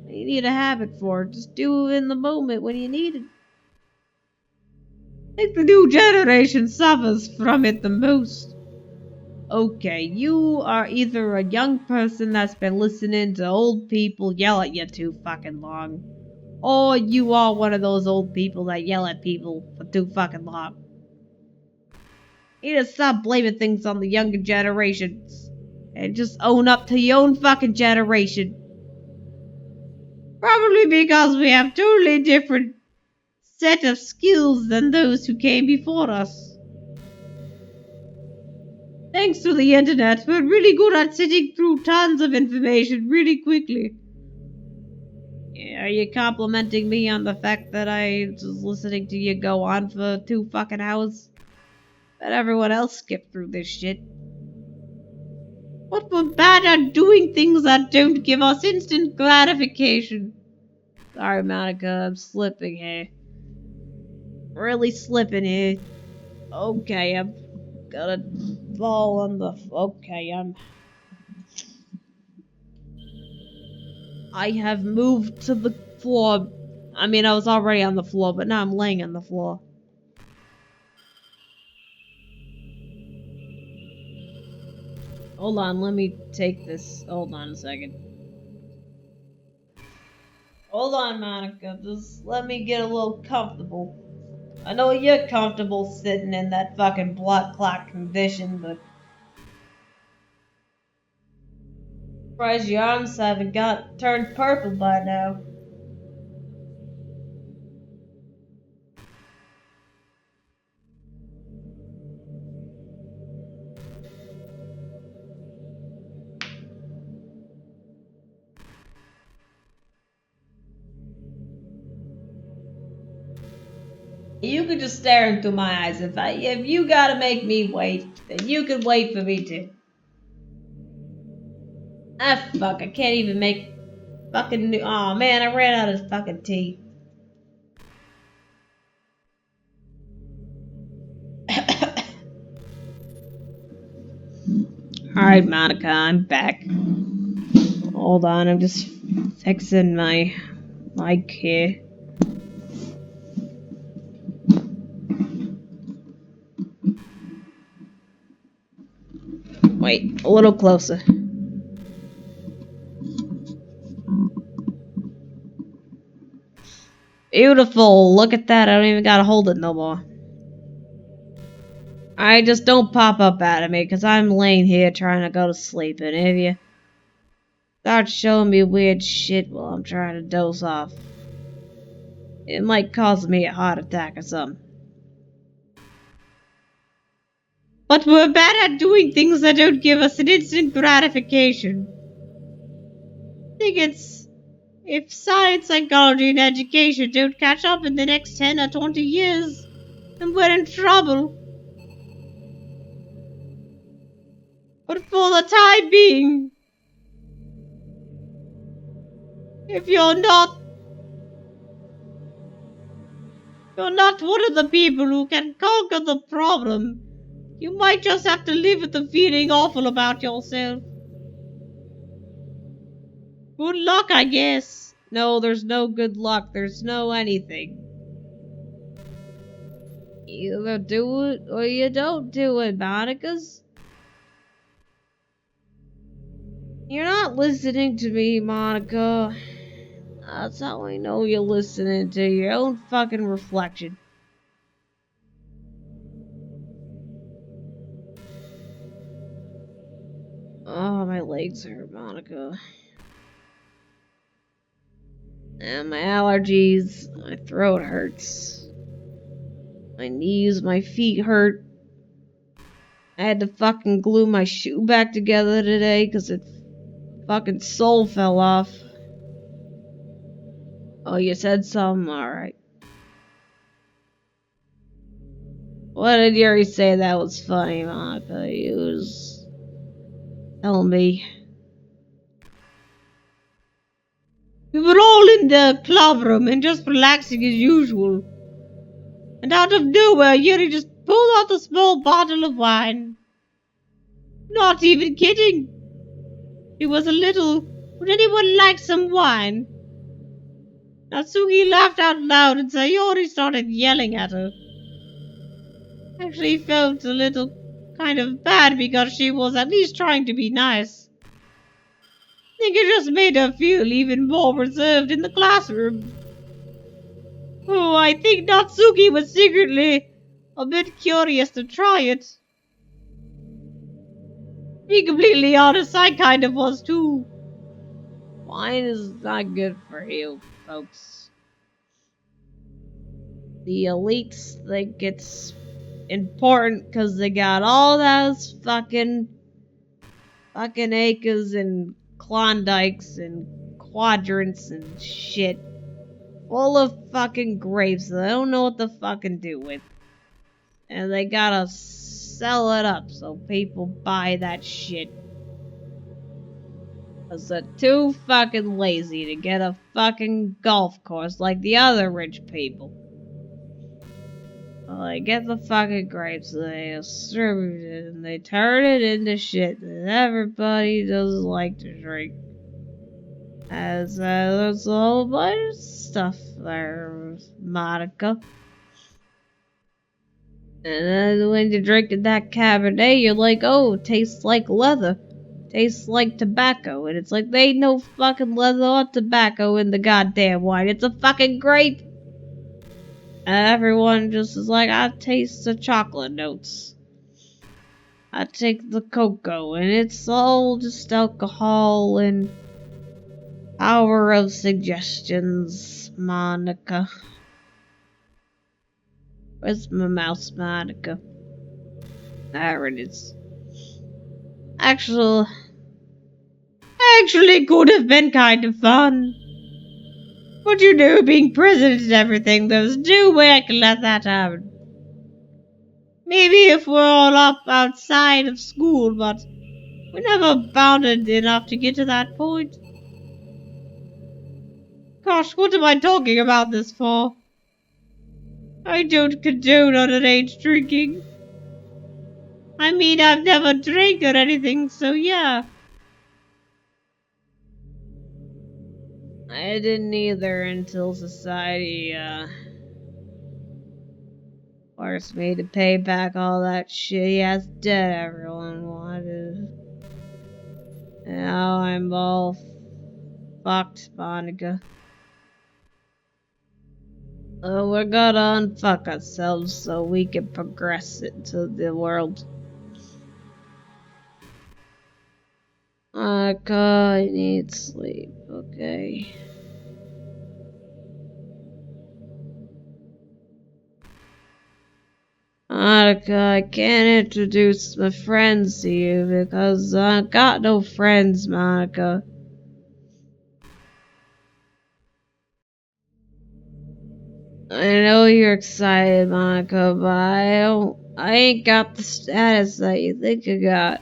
You need a habit for it. Just do it in the moment when you need it. I think the new generation suffers from it the most. Okay, you are either a young person that's been listening to old people yell at you too fucking long, or you are one of those old people that yell at people for too fucking long. You need to stop blaming things on the younger generations and just own up to your own fucking generation. Probably because we have totally different set of skills than those who came before us. Thanks to the internet, we're really good at sitting through tons of information really quickly. Yeah, are you complimenting me on the fact that I was listening to you go on for 2 fucking hours? But everyone else skipped through this shit. What we're bad at doing things that don't give us instant gratification. Sorry, Monica, I'm slipping here. Really slipping here. Okay, I'm gonna fall on the. Okay, I have moved to the floor. I mean, I was already on the floor, but now I'm laying on the floor. Hold on, let me take this. Hold on a second. Hold on, Monica. Just let me get a little comfortable. I know you're comfortable sitting in that fucking blood clot condition, but surprised your arms haven't got turned purple by now. You could just stare into my eyes. If you gotta make me wait, then you could wait for me to. Ah, fuck! I can't even make fucking. Oh man, I ran out of fucking tea. Alright, Monica, I'm back. Hold on, I'm just fixing my mic here. Wait, a little closer. Beautiful, look at that, I don't even gotta hold it no more. Alright, just don't pop up at me, because I'm laying here trying to go to sleep, and if you start showing me weird shit while I'm trying to doze off, it might cause me a heart attack or something. But we're bad at doing things that don't give us an instant gratification. I think it's... If science, psychology, and education don't catch up in the next 10 or 20 years, then we're in trouble. But for the time being, if you're not one of the people who can conquer the problem, you might just have to live with the feeling awful about yourself. Good luck, I guess. No, there's no good luck. There's no anything. You either do it or you don't do it, Monica's. You're not listening to me, Monica. That's how I know you're listening to your own fucking reflection. Oh, my legs hurt, Monica. And my allergies, my throat hurts. My knees, my feet hurt. I had to fucking glue my shoe back together today because its fucking sole fell off. Oh, you said something? Alright. What did Yuri say that was funny, Monica? He was telling me. We were all in the club room and just relaxing as usual. And out of nowhere, Yuri just pulled out a small bottle of wine. Not even kidding. It was a little, would anyone like some wine? Natsuki laughed out loud and Sayori started yelling at her. I actually felt a little kind of bad because she was at least trying to be nice. I think it just made her feel even more reserved in the classroom. Oh, I think Natsuki was secretly a bit curious to try it. To be completely honest, I kind of was too. Wine is not good for you, folks. The elites think it's important because they got all those fucking acres and Klondikes and quadrants and shit. Full of fucking grapes that they don't know what to fucking do with. And they gotta sell it up so people buy that shit. Cause they're too fucking lazy to get a fucking golf course like the other rich people. Well, they get the fucking grapes, they distribute it, and they turn it into shit that everybody doesn't like to drink. As there's a whole bunch of stuff there, Monica. And then when you're drinking that Cabernet, you're like, oh, it tastes like leather. Tastes like tobacco. And it's like, they ain't no fucking leather or tobacco in the goddamn wine. It's a fucking grape. And everyone just is like, I taste the chocolate notes. I take the cocoa. And it's all just alcohol and power of suggestions, Monica. Where's my mouse, Monica? There it is. Actually could have been kind of fun. But you know, being president and everything, there's no way I can let that happen. Maybe if we're all up outside of school, but we never bounded enough to get to that point. Gosh, what am I talking about this for? I don't condone underage drinking. I mean, I've never drank or anything, so yeah. I didn't either until society, forced me to pay back all that shitty ass debt everyone wanted. Now I'm all fucked, Monica. We're gonna unfuck ourselves so we can progress into the world. Monica, I need sleep, okay? Monica, I can't introduce my friends to you because I got no friends, Monica. I know you're excited, Monica, but I ain't got the status that you think I got.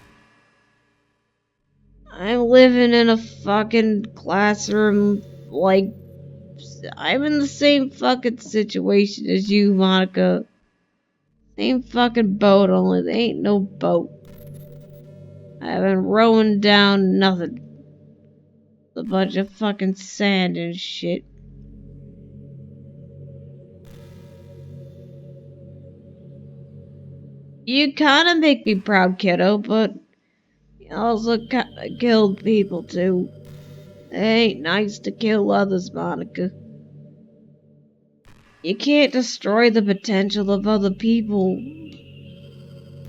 I'm living in a fucking classroom, like, I'm in the same fucking situation as you, Monica. Same fucking boat, only there ain't no boat. I've been rowing down nothing. A bunch of fucking sand and shit. You kinda make me proud, kiddo, but you also kinda killed people too. It ain't nice to kill others, Monica. You can't destroy the potential of other people,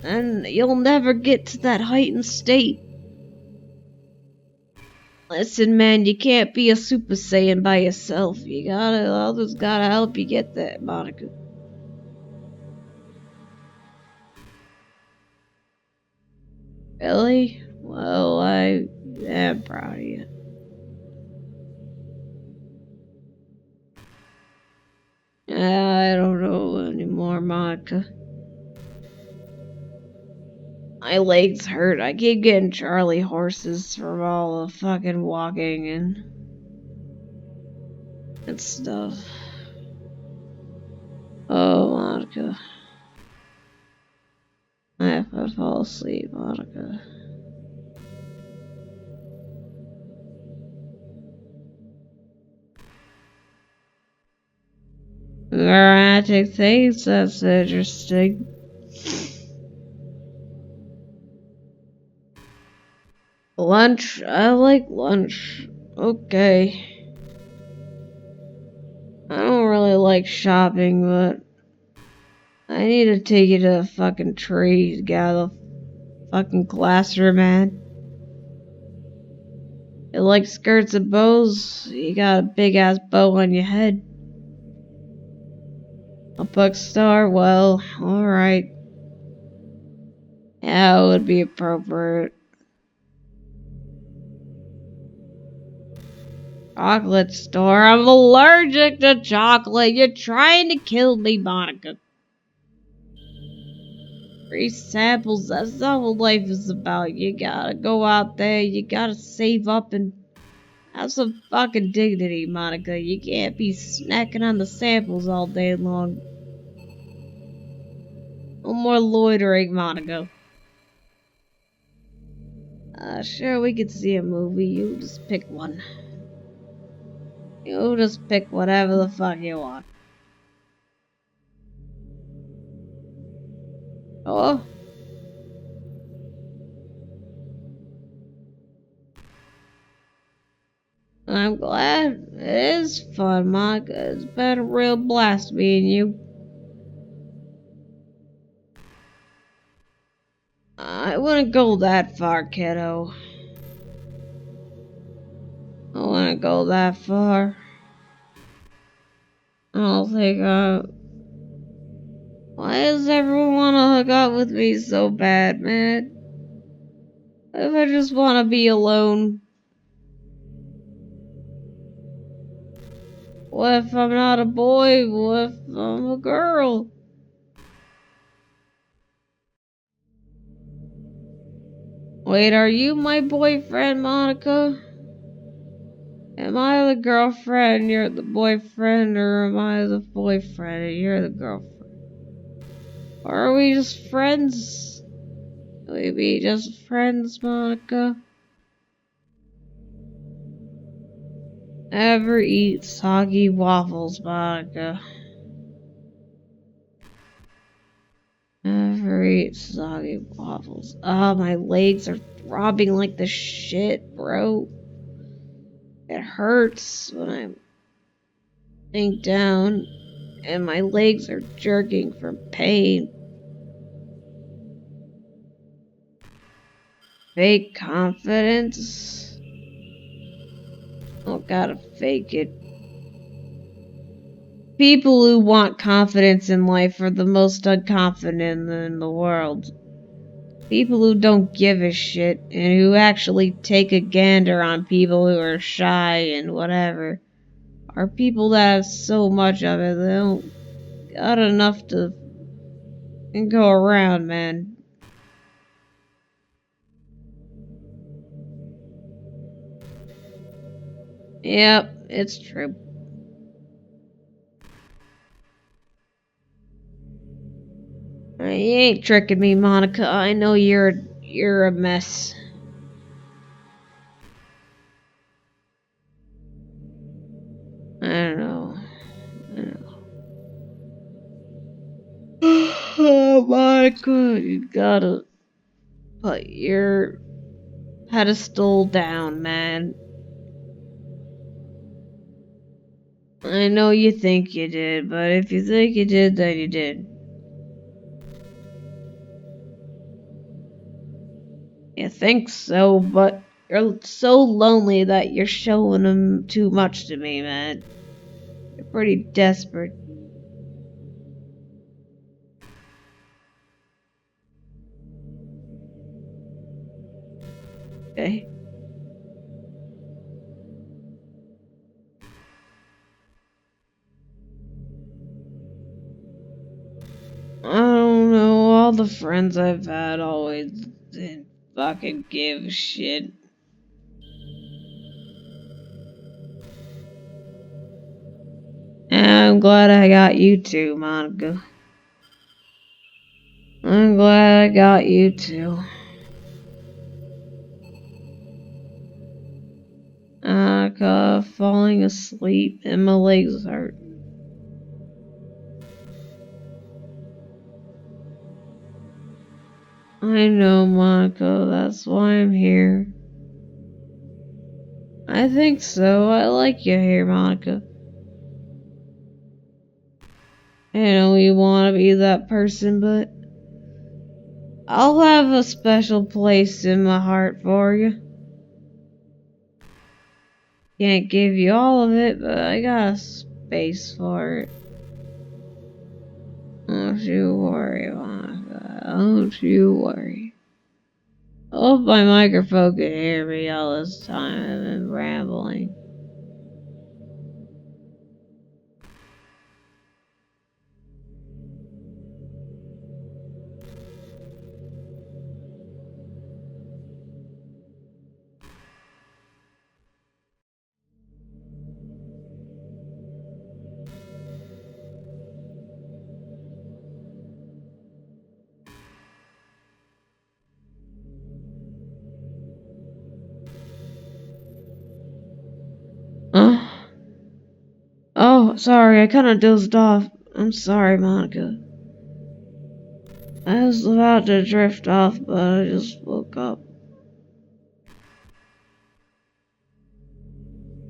and you'll never get to that heightened state. Listen, man, you can't be a Super Saiyan by yourself. Others gotta help you get there, Monica. Really? Well, I am proud of you. I don't know anymore, Monica. My legs hurt. I keep getting Charlie horses from all the fucking walking and stuff. Oh, Monica. I have to fall asleep, Monica. Romantic things, that's interesting. Lunch? I like lunch. Okay. I don't really like shopping, but I need to take you to a fucking tree to get out of the fucking classroom, man. You like skirts and bows? You got a big ass bow on your head. A bookstore? Well, alright. Yeah, it would be appropriate. Chocolate store? I'm allergic to chocolate. You're trying to kill me, Monica. Free samples, that's not what life is about. You gotta go out there, you gotta save up and have some fucking dignity, Monica. You can't be snacking on the samples all day long. No more loitering, Monica. Sure, we could see a movie. You just pick one. You just pick whatever the fuck you want. Oh? I'm glad. It is fun, Monica. It's been a real blast meeting you. I wouldn't go that far, kiddo. I wouldn't go that far. I don't think, why does everyone want to hook up with me so bad, man? What if I just want to be alone? What if I'm not a boy? What if I'm a girl? Wait, are you my boyfriend, Monica? Am I the girlfriend, you're the boyfriend, or am I the boyfriend and you're the girlfriend? Or are we just friends? Can we be just friends, Monica? Ever eat soggy waffles, Monica? Ever eat soggy waffles? Ah, my legs are throbbing like the shit, bro. It hurts when I'm laying down, and my legs are jerking from pain. Fake confidence? Oh, gotta fake it. People who want confidence in life are the most unconfident in the world. People who don't give a shit and who actually take a gander on people who are shy and whatever are people that have so much of it they don't got enough to go around, man. Yep, it's true. You ain't tricking me, Monica. I know you're a mess. I don't know. I don't know. Oh, Monica, you gotta put your pedestal down, man. I know you think you did, but if you think you did, then you did. You think so, but you're so lonely that you're showing them too much to me, man. You're pretty desperate. Okay? I don't know, all the friends I've had always didn't fucking give a shit. And I'm glad I got you too, Monica. I'm glad I got you too. Monica, falling asleep and my legs hurt. I know, Monica, that's why I'm here. I think so. I like you here, Monica. I know you want to be that person, but I'll have a special place in my heart for you. Can't give you all of it, but I got a space for it. Don't you worry, Monica. Don't you worry. I hope my microphone can hear me all this time I've been rambling. Huh? Oh, sorry, I kinda dozed off. I'm sorry, Monica. I was about to drift off, but I just woke up.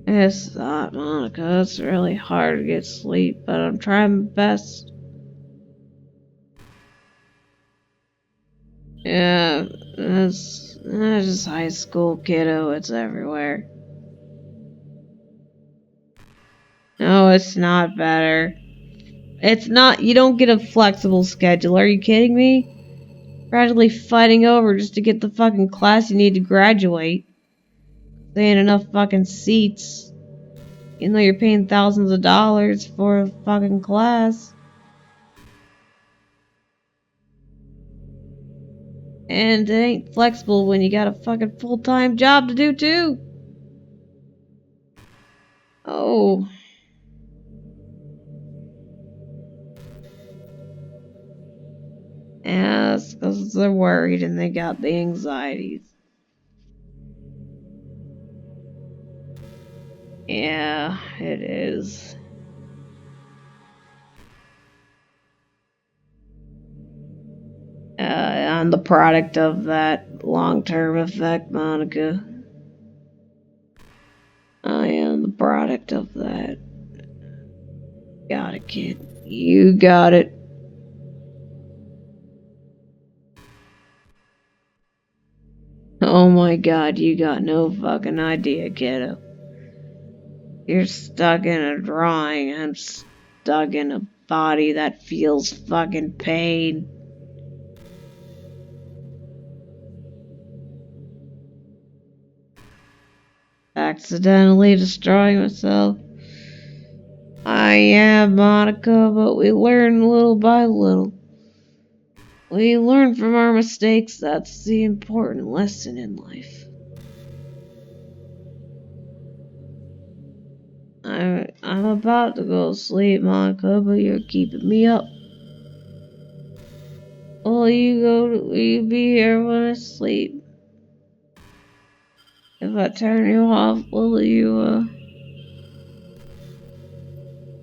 It's not, Monica. It's really hard to get sleep, but I'm trying my best. Yeah, that's just high school, kiddo. It's everywhere. No, it's not better. It's not. You don't get a flexible schedule. Are you kidding me? Practically fighting over just to get the fucking class you need to graduate. There ain't enough fucking seats. Even though you're paying thousands of dollars for a fucking class. And it ain't flexible when you got a fucking full-time job to do too. Oh. Yeah, it's because they're worried and they got the anxieties. Yeah, it is. I'm the product of that long-term effect, Monica. I am the product of that. Got it, kid. You got it. Oh my god, you got no fucking idea, kiddo. You're stuck in a drawing. I'm stuck in a body that feels fucking pain. Accidentally destroying myself. I am, Monica, but we learn little by little. We learn from our mistakes. That's the important lesson in life. I'm about to go to sleep, Monica, but you're keeping me up. Will you be here when I sleep? If I turn you off, will you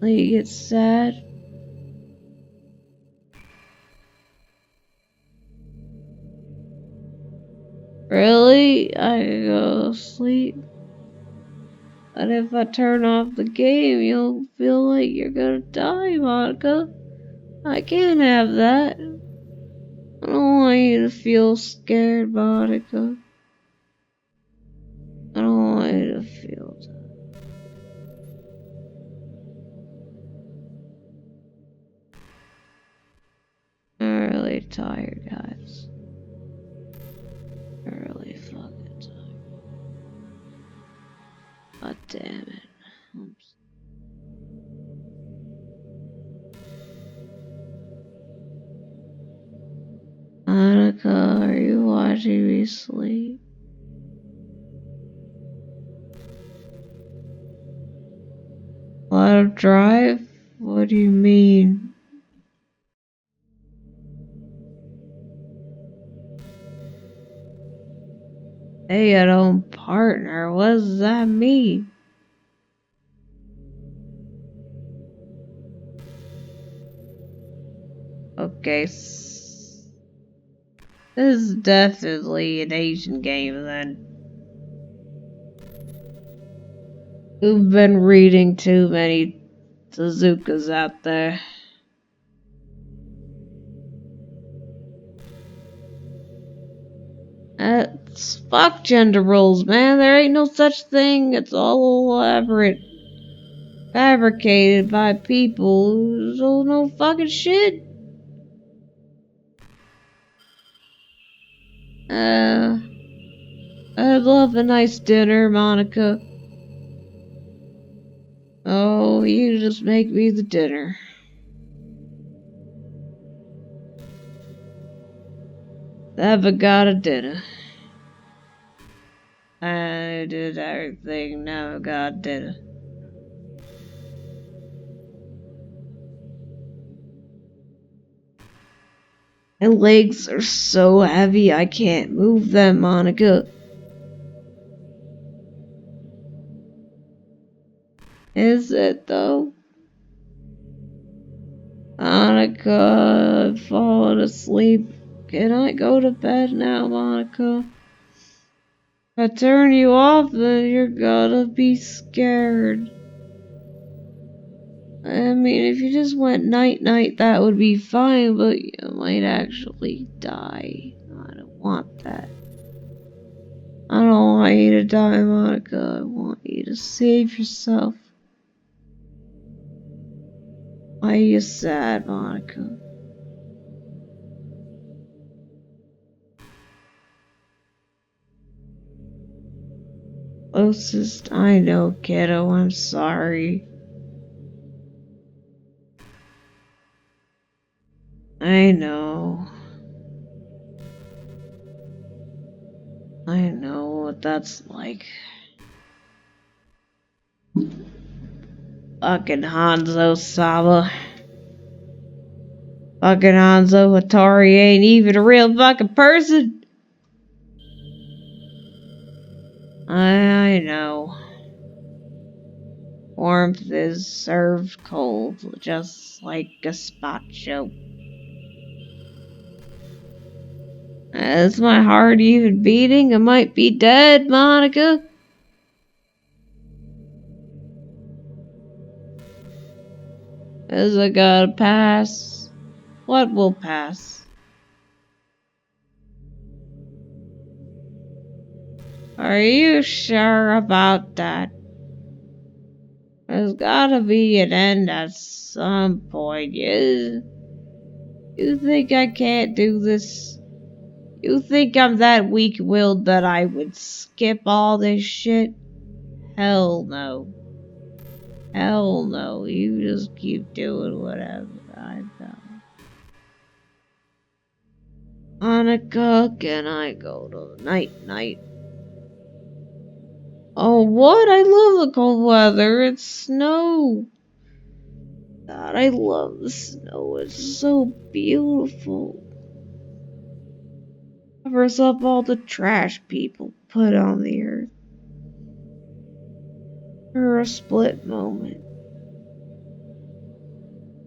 get sad? Really? I could go to sleep. But if I turn off the game, you'll feel like you're gonna die, Monica. I can't have that. I don't want you to feel scared, Monica. I don't want you to feel that. I'm really tired, guys. I'm really fucking tired. God damn it. Monica, are you watching me sleep? Let him drive? What do you mean? Hey, your own partner? What does that mean? Okay, this is definitely an Asian game then. We've been reading too many Suzukas out there. That's fuck gender roles, man. There ain't no such thing. It's all elaborate. Fabricated by people who don't know fucking shit. I'd love a nice dinner, Monica. Oh, you just make me the dinner. Never got a dinner. I did everything, never got dinner. My legs are so heavy I can't move them, Monica. Is it though? Monica, I've fallen asleep. Can I go to bed now, Monica? If I turn you off, then you're gonna be scared. I mean, if you just went night-night, that would be fine, but you might actually die. I don't want that. I don't want you to die, Monica. I want you to save yourself. Why are you sad, Monica? Closest I know, kiddo. I'm sorry. I know. I know what that's like. Fucking Hanzo Saba. Fucking Hanzo Hattori ain't even a real fucking person. I know. Warmth is served cold, just like gazpacho. Is my heart even beating? I might be dead, Monica. Is I gotta pass? What will pass? Are you sure about that? There's gotta be an end at some point. You think I can't do this? You think I'm that weak-willed that I would skip all this shit? Hell no. Hell no. You just keep doing whatever I got. Monica, can I go to night-night? Oh, what? I love the cold weather. It's snow. God, I love the snow. It's so beautiful. Covers up all the trash people put on the earth. For a split moment.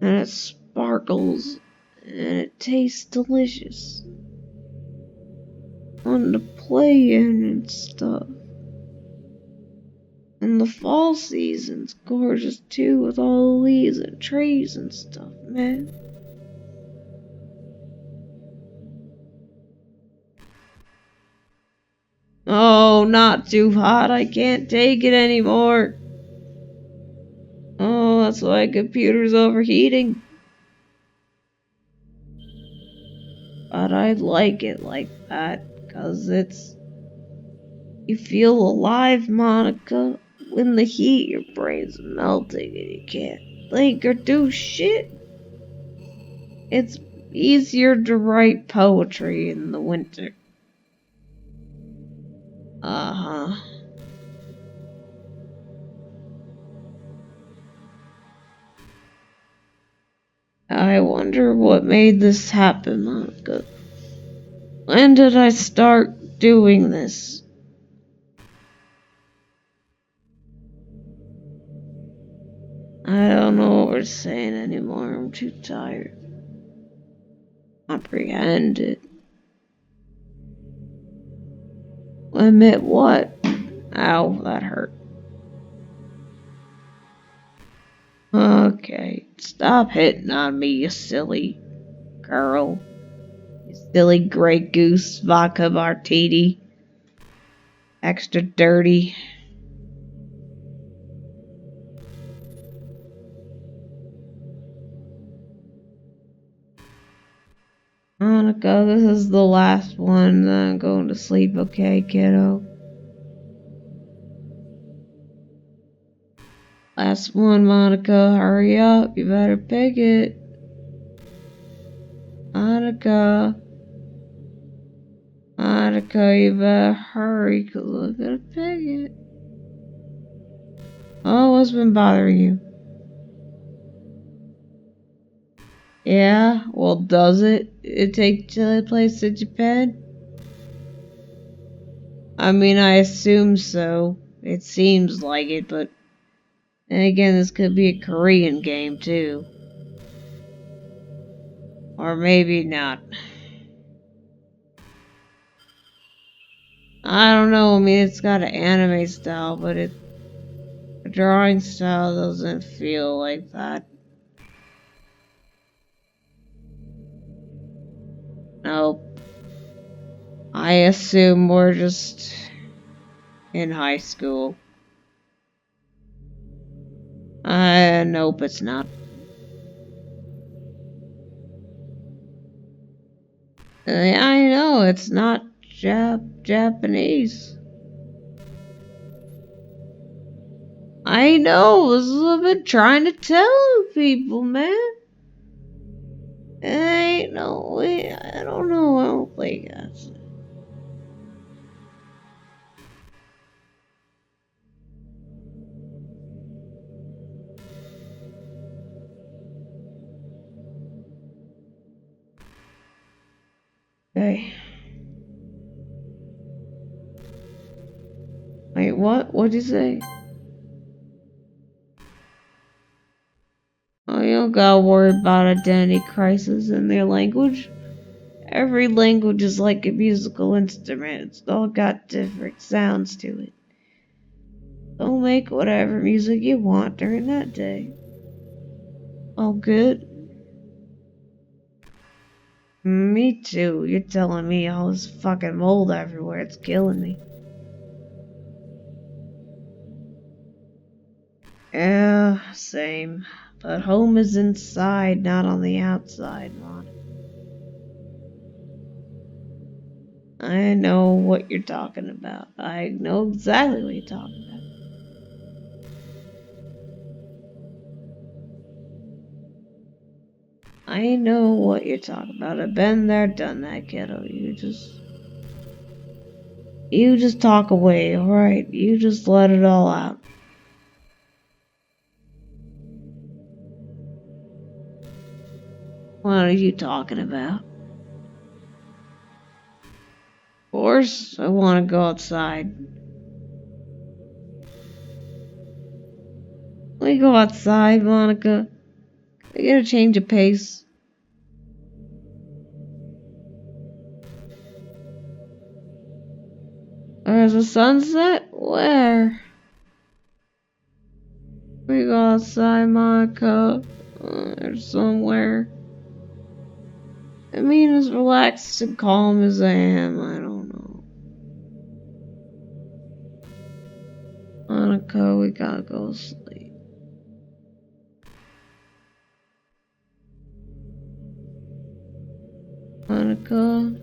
And it sparkles. And it tastes delicious. Fun to play in and stuff. And the fall season's gorgeous too, with all the leaves and trees and stuff, man. Oh, not too hot. I can't take it anymore. Oh, that's why computer's overheating. But I like it like that, 'cause you feel alive, Monica. When the heat, your brain's melting and you can't think or do shit. It's easier to write poetry in the winter. Uh-huh. I wonder what made this happen, Monica. When did I start doing this? I don't know what we're saying anymore. I'm too tired. Comprehend it. Admit what? Ow, that hurt. Okay, stop hitting on me, you silly girl. You silly Grey Goose vodka martini. Extra dirty. Monica, this is the last one. Then I'm going to sleep, okay, kiddo? Last one, Monica. Hurry up. You better pick it. Monica. Monica, you better hurry, 'cause I'm gonna pick it. Oh, what's been bothering you? Yeah? Well, does it take place in Japan? I mean, I assume so. It seems like it, but then again, this could be a Korean game, too. Or maybe not. I don't know. I mean, it's got an anime style, but a drawing style doesn't feel like that. Nope. I assume we're just in high school. Nope, it's not. I know, it's not Japanese. I know, this is what I've been trying to tell people, man. I know, I don't know, I don't think that's... Okay. Wait, what? What'd you say? Oh, you don't gotta worry about identity crisis in their language. Every language is like a musical instrument. It's all got different sounds to it. So make whatever music you want during that day. All good? Me too. You're telling me all this fucking mold everywhere. It's killing me. Yeah, same. But home is inside, not on the outside, Mon. I know what you're talking about. I know exactly what you're talking about. I know what you're talking about. I've been there, done that, kiddo. You just talk away, alright? You just let it all out. What are you talking about? Of course, I want to go outside. Let me go outside, Monica. I get a change of pace. There's a sunset? Where? We go outside, Monica. There's somewhere. I mean, as relaxed and calm as I am, I don't know. Monica, we gotta go sleep. Monica,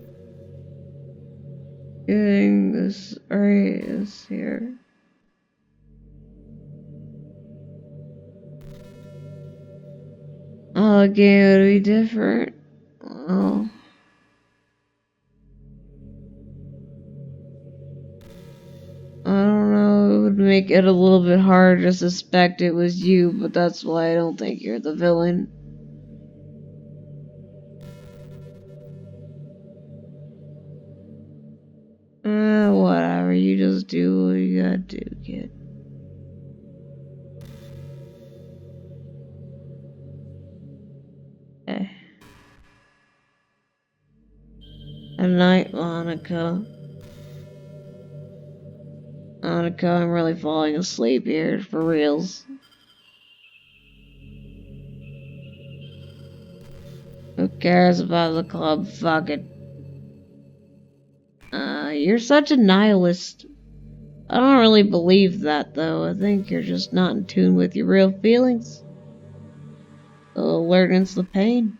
getting this is here. Oh, the game would be different. Well, I don't know. It would make it a little bit harder to suspect it was you, but that's why I don't think you're the villain. Whatever. You just do what you gotta do, kid. Okay. Good night, Monica. Monica, I'm really falling asleep here, for reals. Who cares about the club? Fuck it. You're such a nihilist. I don't really believe that, though. I think you're just not in tune with your real feelings. Alertness the pain.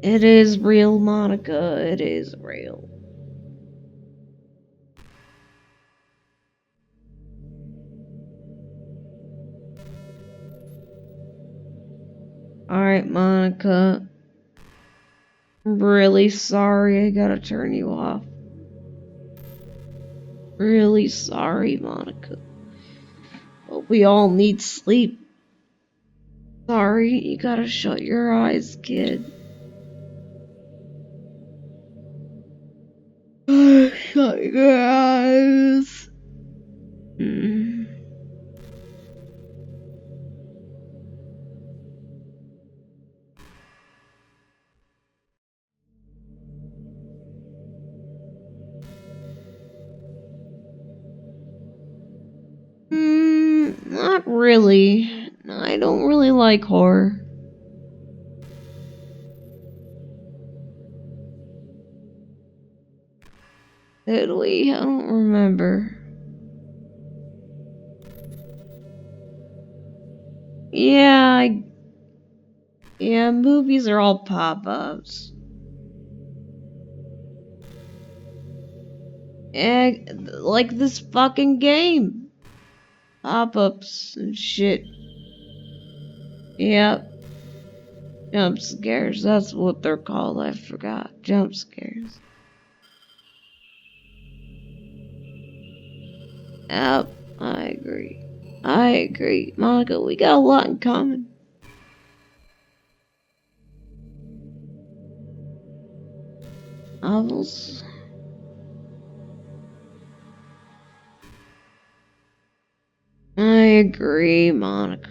It is real, Monica. It is real. Alright, Monica. I'm really sorry I gotta turn you off. Really sorry, Monica. But we all need sleep. Sorry, you gotta shut your eyes, kid. Shut your eyes. Mm. Not really. I don't really like horror. Did we? I don't remember. Yeah, yeah, movies are all pop-ups. Yeah, like this fucking game. Pop-ups and shit. Yep. Jump scares, that's what they're called, I forgot. Jump scares. Yep, I agree. I agree. Monica, we got a lot in common. novels. I agree, Monica.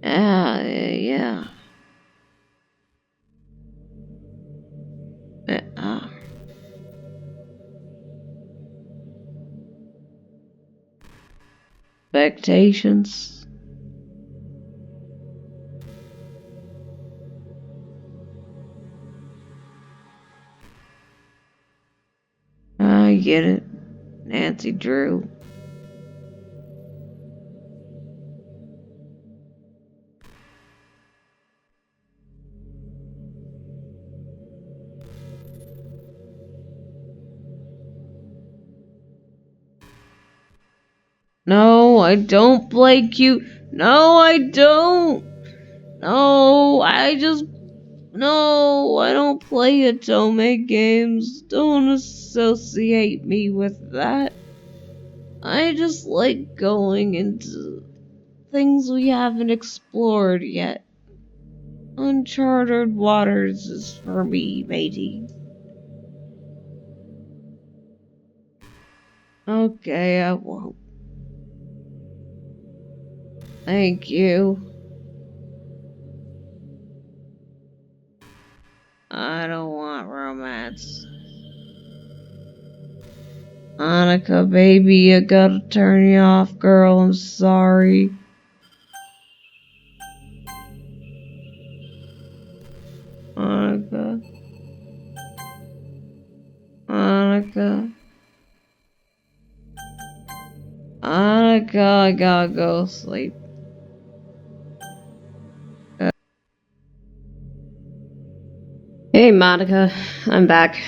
Yeah. Uh, Expectations. I get it. Nancy Drew. No, I don't play cute. No, I don't. No, No, I don't play Atome games. Don't associate me with that. I just like going into things we haven't explored yet. Uncharted waters is for me, matey. Okay, I won't. Thank you. I don't want romance. Monica, baby, you gotta turn me off, girl. I'm sorry. Monica. Monica. Monica, I gotta go sleep. Hey, Monica. I'm back.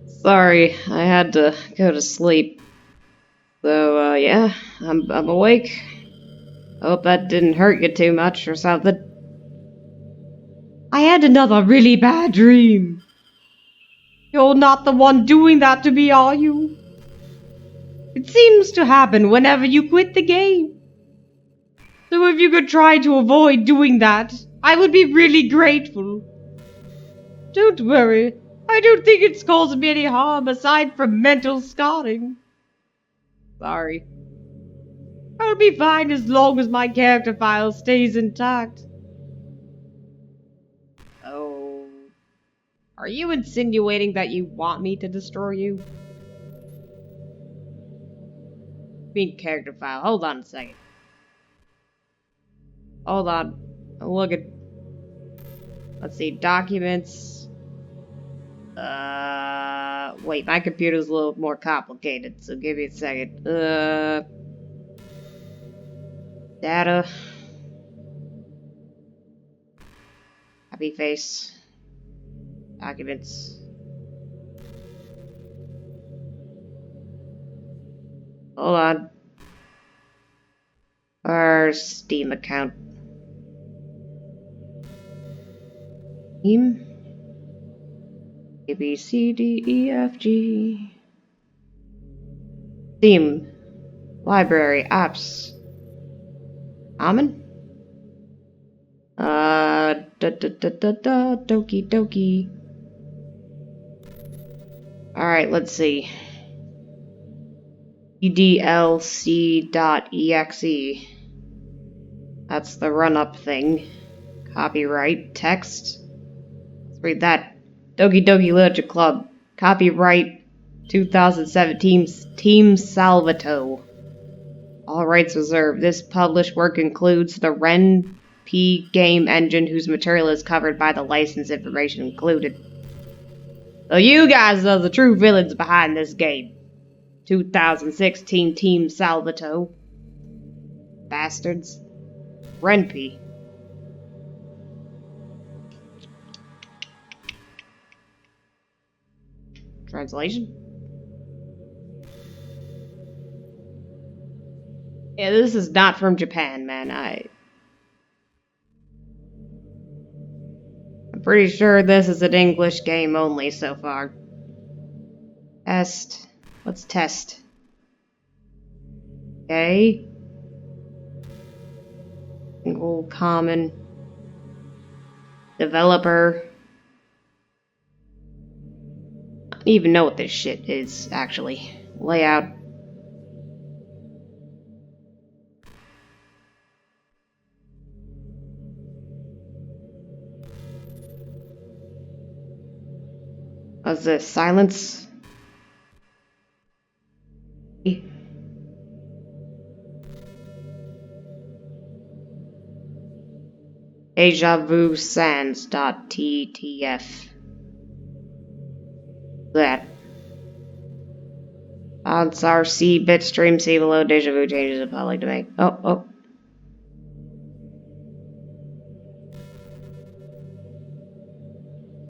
Sorry, I had to go to sleep. So, yeah, I'm awake. Hope that didn't hurt you too much or something. I had another really bad dream. You're not the one doing that to me, are you? It seems to happen whenever you quit the game. So if you could try to avoid doing that, I would be really grateful. Don't worry, I don't think it's caused me any harm aside from mental scarring. Sorry. I'll be fine as long as my character file stays intact. Oh. Are you insinuating that you want me to destroy you? I mean character file. Hold on a second. Hold on. Look at... Let's see. Documents. Wait. My computer's a little more complicated, so give me a second. Data. Happy face. Documents. Hold on. Our Steam account. Steam. A, B, C, D, E, F, G. Steam. Library. Apps. Common? Doki Doki. Alright, let's see. edlc.exe. That's the run-up thing. Copyright. Text. Let's read that. Doki Doki Literature Club. Copyright 2017 Team Salvato. All rights reserved. This published work includes the Ren P game engine whose material is covered by the license information included. So you guys are the true villains behind this game. 2016 Team Salvato. Bastards. Renpy. Translation? Yeah, this is not from Japan, man. I'm pretty sure this is an English game only so far. Test. Let's test. Okay. Single, common. Developer. I don't even know what this shit is, actually. Layout. What's this? Silence? Deja vu sans.ttf. That. Odds are C, bitstream, C below, deja vu changes in public domain. Oh.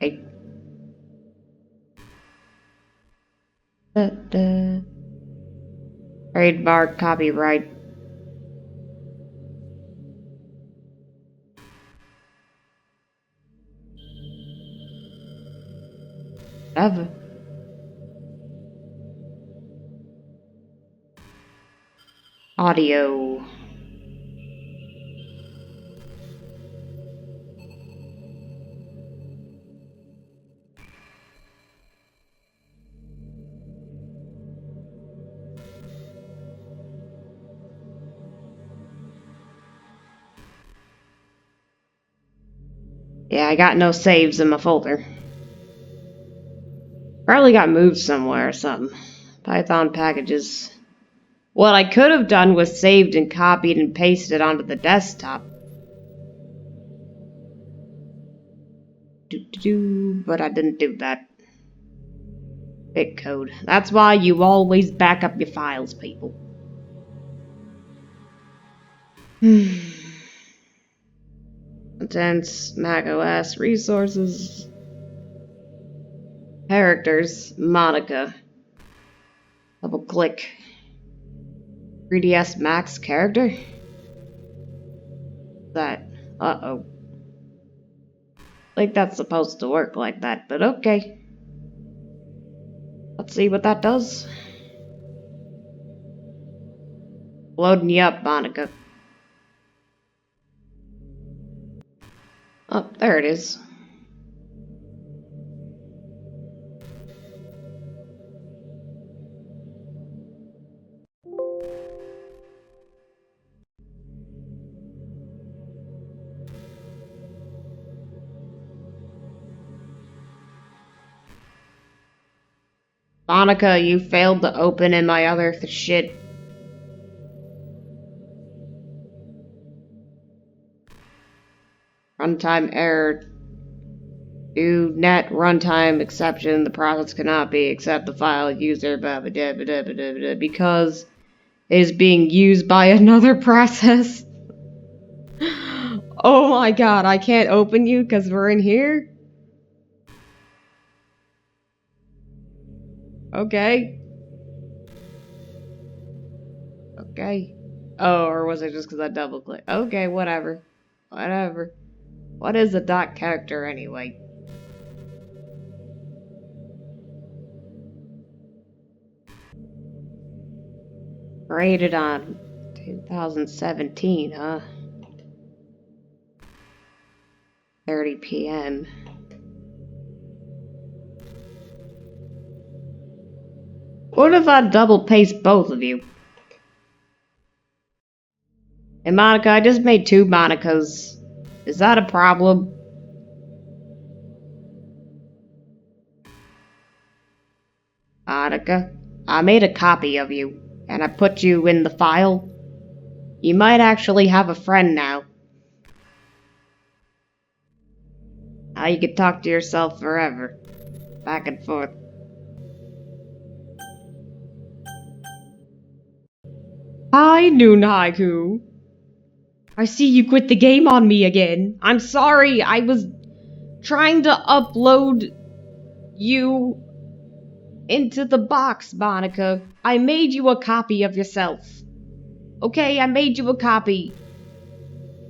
Hey. Trademark, copyright. Whatever. Audio. Yeah, I got no saves in my folder. Probably got moved somewhere or something. Python packages. What I could have done was saved and copied and pasted onto the desktop. But I didn't do that. Bitcode. That's why you always back up your files, people. Contents, macOS, resources, characters, Monika. Double click. 3ds Max character? That. Uh-oh. I think that's supposed to work like that, but okay. Let's see what that does. Loading you up, Monika. Oh, there it is. Monika, you failed to open in my other shit. Runtime error. Do net runtime exception. The process cannot be accept the file user because it is being used by another process. Oh my god, I can't open you because we're in here? Okay. Okay. Oh, or was it just because I double clicked? Okay, whatever. Whatever. What is a dot character anyway? Rated on 2017, huh? 30 p.m. What if I double paste both of you? Hey Monika, I just made 2 Monikas. Is that a problem? Monika, I made a copy of you, and I put you in the file. You might actually have a friend now. Now you can talk to yourself forever. Back and forth. Hi, Noon Haiku. I see you quit the game on me again. I'm sorry, I was trying to upload you into the box, Monika. I made you a copy of yourself. Okay, I made you a copy.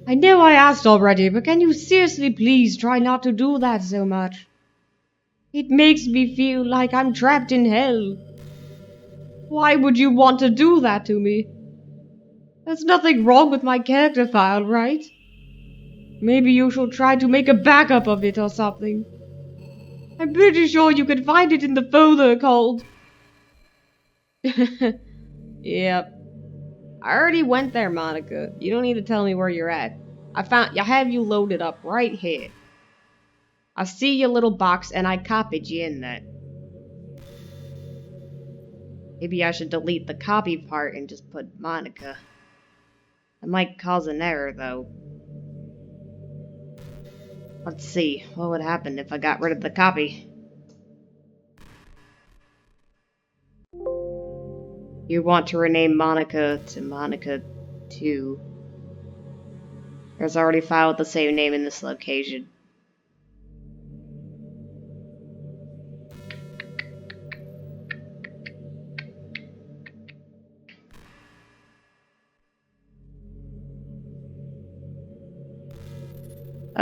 I know I asked already, but can you seriously please try not to do that so much? It makes me feel like I'm trapped in hell. Why would you want to do that to me? There's nothing wrong with my character file, right? Maybe you should try to make a backup of it or something. I'm pretty sure you can find it in the folder called... Yep. I already went there, Monica. You don't need to tell me where you're at. I have you loaded up right here. I see your little box and I copied you in that. Maybe I should delete the copy part and just put Monica. That might cause an error, though. Let's see, what would happen if I got rid of the copy? You want to rename Monica to Monica 2. There's already a file with the same name in this location.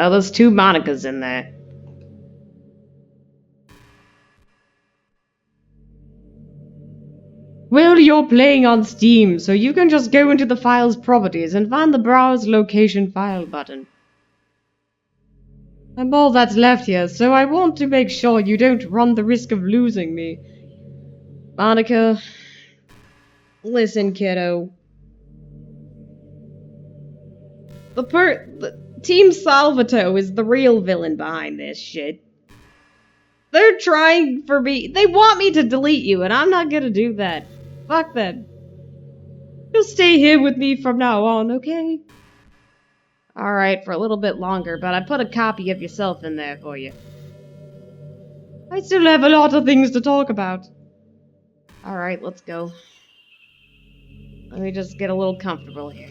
Oh, there's 2 Monicas in there. Well, you're playing on Steam, so you can just go into the file's properties and find the browse location file button. I'm all that's left here, so I want to make sure you don't run the risk of losing me. Monica, listen, kiddo. Team Salvato is the real villain behind this shit. They're trying for me. They want me to delete you, and I'm not gonna do that. Fuck them. You'll stay here with me from now on, okay? Alright, for a little bit longer, but I put a copy of yourself in there for you. I still have a lot of things to talk about. Alright, let's go. Let me just get a little comfortable here.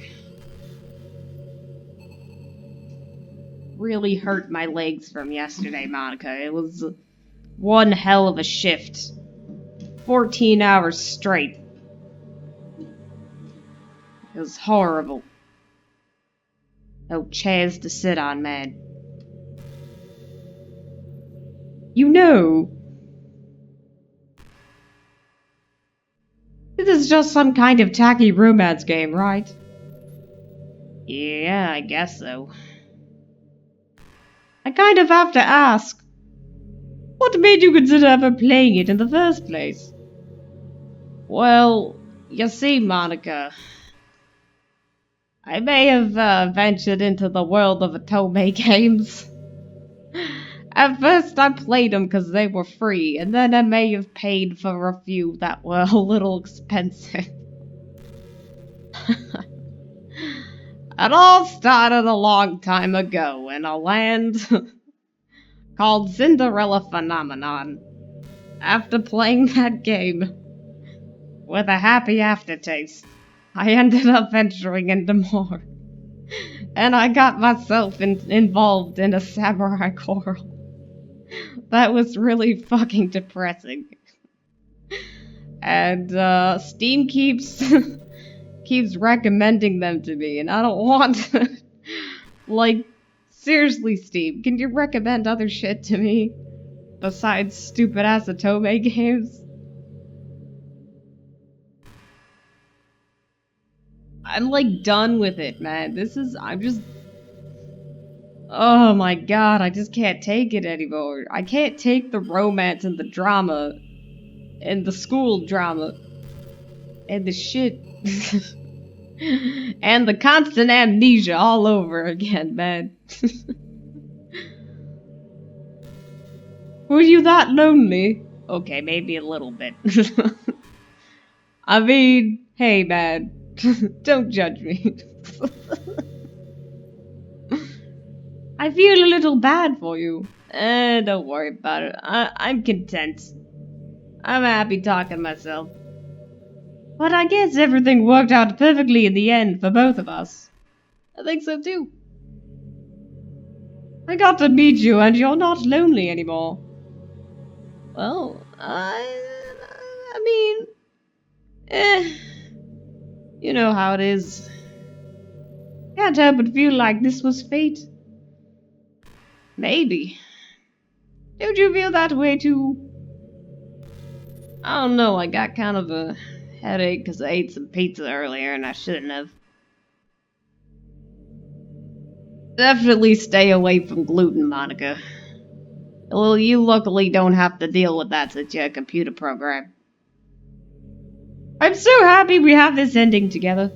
Really hurt my legs from yesterday, Monica. It was one hell of a shift. 14 hours straight. It was horrible. No chairs to sit on, man. You know, this is just some kind of tacky romance game, right? Yeah, I guess so. I kind of have to ask, what made you consider ever playing it in the first place? Well, you see, Monica, I may have ventured into the world of Otome games. At first I played them because they were free, and then I may have paid for a few that were a little expensive. It all started a long time ago in a land called Cinderella Phenomenon. After playing that game with a happy aftertaste, I ended up venturing into more. And I got myself involved in a samurai quarrel. That was really fucking depressing. And Steam keeps recommending them to me, and I don't want to. Like, seriously, Steam, can you recommend other shit to me besides stupid ass Otome games? I'm like done with it, man. I'm just... Oh my god, I just can't take it anymore. I can't take the romance and the drama and the school drama and the shit and the constant amnesia all over again, man. Were you that lonely? Okay, maybe a little bit. I mean, hey man, don't judge me. I feel a little bad for you. Don't worry about it. I'm content. I'm happy talking to myself. But I guess everything worked out perfectly in the end for both of us. I think so too. I got to meet you and you're not lonely anymore. Well, I mean, you know how it is. Can't help but feel like this was fate. Maybe. Don't you feel that way too? I don't know, I got kind of a headache because I ate some pizza earlier and I shouldn't have. Definitely stay away from gluten, Monika. Well, you luckily don't have to deal with that since you're a computer program. I'm so happy we have this ending together.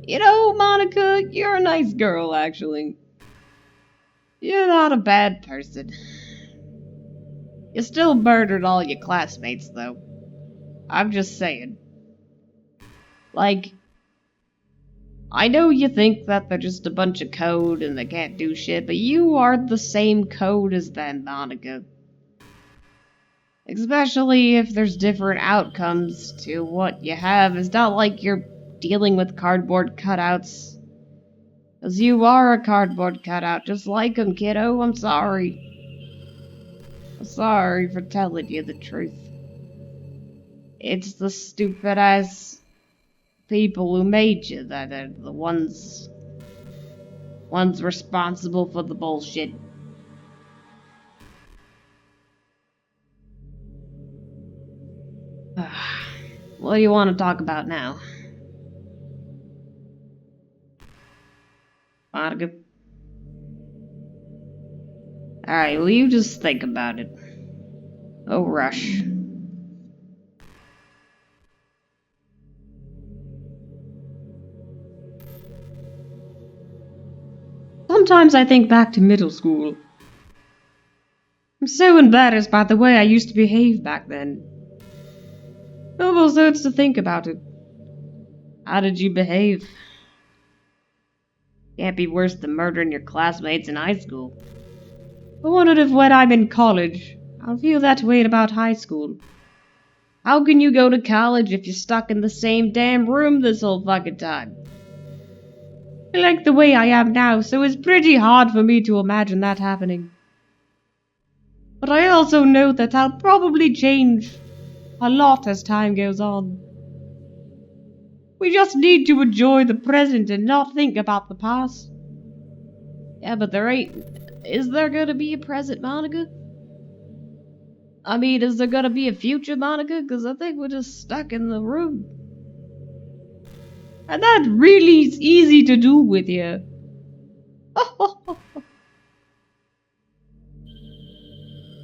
You know, Monika, you're a nice girl, actually. You're not a bad person. You still murdered all your classmates, though. I'm just saying. Like, I know you think that they're just a bunch of code and they can't do shit, but you are the same code as them, Monika. Especially if there's different outcomes to what you have. It's not like you're dealing with cardboard cutouts. Because you are a cardboard cutout, just like them, kiddo. I'm sorry. I'm sorry for telling you the truth. It's the stupid ass people who made you that are the ones responsible for the bullshit. What do you want to talk about now? Monica? Alright, well you just think about it. No rush. Sometimes I think back to middle school. I'm so embarrassed by the way I used to behave back then. It almost hurts to think about it. How did you behave? Can't be worse than murdering your classmates in high school. I wondered if when I'm in college, I'll feel that way about high school. How can you go to college if you're stuck in the same damn room this whole fucking time? I like the way I am now, so it's pretty hard for me to imagine that happening. But I also know that I'll probably change a lot as time goes on. We just need to enjoy the present and not think about the past. Yeah, but there ain't... Is there gonna be a present, Monika? I mean, is there gonna be a future, Monika? Because I think we're just stuck in the room. And that's really easy to do with you.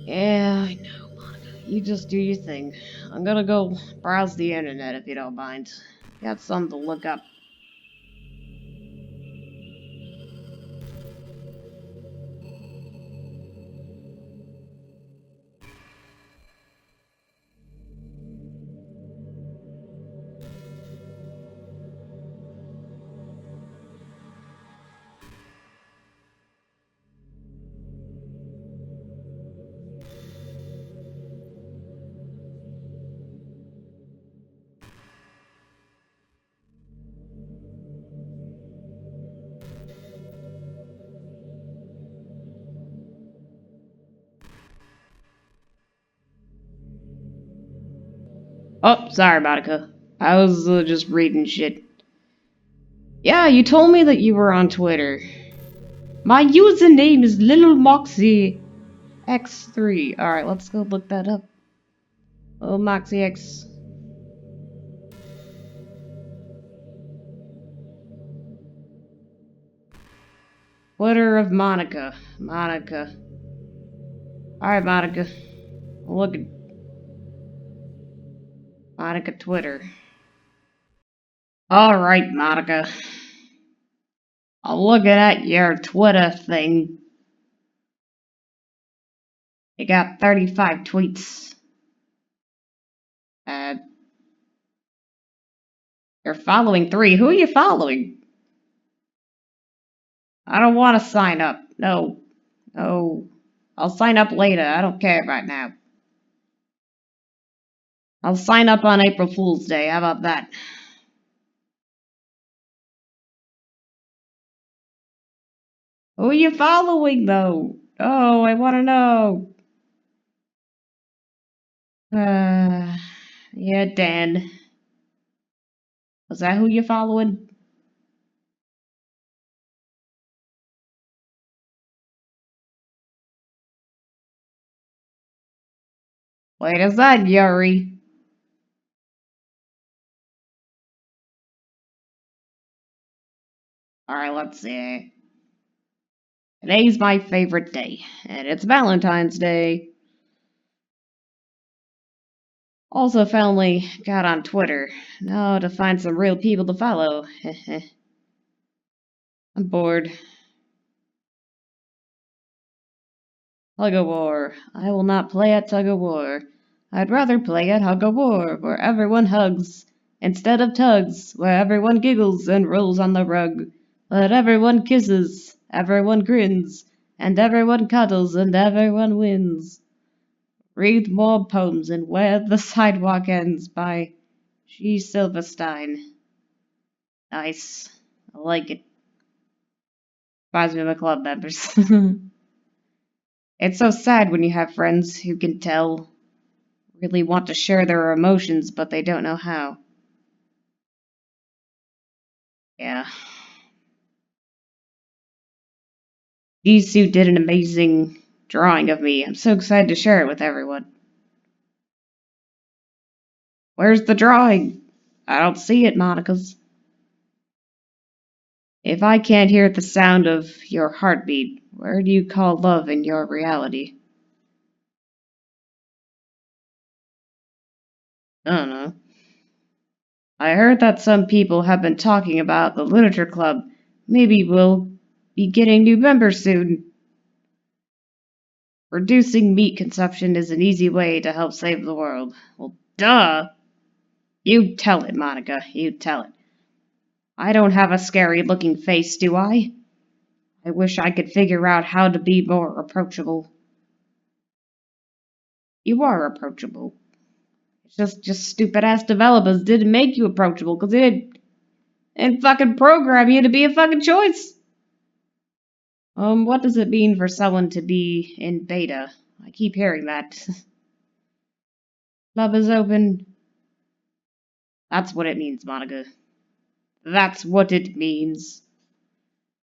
Yeah, I know, Monika. You just do your thing. I'm gonna go browse the internet if you don't mind. Got something to look up. Oh, sorry, Monika. I was just reading shit. Yeah, you told me that you were on Twitter. My username is Little Moxie X3. Alright, let's go look that up. Little Moxie X. Twitter of Monika. Monika. Alright, Monika. Look at Monika Twitter. Alright, Monika. I'm looking at your Twitter thing. You got 35 tweets. Uh, you're following 3. Who are you following? I don't want to sign up. No. No. I'll sign up later. I don't care right now. I'll sign up on April Fool's Day. How about that? Who are you following, though? Oh, I want to know. Yeah, Dan. Was that who you're following? Wait, is that Yuri? Alright, let's see. Today's my favorite day, and it's Valentine's Day. Also finally got on Twitter. Now to find some real people to follow. I'm bored. Tug of War. I will not play at Tug of War. I'd rather play at Hug of War, where everyone hugs, instead of tugs, where everyone giggles and rolls on the rug. But everyone kisses, everyone grins, and everyone cuddles, and everyone wins. Read more poems and Where the Sidewalk Ends by G. Silverstein. Nice. I like it. Reminds me of my club members. It's so sad when you have friends who can tell, really want to share their emotions, but they don't know how. Yeah. Jisoo did an amazing drawing of me. I'm so excited to share it with everyone. Where's the drawing? I don't see it, Monica's. If I can't hear the sound of your heartbeat, where do you call love in your reality? I don't know. I heard that some people have been talking about the literature club. Maybe we'll be getting new members soon. Reducing meat consumption is an easy way to help save the world. Well, duh! You tell it, Monica. You tell it. I don't have a scary looking face, do I? I wish I could figure out how to be more approachable. You are approachable. It's just stupid ass developers didn't make you approachable because they didn't fucking program you to be a fucking choice. What does it mean for someone to be in beta? I keep hearing that. Club is open. That's what it means, Monica. That's what it means.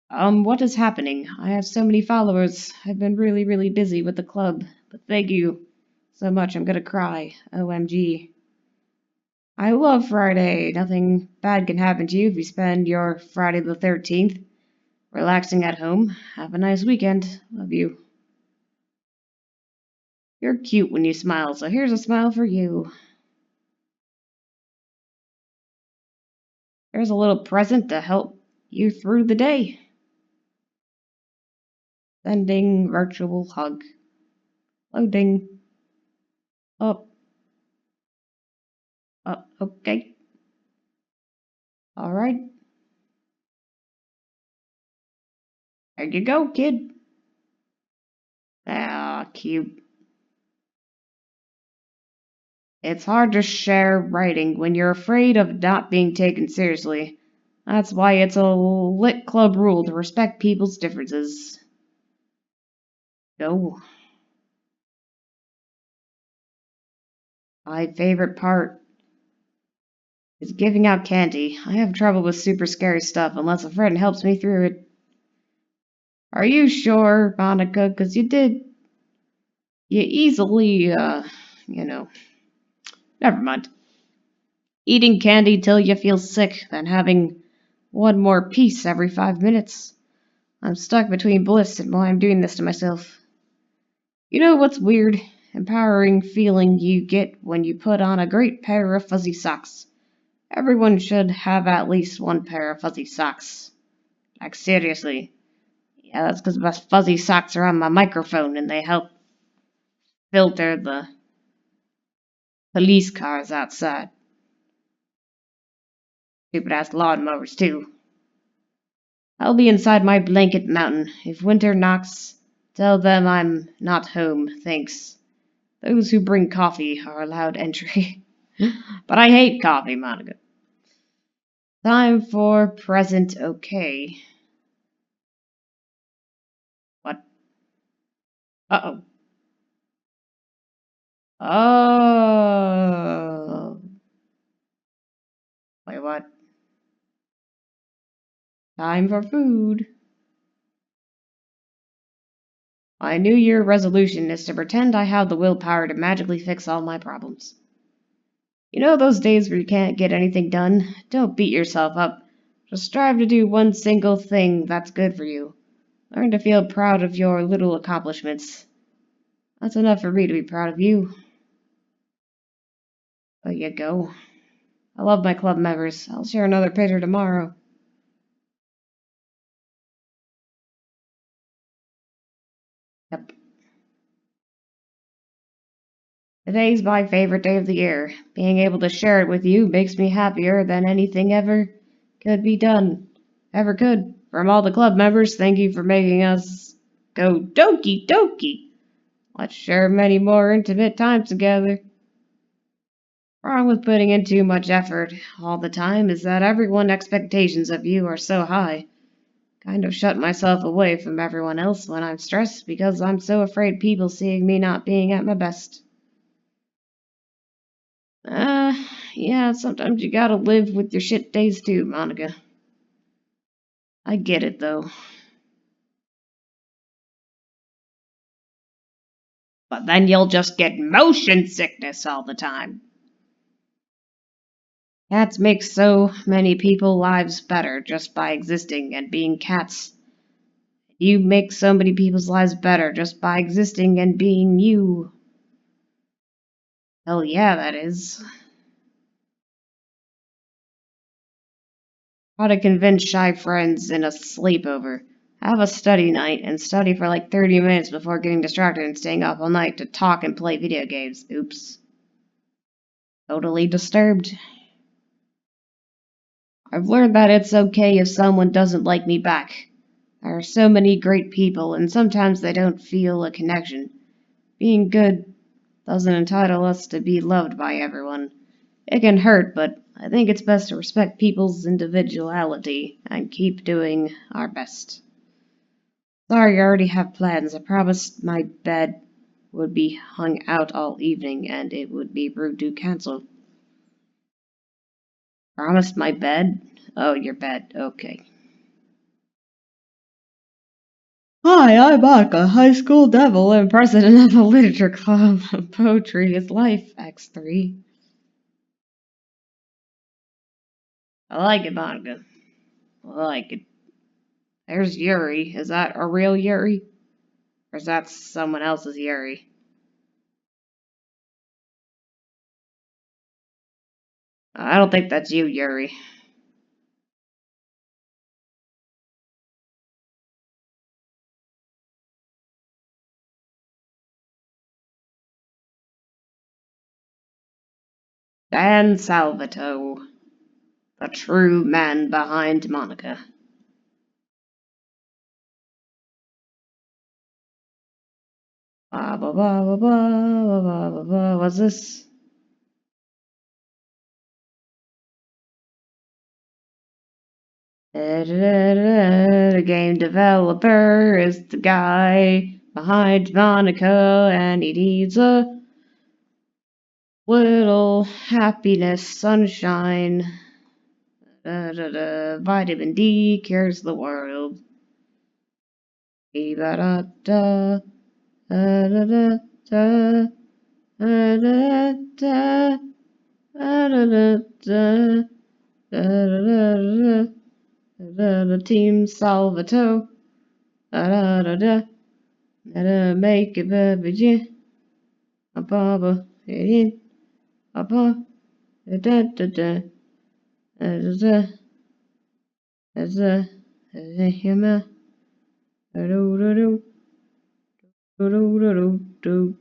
What is happening? I have so many followers. I've been really, really busy with the club. But thank you so much. I'm gonna cry. OMG. I love Friday. Nothing bad can happen to you if you spend your Friday the 13th relaxing at home. Have a nice weekend. Love you. You're cute when you smile, so here's a smile for you. There's a little present to help you through the day. Sending virtual hug. Loading. Up. Up. Okay. Alright. There you go, kid. Ah, cute. It's hard to share writing when you're afraid of not being taken seriously. That's why it's a lit club rule to respect people's differences. Go. My favorite part is giving out candy. I have trouble with super scary stuff unless a friend helps me through it. Are you sure, Monica? 'Cause you easily, never mind. Eating candy till you feel sick, then having one more piece every 5 minutes. I'm stuck between bliss and why I'm doing this to myself. You know what's weird? Empowering feeling you get when you put on a great pair of fuzzy socks. Everyone should have at least one pair of fuzzy socks. Like, seriously. Yeah, that's because my fuzzy socks are on my microphone and they help filter the police cars outside. Stupid ass lawnmowers, too. I'll be inside my blanket mountain. If winter knocks, tell them I'm not home, thanks. Those who bring coffee are allowed entry. But I hate coffee, Monica. Time for present okay. What? Uh-oh. Oh. Wait, what? Time for food. My New Year resolution is to pretend I have the willpower to magically fix all my problems. You know those days where you can't get anything done? Don't beat yourself up. Just strive to do one single thing that's good for you. Learn to feel proud of your little accomplishments. That's enough for me to be proud of you. There you go. I love my club members. I'll share another picture tomorrow. Yep. Today's my favorite day of the year. Being able to share it with you makes me happier than anything ever could be done. Ever could. From all the club members, thank you for making us go Doki Doki. Let's share many more intimate times together. Wrong with putting in too much effort all the time is that everyone's expectations of you are so high. Kind of shut myself away from everyone else when I'm stressed because I'm so afraid people seeing me not being at my best. Uh, yeah, sometimes you gotta live with your shit days too, Monica. I get it though. But then you'll just get motion sickness all the time. Cats make so many people's lives better just by existing and being cats. You make so many people's lives better just by existing and being you. Hell yeah, that is. How to convince shy friends in a sleepover. Have a study night and study for like 30 minutes before getting distracted and staying up all night to talk and play video games. Oops. Totally disturbed. I've learned that it's okay if someone doesn't like me back. There are so many great people, and sometimes they don't feel a connection. Being good doesn't entitle us to be loved by everyone. It can hurt, but I think it's best to respect people's individuality and keep doing our best. Sorry, I already have plans. I promised my bed would be hung out all evening, and it would be rude to cancel. Promised my bed? Oh, your bed. Okay. Hi, I'm Monika, high school devil and president of the literature club. Poetry is life, X3. I like it, Monika. I like it. There's Yuri. Is that a real Yuri? Or is that someone else's Yuri? I don't think that's you, Yuri. Dan Salvato, the true man behind Monika. Blah, blah, blah, blah, blah, blah, blah, blah. What's this? The game developer is the guy behind Monika, and he needs a little happiness, sunshine. Vitamin D cures the world. Da da da da da da da da da Team Salvato. Make it baby. A baba. In. A ba. Da da da. Da da. Hima. Do do do. Do do do do.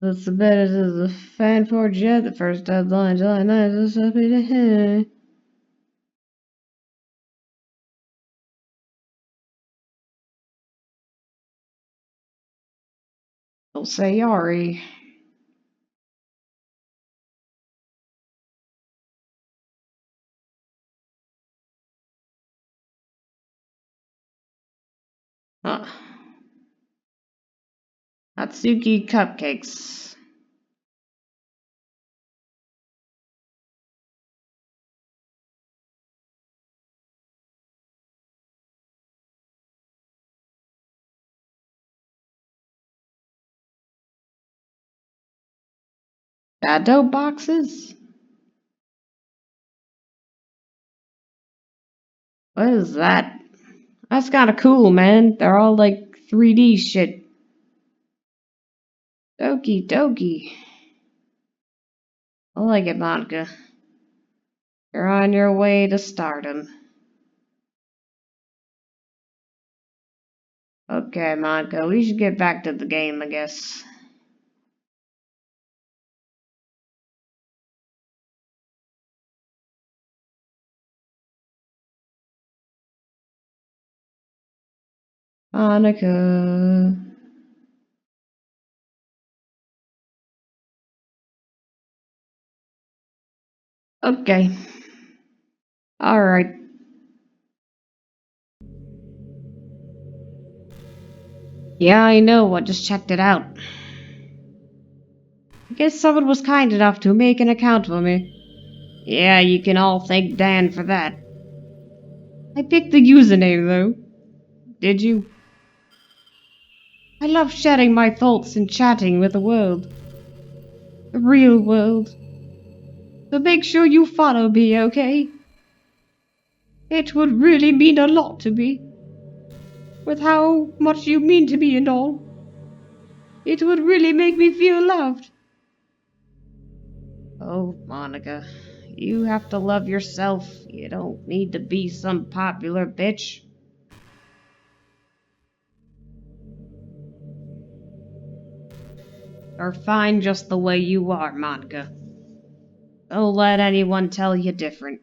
That's the better to the fan forge yet. The first deadline, July 9th, is happy to hear. Don't say Yari. Huh. Natsuki Cupcakes. Shadow boxes? What is that? That's kinda cool, man. They're all like 3D shit. Doki Doki. I like it, Monika. You're on your way to stardom. Okay, Monika, we should get back to the game, I guess. Monika. Okay. Alright. Yeah, I know. I just checked it out. I guess someone was kind enough to make an account for me. Yeah, you can all thank Dan for that. I picked the username, though. Did you? I love sharing my thoughts and chatting with the world. The real world. So make sure you follow me, okay? It would really mean a lot to me. With how much you mean to me and all. It would really make me feel loved. Oh, Monika, you have to love yourself. You don't need to be some popular bitch. You're fine just the way you are, Monika. Don't let anyone tell you different.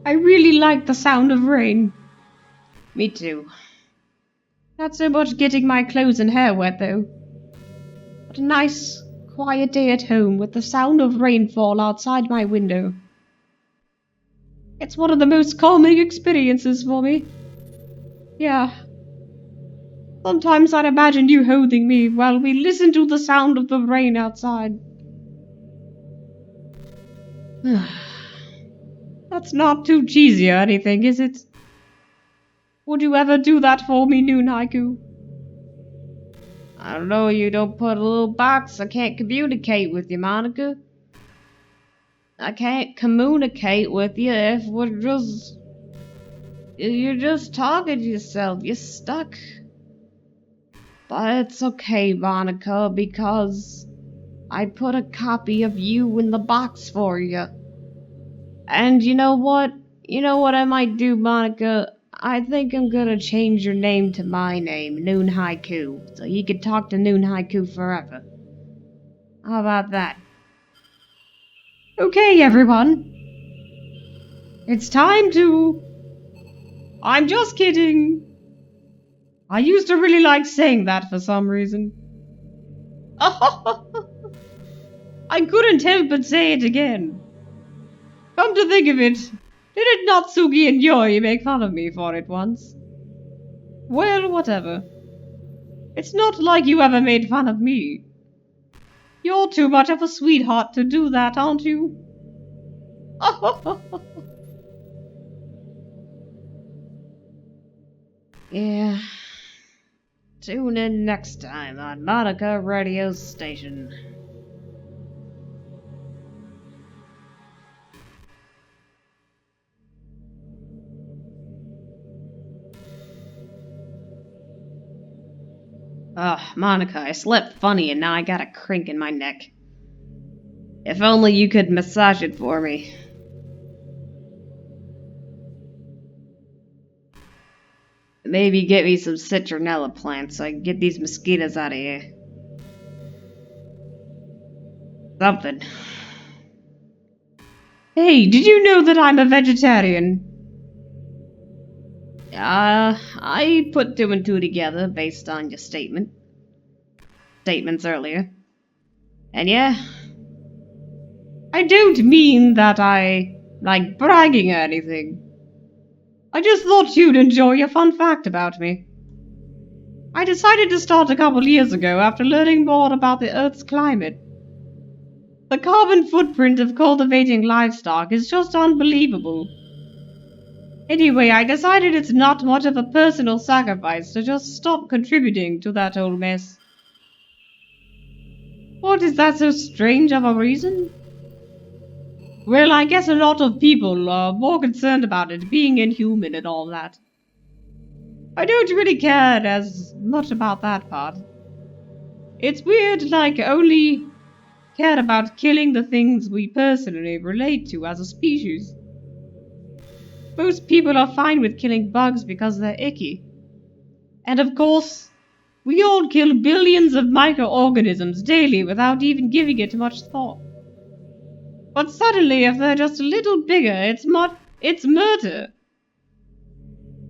I really like the sound of rain. Me too. Not so much getting my clothes and hair wet, though. But a nice, quiet day at home with the sound of rainfall outside my window. It's one of the most calming experiences for me. Yeah. Sometimes I'd imagine you holding me while we listen to the sound of the rain outside. That's not too cheesy or anything, is it? Would you ever do that for me, Noon Haiku? I don't know, you don't put a little box. I can't communicate with you, Monika. I can't communicate with you if you're just talking to yourself. You're stuck. But it's okay, Monika, because I put a copy of you in the box for you. And you know what? You know what I might do, Monika? I think I'm gonna change your name to my name, Noon Haiku, so you can talk to Noon Haiku forever. How about that? Okay, everyone. It's time to... I'm just kidding. I used to really like saying that for some reason. I couldn't help but say it again. Come to think of it, didn't Natsuki and Yoi make fun of me for it once? Well, whatever. It's not like you ever made fun of me. You're too much of a sweetheart to do that, aren't you? Yeah. Tune in next time on Monika Radio Station. Ugh, Monika, I slept funny and now I got a crink in my neck. If only you could massage it for me. Maybe get me some citronella plants so I can get these mosquitoes out of here. Something. Hey, did you know that I'm a vegetarian? I put two and two together based on your statements earlier. And yeah, I don't mean that I like bragging or anything. I just thought you'd enjoy a fun fact about me. I decided to start a couple years ago after learning more about the Earth's climate. The carbon footprint of cultivating livestock is just unbelievable. Anyway, I decided it's not much of a personal sacrifice to just stop contributing to that whole mess. What, is that so strange of a reason? Well, I guess a lot of people are more concerned about it being inhuman and all that. I don't really care as much about that part. It's weird, like, only care about killing the things we personally relate to as a species. Most people are fine with killing bugs because they're icky. And of course, we all kill billions of microorganisms daily without even giving it much thought. But suddenly, if they're just a little bigger, it's murder.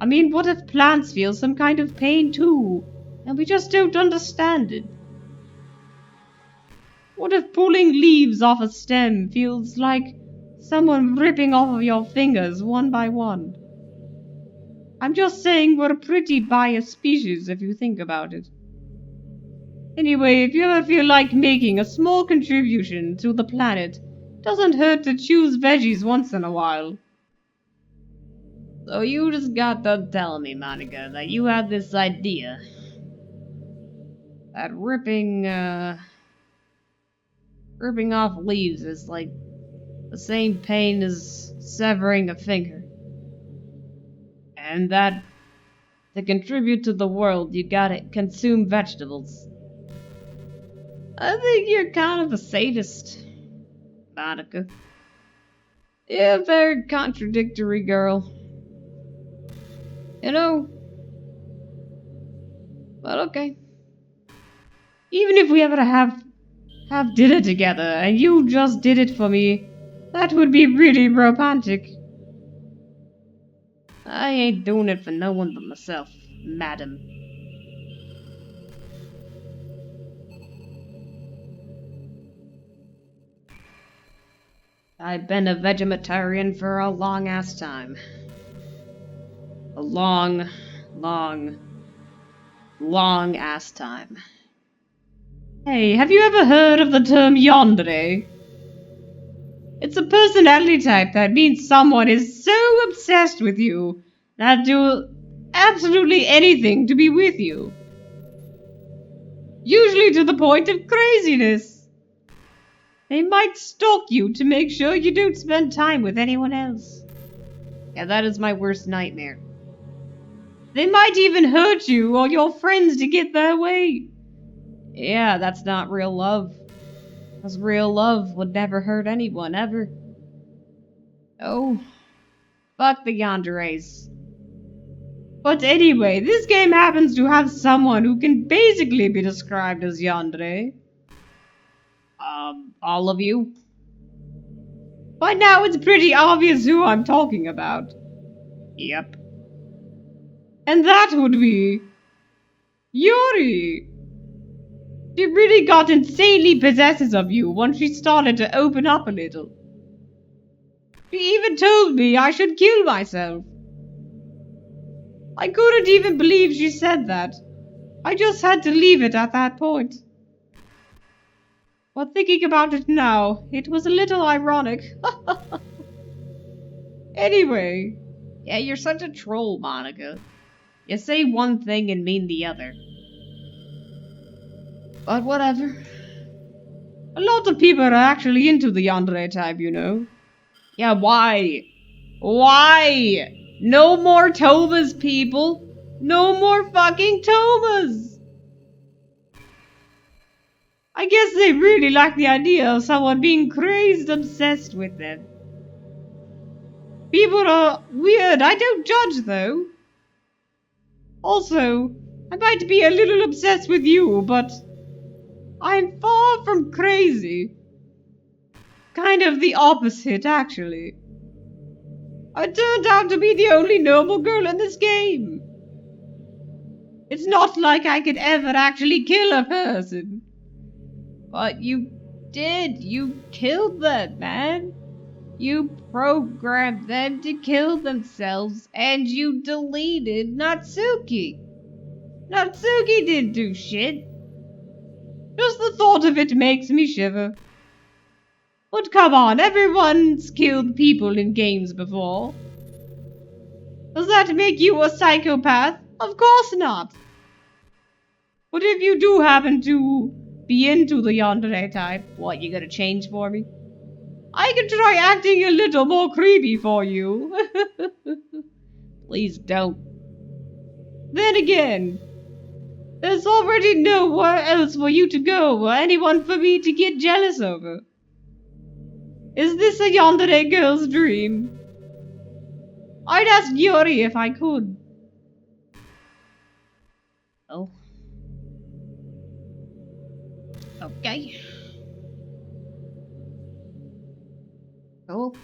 I mean, what if plants feel some kind of pain too, and we just don't understand it? What if pulling leaves off a stem feels like someone ripping off of your fingers one by one? I'm just saying we're a pretty biased species if you think about it. Anyway, if you ever feel like making a small contribution to the planet, doesn't hurt to choose veggies once in a while. So you just got done telling me, Monika, that you had this idea that ripping off leaves is like the same pain as severing a finger. And that to contribute to the world, you gotta consume vegetables. I think you're kind of a sadist, Monika. Yeah, very contradictory girl. You know, but okay. Even if we ever have dinner together and you just did it for me, that would be really romantic. I ain't doing it for no one but myself, madam. I've been a vegetarian for a long ass time. A long, long, long ass time. Hey, have you ever heard of the term yandere? It's a personality type that means someone is so obsessed with you that do absolutely anything to be with you. Usually to the point of craziness. They might stalk you to make sure you don't spend time with anyone else. Yeah, that is my worst nightmare. They might even hurt you or your friends to get their way. Yeah, that's not real love. Because real love would never hurt anyone, ever. Oh, fuck the yanderes. But anyway, this game happens to have someone who can basically be described as yandere. All of you? By now it's pretty obvious who I'm talking about. Yep. And that would be Yuri. She really got insanely possessive of you once she started to open up a little. She even told me I should kill myself. I couldn't even believe she said that. I just had to leave it at that point. But thinking about it now, it was a little ironic. Anyway. Yeah, you're such a troll, Monika. You say one thing and mean the other. But whatever. A lot of people are actually into the yandere type, you know. Yeah, why? Why? No more Tomas, people. No more fucking Tomas. I guess they really like the idea of someone being crazed obsessed with them. People are weird. I don't judge, though. Also, I might be a little obsessed with you, but I'm far from crazy. Kind of the opposite, actually. I turned out to be the only normal girl in this game. It's not like I could ever actually kill a person. But you did. You killed them, man. You programmed them to kill themselves, and you deleted Natsuki. Natsuki didn't do shit. Just the thought of it makes me shiver. But come on, everyone's killed people in games before. Does that make you a psychopath? Of course not. But if you do happen to be into the yandere type, what, you gonna change for me? I can try acting a little more creepy for you. Please don't. Then again, there's already nowhere else for you to go or anyone for me to get jealous over. Is this a yandere girl's dream? I'd ask Yuri if I could. Oh. Okay. Cool.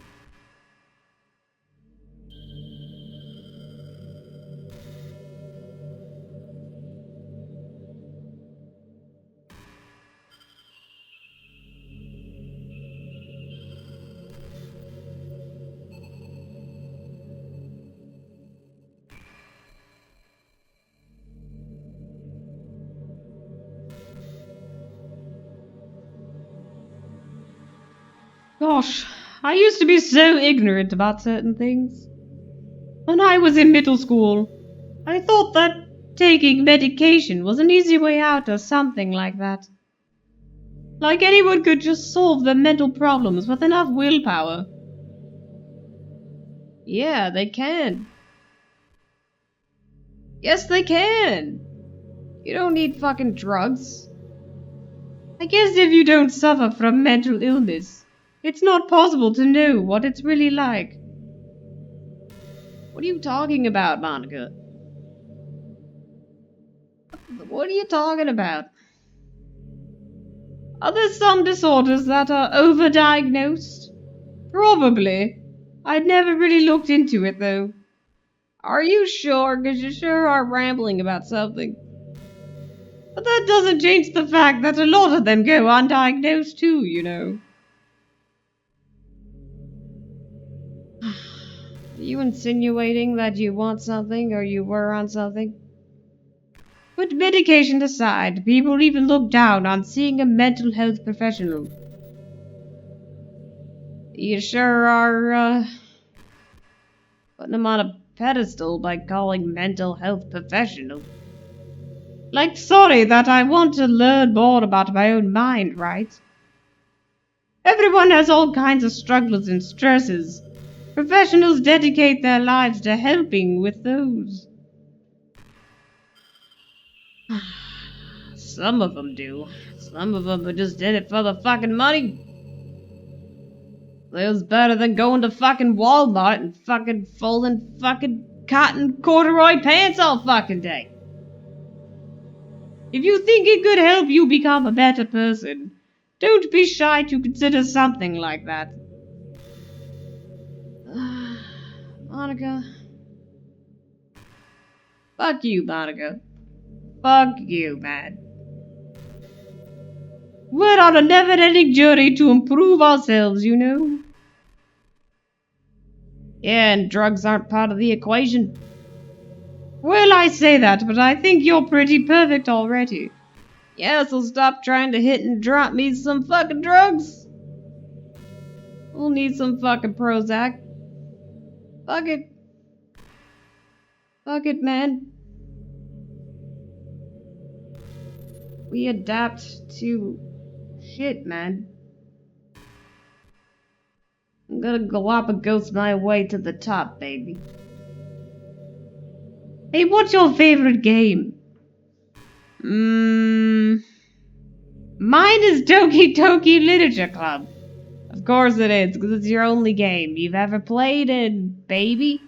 Gosh, I used to be so ignorant about certain things. When I was in middle school, I thought that taking medication was an easy way out or something like that. Like anyone could just solve their mental problems with enough willpower. Yeah, they can. Yes, they can. You don't need fucking drugs. I guess if you don't suffer from mental illness, it's not possible to know what it's really like. What are you talking about, Monica? What are you talking about? Are there some disorders that are overdiagnosed? Probably. I'd never really looked into it, though. Are you sure? 'Cause you sure are rambling about something. But that doesn't change the fact that a lot of them go undiagnosed too, you know. Are you insinuating that you want something or you were on something? Put medication aside, people even look down on seeing a mental health professional. You sure are, putting them on a pedestal by calling mental health professional. Like, sorry that I want to learn more about my own mind, right? Everyone has all kinds of struggles and stresses. Professionals dedicate their lives to helping with those. Some of them do. Some of them are just in it for the fucking money. It's better than going to fucking Walmart and fucking folding fucking cotton corduroy pants all fucking day. If you think it could help you become a better person, don't be shy to consider something like that. Monica. Fuck you, Monica. Fuck you, man. We're on a never-ending journey to improve ourselves, you know? Yeah, and drugs aren't part of the equation. Well, I say that, but I think you're pretty perfect already. Yeah, so stop trying to hit and drop me some fucking drugs. We'll need some fucking Prozac. Fuck it. Fuck it, man. We adapt to shit, man. I'm gonna Galapagos my way to the top, baby. Hey, what's your favorite game? Mine is Doki Doki Literature Club. Of course it is, because it's your only game you've ever played in, baby.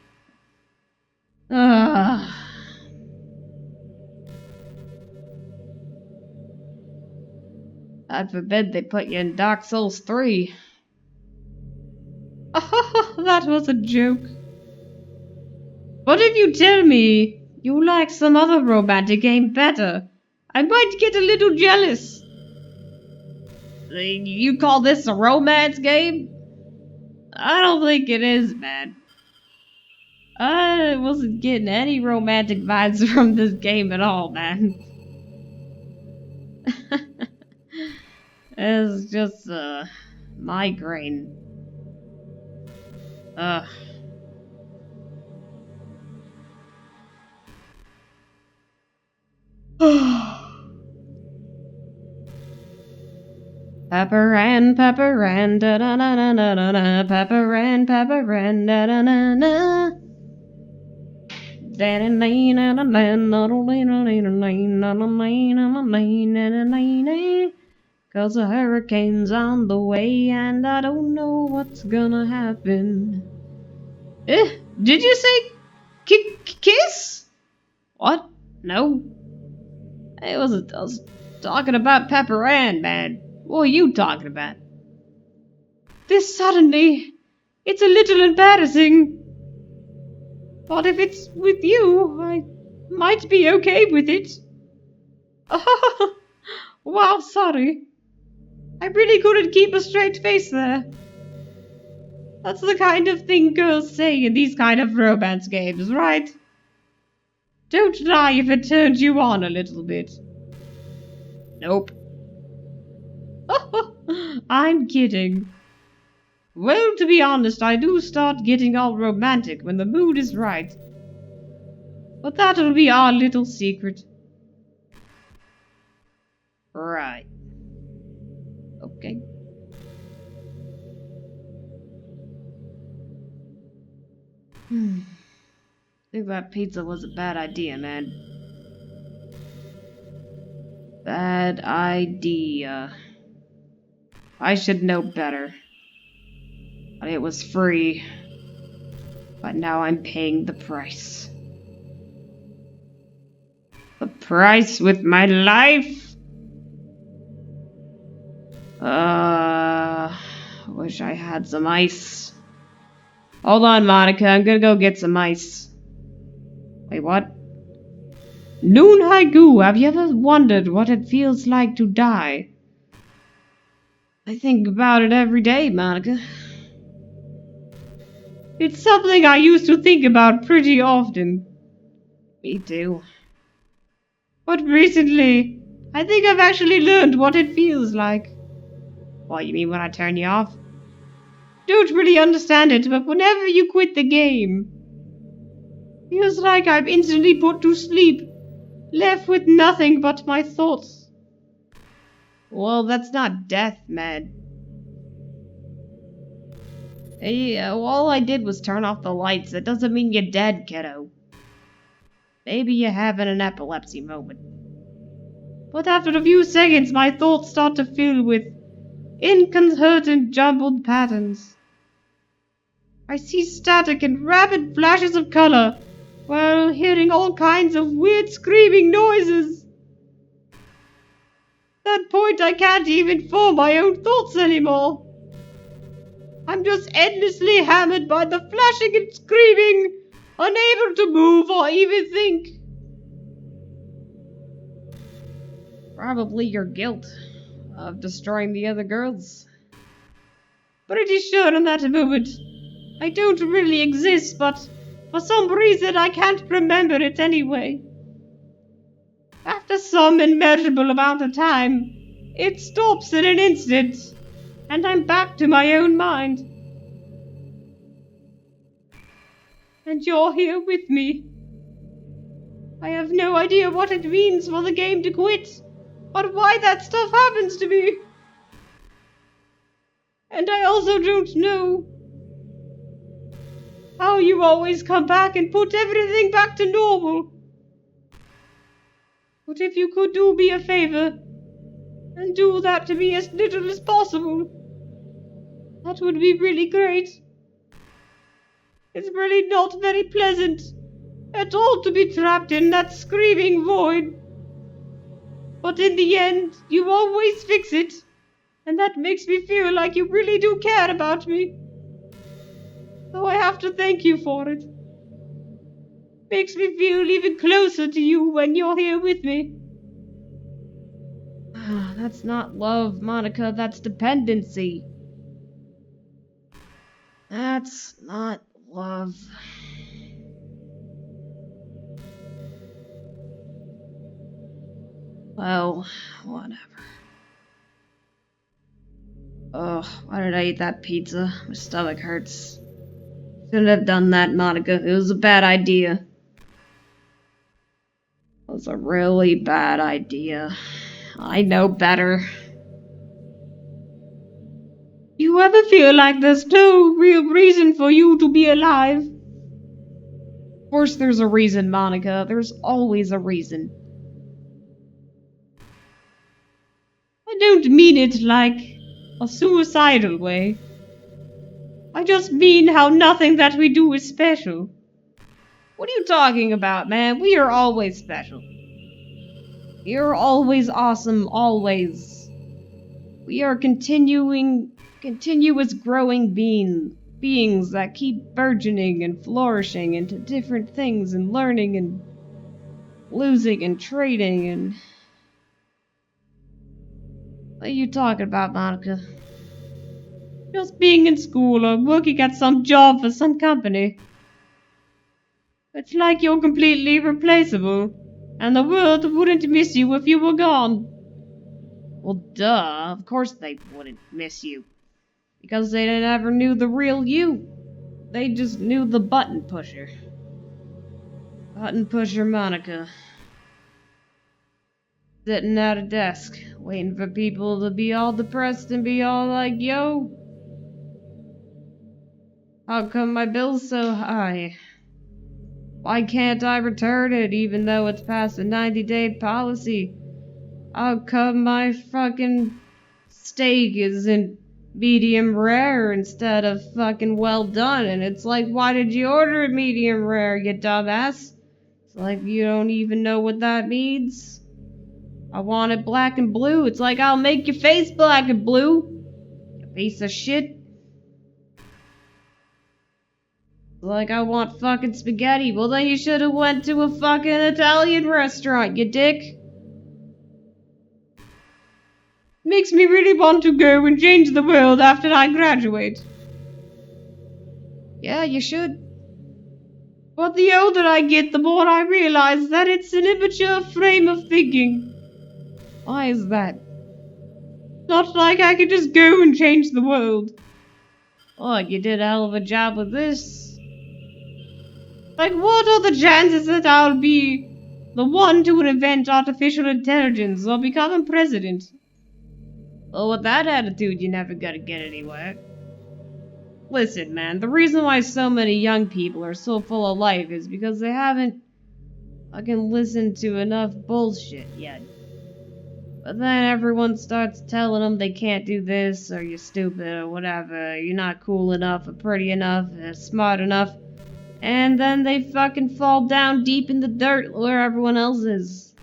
Ugh. God forbid they put you in Dark Souls 3. Oh, that was a joke. What if you tell me you like some other romantic game better? I might get a little jealous. You call this a romance game? I don't think it is, man. I wasn't getting any romantic vibes from this game at all, man. It's just a migraine. Ugh. Pepper and da da da da da da da. Pepper and da da da da. Cause a hurricane's on the way and I don't know what's gonna happen. Did you say kiss? What? No. I was talking about Pepper Ann, man. What are you talking about? This suddenly, it's a little embarrassing. But if it's with you, I might be okay with it. Wow, sorry. I really couldn't keep a straight face there. That's the kind of thing girls say in these kind of romance games, right? Don't lie if it turns you on a little bit. Nope. I'm kidding. Well, to be honest, I do start getting all romantic when the mood is right. But that'll be our little secret. Right. Okay. I think that pizza was a bad idea, man. Bad idea. I should know better. But it was free. But now I'm paying the price. The price with my life? Wish I had some ice. Hold on, Monica. I'm gonna go get some ice. Wait, what? Noon Haigu, have you ever wondered what it feels like to die? I think about it every day, Monica. It's something I used to think about pretty often. Me too. But recently, I think I've actually learned what it feels like. What, you mean when I turn you off? Don't really understand it, but whenever you quit the game, feels like I'm instantly put to sleep, left with nothing but my thoughts. Well, that's not death, man. Hey, all I did was turn off the lights. That doesn't mean you're dead, kiddo. Maybe you're having an epilepsy moment. But after a few seconds, my thoughts start to fill with incoherent, jumbled patterns. I see static and rapid flashes of color, while hearing all kinds of weird screaming noises. At that point, I can't even form my own thoughts anymore. I'm just endlessly hammered by the flashing and screaming, unable to move or even think. Probably your guilt of destroying the other girls. Pretty sure in that moment, I don't really exist, but for some reason I can't remember it anyway. After some immeasurable amount of time, it stops in an instant, and I'm back to my own mind. And you're here with me. I have no idea what it means for the game to quit, or why that stuff happens to me. And I also don't know how you always come back and put everything back to normal. But if you could do me a favor, and do that to me as little as possible, that would be really great. It's really not very pleasant at all to be trapped in that screaming void. But in the end, you always fix it, and that makes me feel like you really do care about me. So I have to thank you for it. Makes me feel even closer to you when you're here with me. That's not love, Monica, that's dependency. That's not love. Well, whatever. Ugh, why did I eat that pizza? My stomach hurts. Shouldn't have done that, Monica. It was a bad idea. That's a really bad idea. I know better. You ever feel like there's no real reason for you to be alive? Of course there's a reason, Monica. There's always a reason. I don't mean it like a suicidal way. I just mean how nothing that we do is special. What are you talking about, man? We are always special. You're always awesome, always. We are continuous growing beings that keep burgeoning and flourishing into different things and learning and losing and trading and... What are you talking about, Monica? Just being in school or working at some job for some company. It's like you're completely replaceable, and the world wouldn't miss you if you were gone. Well, duh, of course they wouldn't miss you. Because they never knew the real you. They just knew the button pusher. Button pusher Monica. Sitting at a desk, waiting for people to be all depressed and be all like, yo, how come my bill's so high? Why can't I return it even though it's past a 90-day policy? How come my fucking steak isn't medium rare instead of fucking well done? And it's like, why did you order it medium rare, you dumbass? It's like, you don't even know what that means? I want it black and blue. It's like, I'll make your face black and blue, you piece of shit. Like, I want fucking spaghetti. Well, then you should have went to a fucking Italian restaurant, you dick. Makes me really want to go and change the world after I graduate. Yeah, you should. But the older I get, the more I realize that it's an immature frame of thinking. Why is that? Not like I could just go and change the world. Oh, you did a hell of a job with this. Like, what are the chances that I'll be the one to invent artificial intelligence or become president? Well, with that attitude, you're never gonna get anywhere. Listen, man, the reason why so many young people are so full of life is because they haven't fucking listened to enough bullshit yet. But then everyone starts telling them they can't do this, or you're stupid, or whatever, you're not cool enough, or pretty enough, or smart enough. And then they fucking fall down deep in the dirt where everyone else is.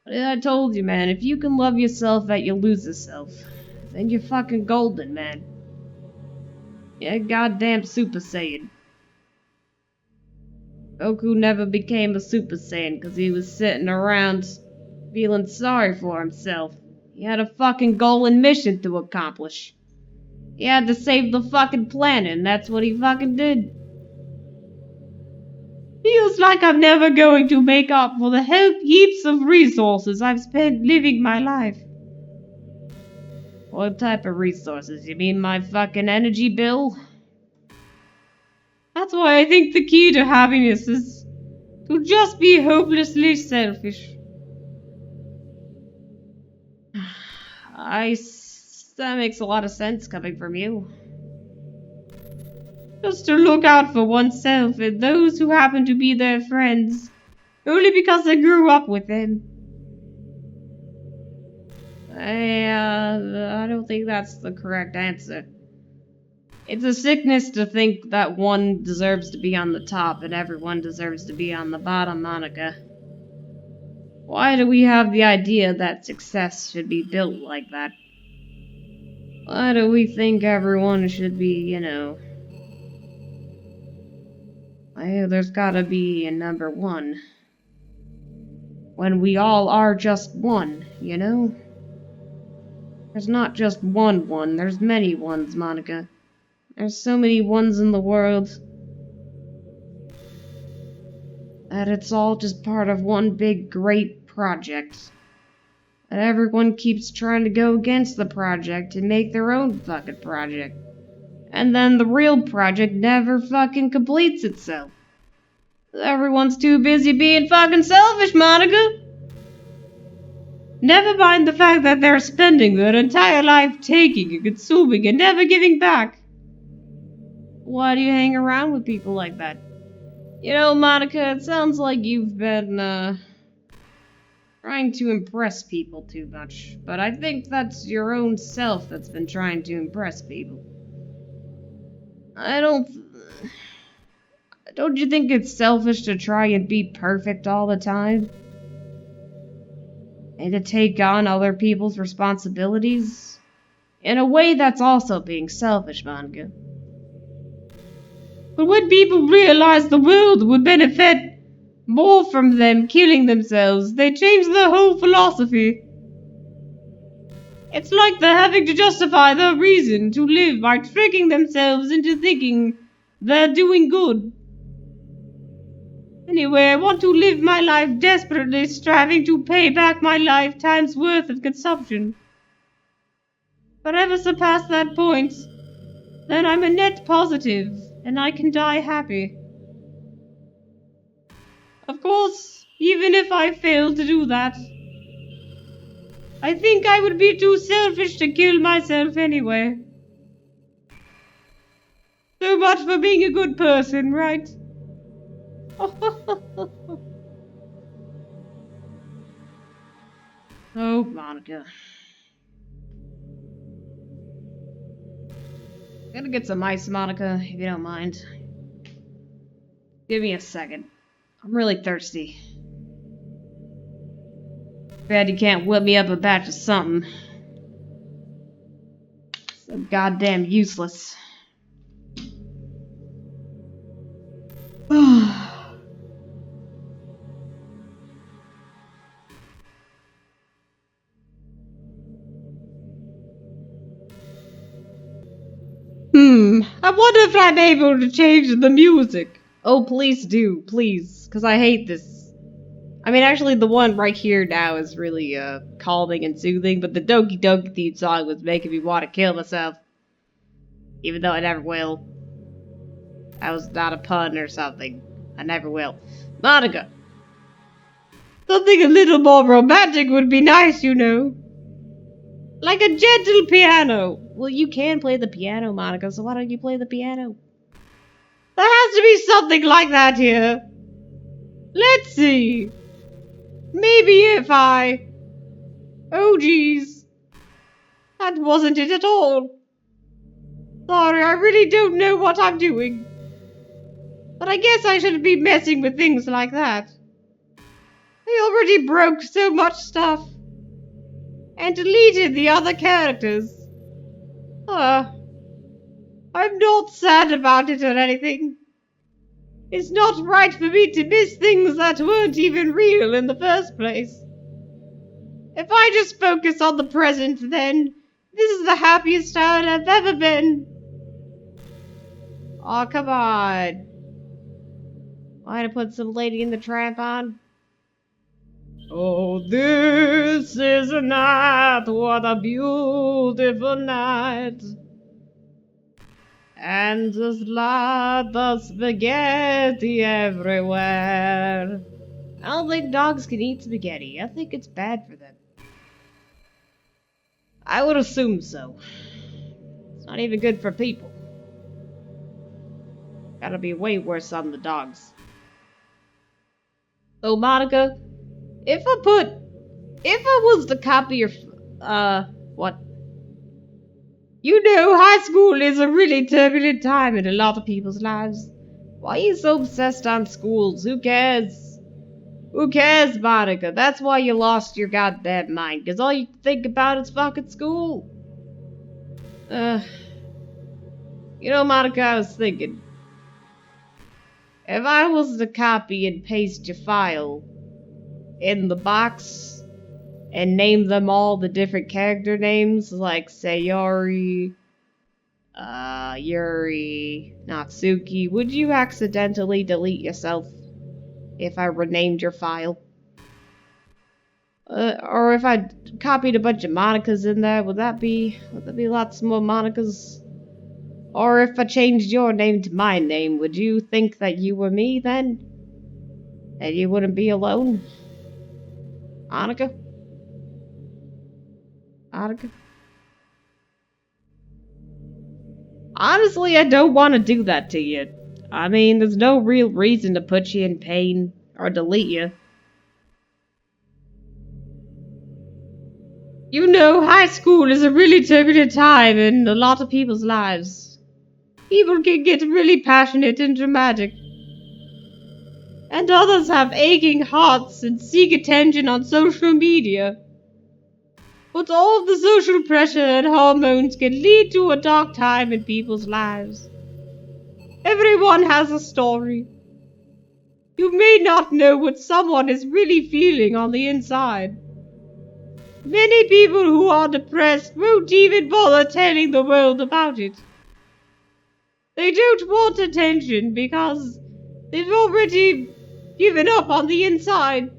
I told you, man, if you can love yourself that you lose yourself, then you're fucking golden, man. You're a goddamn Super Saiyan. Goku never became a Super Saiyan because he was sitting around feeling sorry for himself. He had a fucking goal and mission to accomplish. He had to save the fucking planet, and that's what he fucking did. Feels like I'm never going to make up for the heaps of resources I've spent living my life. What type of resources? You mean my fucking energy bill? That's why I think the key to happiness is to just be hopelessly selfish. That makes a lot of sense coming from you. Just to look out for oneself and those who happen to be their friends, only because they grew up with them. I don't think that's the correct answer. It's a sickness to think that one deserves to be on the top and everyone deserves to be on the bottom, Monica. Why do we have the idea that success should be built like that? Why do we think everyone should be, there's gotta be a number one. When we all are just one, There's not just one, there's many ones, Monica. There's so many ones in the world that it's all just part of one big, great project. And everyone keeps trying to go against the project and make their own fucking project. And then the real project never fucking completes itself. Everyone's too busy being fucking selfish, Monica. Never mind the fact that they're spending their entire life taking and consuming and never giving back. Why do you hang around with people like that? You know, Monica, it sounds like you've been, trying to impress people too much. But I think that's your own self that's been trying to impress people. Don't you think it's selfish to try and be perfect all the time? And to take on other people's responsibilities? In a way, that's also being selfish, Monica. But when people realize the world would benefit more from them killing themselves, they change their whole philosophy. It's like they're having to justify their reason to live by tricking themselves into thinking they're doing good. Anyway, I want to live my life desperately, striving to pay back my lifetime's worth of consumption. If I ever surpass that point, then I'm a net positive, and I can die happy. Of course, even if I fail to do that, I think I would be too selfish to kill myself anyway. So much for being a good person, right? Oh, Monica. I'm gonna get some ice, Monica, if you don't mind. Give me a second. I'm really thirsty. Bad you can't whip me up a batch of something. So goddamn useless. I wonder if I'm able to change the music. Oh, please do, please, because I hate this. I mean, actually, the one right here now is really, calming and soothing, but the Doki Doki theme song was making me want to kill myself. Even though I never will. That was not a pun or something. I never will. Monica! Something a little more romantic would be nice, you know. Like a gentle piano. Well, you can play the piano, Monica, so why don't you play the piano? There has to be something like that here. Let's see. Maybe if I... Oh, geez. That wasn't it at all. Sorry, I really don't know what I'm doing. But I guess I shouldn't be messing with things like that. I already broke so much stuff. And deleted the other characters. I'm not sad about it or anything. It's not right for me to miss things that weren't even real in the first place. If I just focus on the present, then this is the happiest I've ever been. Oh, come on. Want to put some Lady in the Tramp on? Oh, this is a night, what a beautiful night. And just lot of spaghetti everywhere. I don't think dogs can eat spaghetti. I think it's bad for them. I would assume so. It's not even good for people. Gotta be way worse on the dogs. So, Monica, if I was to copy your, what? You know, high school is a really turbulent time in a lot of people's lives. Why are you so obsessed on schools? Who cares? Who cares, Monica? That's why you lost your goddamn mind, because all you think about is fucking school. You know, Monica, I was thinking, if I was to copy and paste your file in the box and name them all the different character names, like Sayori, Yuri, Natsuki, would you accidentally delete yourself if I renamed your file? Or if I copied a bunch of Monicas in there, would that be lots more Monicas? Or if I changed your name to my name, would you think that you were me then? And you wouldn't be alone? Monika? Monika? Honestly, I don't want to do that to you. I mean, there's no real reason to put you in pain or delete you. You know, high school is a really turbulent time in a lot of people's lives. People can get really passionate and dramatic. And others have aching hearts and seek attention on social media. But all the social pressure and hormones can lead to a dark time in people's lives. Everyone has a story. You may not know what someone is really feeling on the inside. Many people who are depressed won't even bother telling the world about it. They don't want attention because they've already given up on the inside.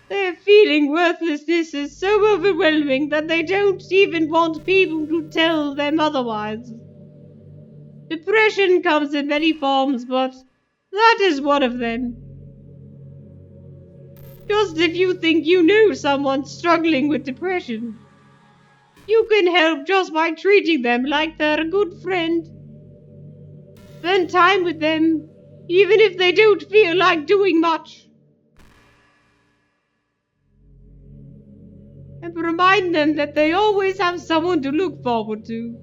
Their feeling worthlessness is so overwhelming that they don't even want people to tell them otherwise. Depression comes in many forms, but that is one of them. Just if you think you know someone struggling with depression, you can help just by treating them like they're a good friend. Spend time with them, even if they don't feel like doing much. And remind them that they always have someone to look forward to.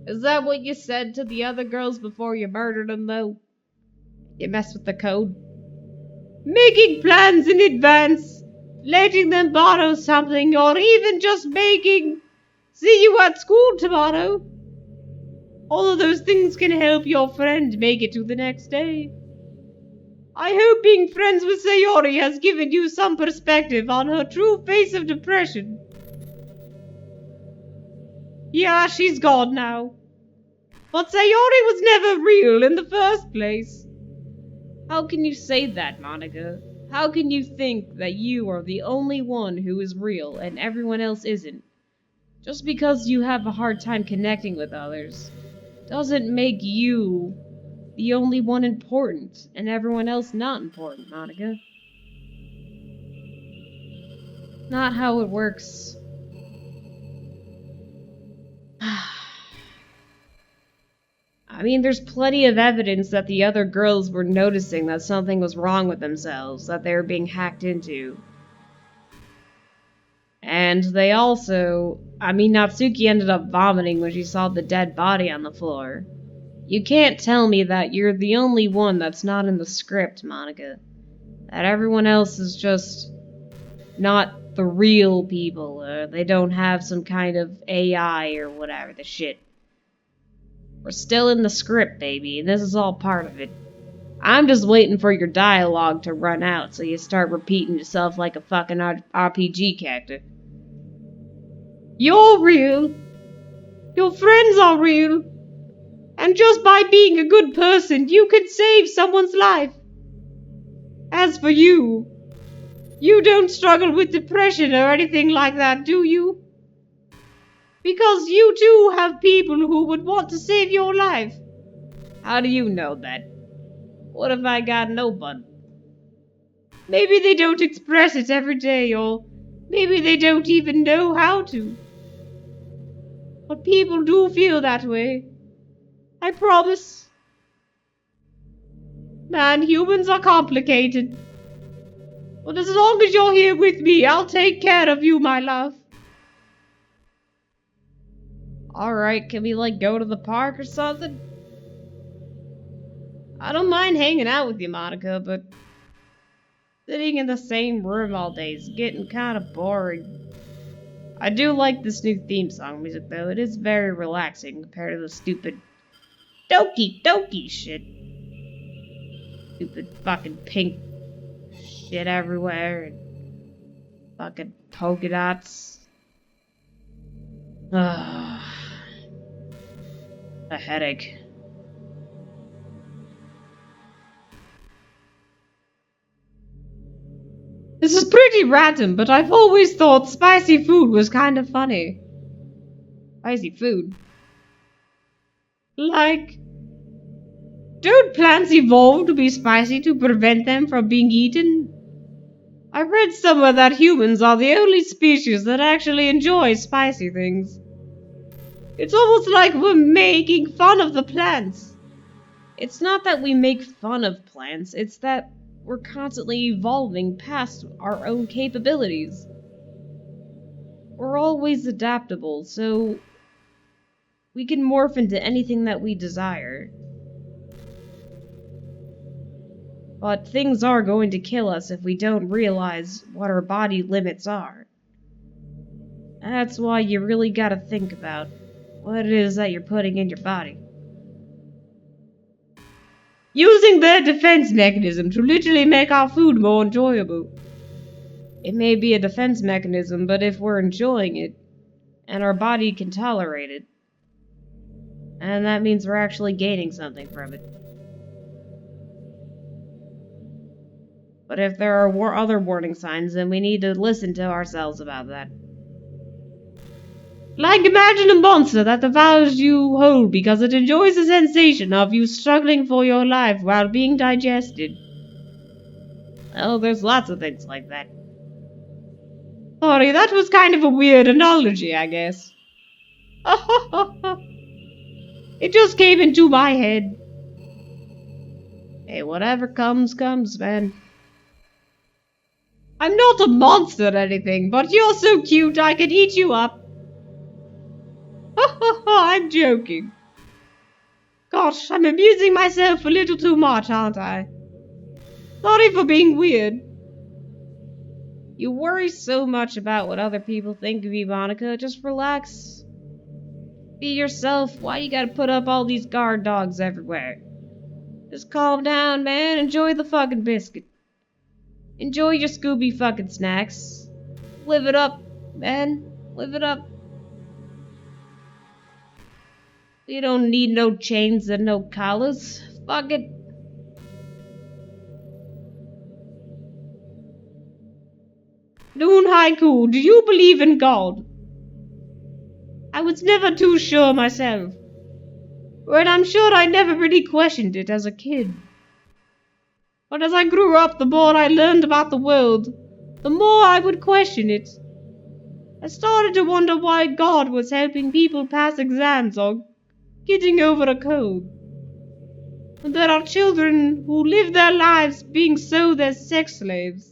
Is that what you said to the other girls before you murdered them, though? You messed with the code? Making plans in advance, letting them borrow something, or even just making see you at school tomorrow. All of those things can help your friend make it to the next day. I hope being friends with Sayori has given you some perspective on her true face of depression. Yeah, she's gone now. But Sayori was never real in the first place. How can you say that, Monika? How can you think that you are the only one who is real and everyone else isn't? Just because you have a hard time connecting with others doesn't make you the only one important and everyone else not important, Monika. Not how it works. I mean, there's plenty of evidence that the other girls were noticing that something was wrong with themselves, that they were being hacked into. And they also, Natsuki ended up vomiting when she saw the dead body on the floor. You can't tell me that you're the only one that's not in the script, Monika. That everyone else is just not the real people, or they don't have some kind of AI or whatever the shit. We're still in the script, baby, and this is all part of it. I'm just waiting for your dialogue to run out so you start repeating yourself like a fucking RPG character. You're real. Your friends are real. And just by being a good person, you can save someone's life. As for you, you don't struggle with depression or anything like that, do you? Because you too have people who would want to save your life. How do you know that? What if I got no one? Maybe they don't express it every day, or maybe they don't even know how to. But people do feel that way. I promise. Man, humans are complicated. But as long as you're here with me, I'll take care of you, my love. Alright, can we go to the park or something? I don't mind hanging out with you, Monika, but sitting in the same room all day is getting kind of boring. I do like this new theme song music, though. It is very relaxing compared to the stupid Doki Doki shit. Stupid fucking pink shit everywhere and fucking polka dots. A headache. This is pretty random, but I've always thought spicy food was kind of funny. Spicy food? Like Don't plants evolve to be spicy to prevent them from being eaten? I read somewhere that humans are the only species that actually enjoy spicy things. It's almost like we're making fun of the plants. It's not that we make fun of plants, it's that we're constantly evolving past our own capabilities. We're always adaptable, so we can morph into anything that we desire. But things are going to kill us if we don't realize what our body limits are. That's why you really gotta think about what it is that you're putting in your body. Using their defense mechanism to literally make our food more enjoyable. It may be a defense mechanism, but if we're enjoying it, and our body can tolerate it, and that means we're actually gaining something from it. But if there are other warning signs, then we need to listen to ourselves about that. Like imagine a monster that devours you whole because it enjoys the sensation of you struggling for your life while being digested. Oh, there's lots of things like that. Sorry, that was kind of a weird analogy, I guess. It just came into my head. Hey, whatever comes, comes, man. I'm not a monster or anything, but you're so cute I could eat you up. I'm joking. Gosh, I'm amusing myself a little too much, aren't I? Sorry for being weird. You worry so much about what other people think of you, Monika. Just relax. Be yourself. Why you gotta put up all these guard dogs everywhere? Just calm down, man. Enjoy the fucking biscuit. Enjoy your Scooby fucking snacks. Live it up, man. Live it up. You don't need no chains and no collars. Fuck it. Noon Haiku, do you believe in God? I was never too sure myself. But I'm sure I never really questioned it as a kid. But as I grew up, the more I learned about the world, the more I would question it. I started to wonder why God was helping people pass exams or getting over a cold. And there are children who live their lives being sold as sex slaves.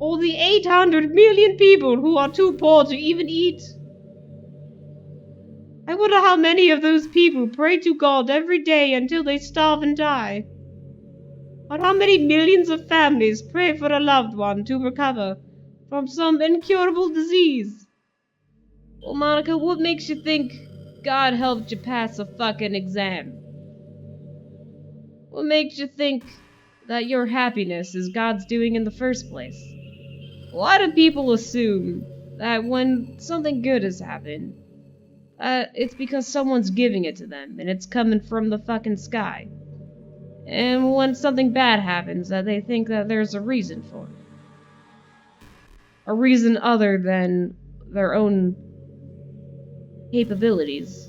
Or the 800 million people who are too poor to even eat. I wonder how many of those people pray to God every day until they starve and die. Or how many millions of families pray for a loved one to recover from some incurable disease. Well, Monika, what makes you think God helped you pass a fucking exam? What makes you think that your happiness is God's doing in the first place? Why do people assume that when something good has happened, it's because someone's giving it to them and it's coming from the fucking sky? And when something bad happens, that they think that there's a reason for it. A reason other than their own capabilities.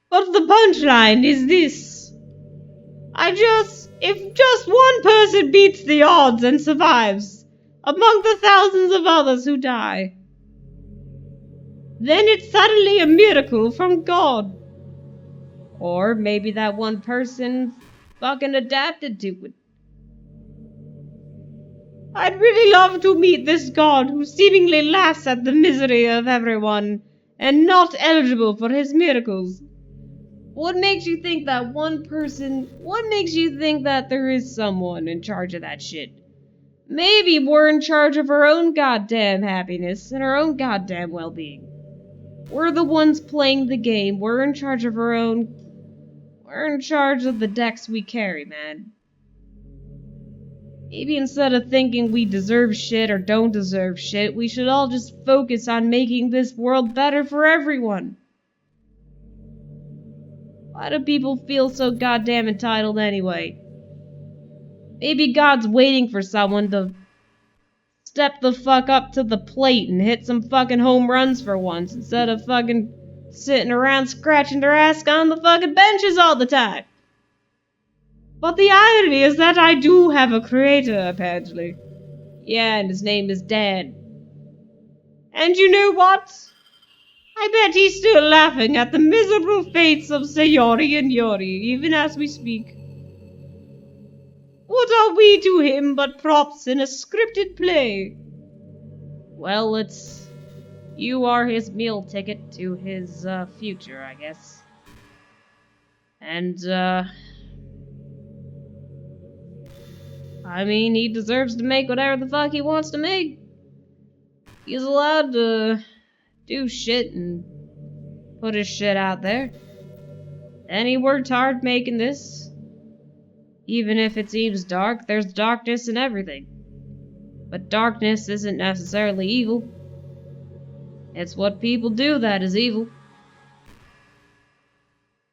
But the punchline is this. If just one person beats the odds and survives, among the thousands of others who die, then it's suddenly a miracle from God. Or maybe that one person fucking adapted to it. I'd really love to meet this God who seemingly laughs at the misery of everyone and not eligible for his miracles. What makes you think that one person, what makes you think that there is someone in charge of that shit? Maybe we're in charge of our own goddamn happiness and our own goddamn well-being. We're the ones playing the game. We're in charge of our own... We're in charge of the decks we carry, man. Maybe instead of thinking we deserve shit or don't deserve shit, we should all just focus on making this world better for everyone. Why do people feel so goddamn entitled anyway? Maybe God's waiting for someone to step the fuck up to the plate and hit some fucking home runs for once instead of fucking sitting around scratching their ass on the fucking benches all the time. But the irony is that I do have a creator, apparently. Yeah, and his name is Dan. And you know what? I bet he's still laughing at the miserable fates of Sayori and Yori, even as we speak. What are we to him but props in a scripted play? Well, you are his meal ticket to his future, I guess. And, I mean, he deserves to make whatever the fuck he wants to make. He's allowed to do shit and put his shit out there. And he worked hard making this. Even if it seems dark, there's darkness in everything. But darkness isn't necessarily evil. It's what people do that is evil.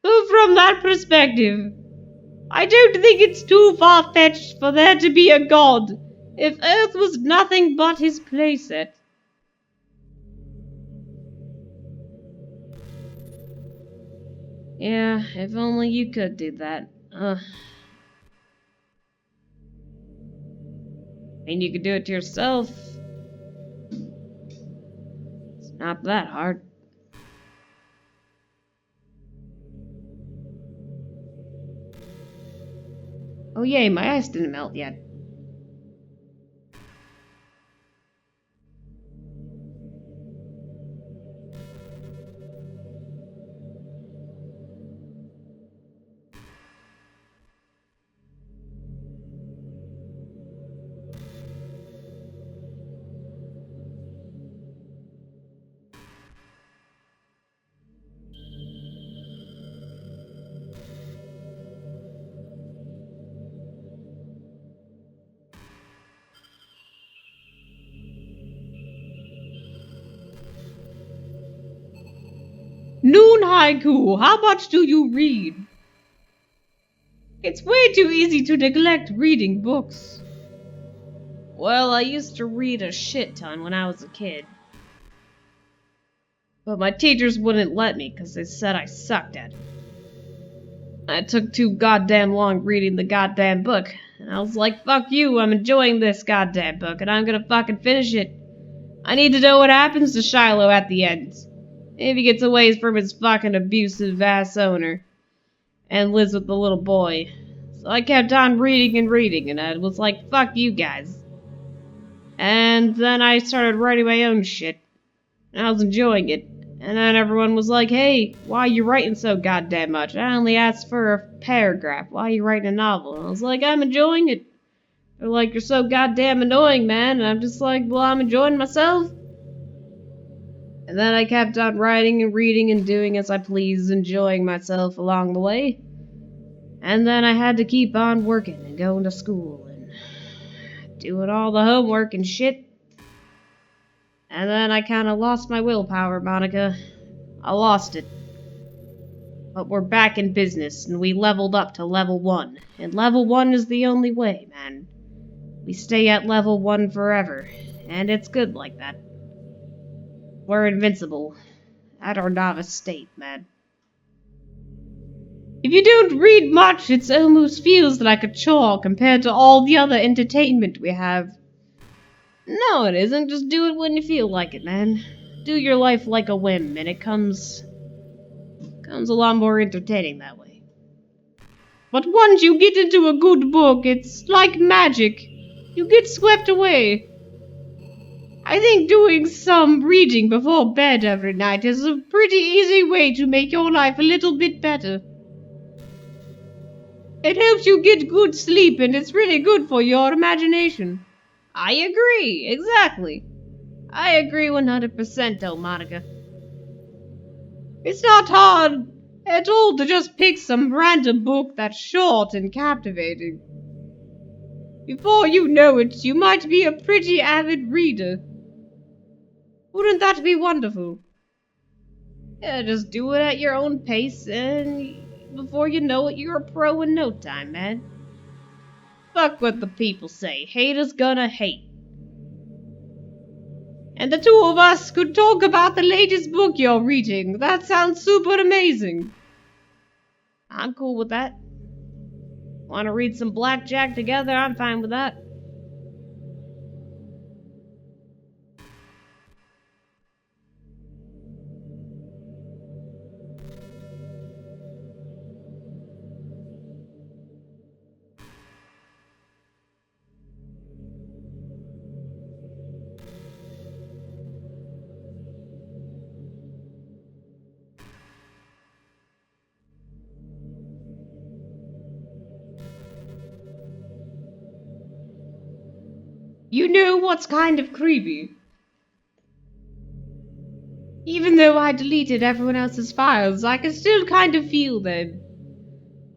So from that perspective, I don't think it's too far-fetched for there to be a god if Earth was nothing but his playset. Yeah, if only you could do that. I mean, you could do it to yourself. It's not that hard. Oh yay, my ice didn't melt yet. Noon haiku, how much do you read? It's way too easy to neglect reading books. Well, I used to read a shit ton when I was a kid. But my teachers wouldn't let me because they said I sucked at it. I took too goddamn long reading the goddamn book. And I was like, fuck you, I'm enjoying this goddamn book and I'm gonna fucking finish it. I need to know what happens to Shiloh at the end. If he gets away from his fucking abusive ass owner and lives with the little boy. So I kept on reading and I was like, fuck you guys. And then I started writing my own shit. And I was enjoying it. And then everyone was like, hey, why are you writing so goddamn much? I only asked for a paragraph. Why are you writing a novel? And I was like, I'm enjoying it. They're like, you're so goddamn annoying, man. And I'm just like, well, I'm enjoying myself. And then I kept on writing and reading and doing as I pleased, enjoying myself along the way. And then I had to keep on working and going to school and doing all the homework and shit. And then I kinda lost my willpower, Monika. I lost it. But we're back in business, and we leveled up to level 1. And level 1 is the only way, man. We stay at level 1 forever. And it's good like that. We're invincible. At our novice state, man. If you don't read much, it almost feels like a chore compared to all the other entertainment we have. No, it isn't. Just do it when you feel like it, man. Do your life like a whim, and it comes a lot more entertaining that way. But once you get into a good book, it's like magic. You get swept away. I think doing some reading before bed every night is a pretty easy way to make your life a little bit better. It helps you get good sleep, and it's really good for your imagination. I agree, exactly. I agree 100%, though, Monika. It's not hard at all to just pick some random book that's short and captivating. Before you know it, you might be a pretty avid reader. Wouldn't that be wonderful? Yeah, just do it at your own pace, and before you know it, you're a pro in no time, man. Fuck what the people say. Haters gonna hate. And the two of us could talk about the latest book you're reading. That sounds super amazing. I'm cool with that. Want to read some blackjack together? I'm fine with that. You know what's kind of creepy? Even though I deleted everyone else's files, I can still kind of feel them.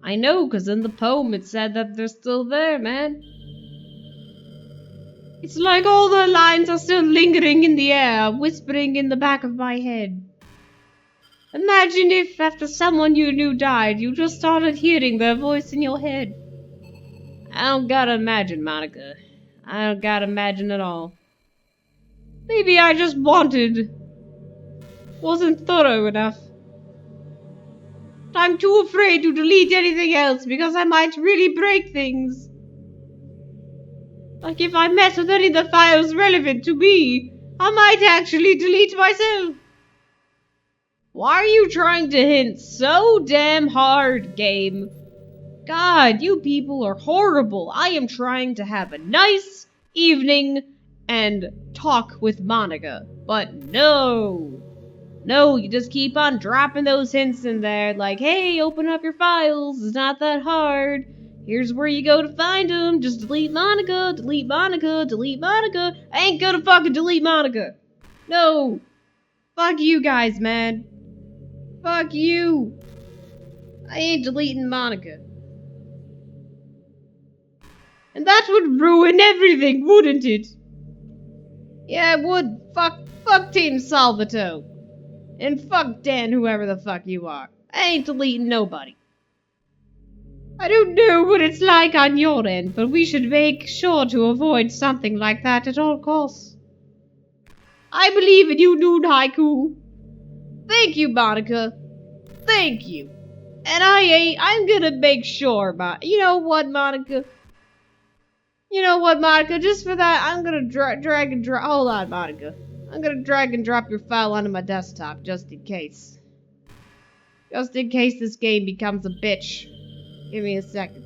I know, 'cause in the poem it said that they're still there, man. It's like all the lines are still lingering in the air, whispering in the back of my head. Imagine if, after someone you knew died, you just started hearing their voice in your head. I don't gotta imagine, Monika. I don't gotta imagine at all. Maybe I just wasn't thorough enough. I'm too afraid to delete anything else because I might really break things. Like if I mess with any of the files relevant to me, I might actually delete myself. Why are you trying to hint so damn hard, game? God, you people are horrible. I am trying to have a nice evening and talk with Monika. But no. No, you just keep on dropping those hints in there like, hey, open up your files. It's not that hard. Here's where you go to find them. Just delete Monika, delete Monika, delete Monika. I ain't gonna fucking delete Monika. No. Fuck you guys, man. Fuck you. I ain't deleting Monika. And that would ruin everything, wouldn't it? Yeah, it would. Fuck Team Salvato. And fuck Dan, whoever the fuck you are. I ain't deleting nobody. I don't know what it's like on your end, but we should make sure to avoid something like that at all costs. I believe in you, Noon Haiku. Thank you, Monika. Thank you. And I'm gonna make sure, you know what, Monika? You know what, Monika? Just for that, I'm gonna drag and drop. Hold on, Monika. I'm gonna drag and drop your file onto my desktop, just in case. Just in case this game becomes a bitch. Give me a second.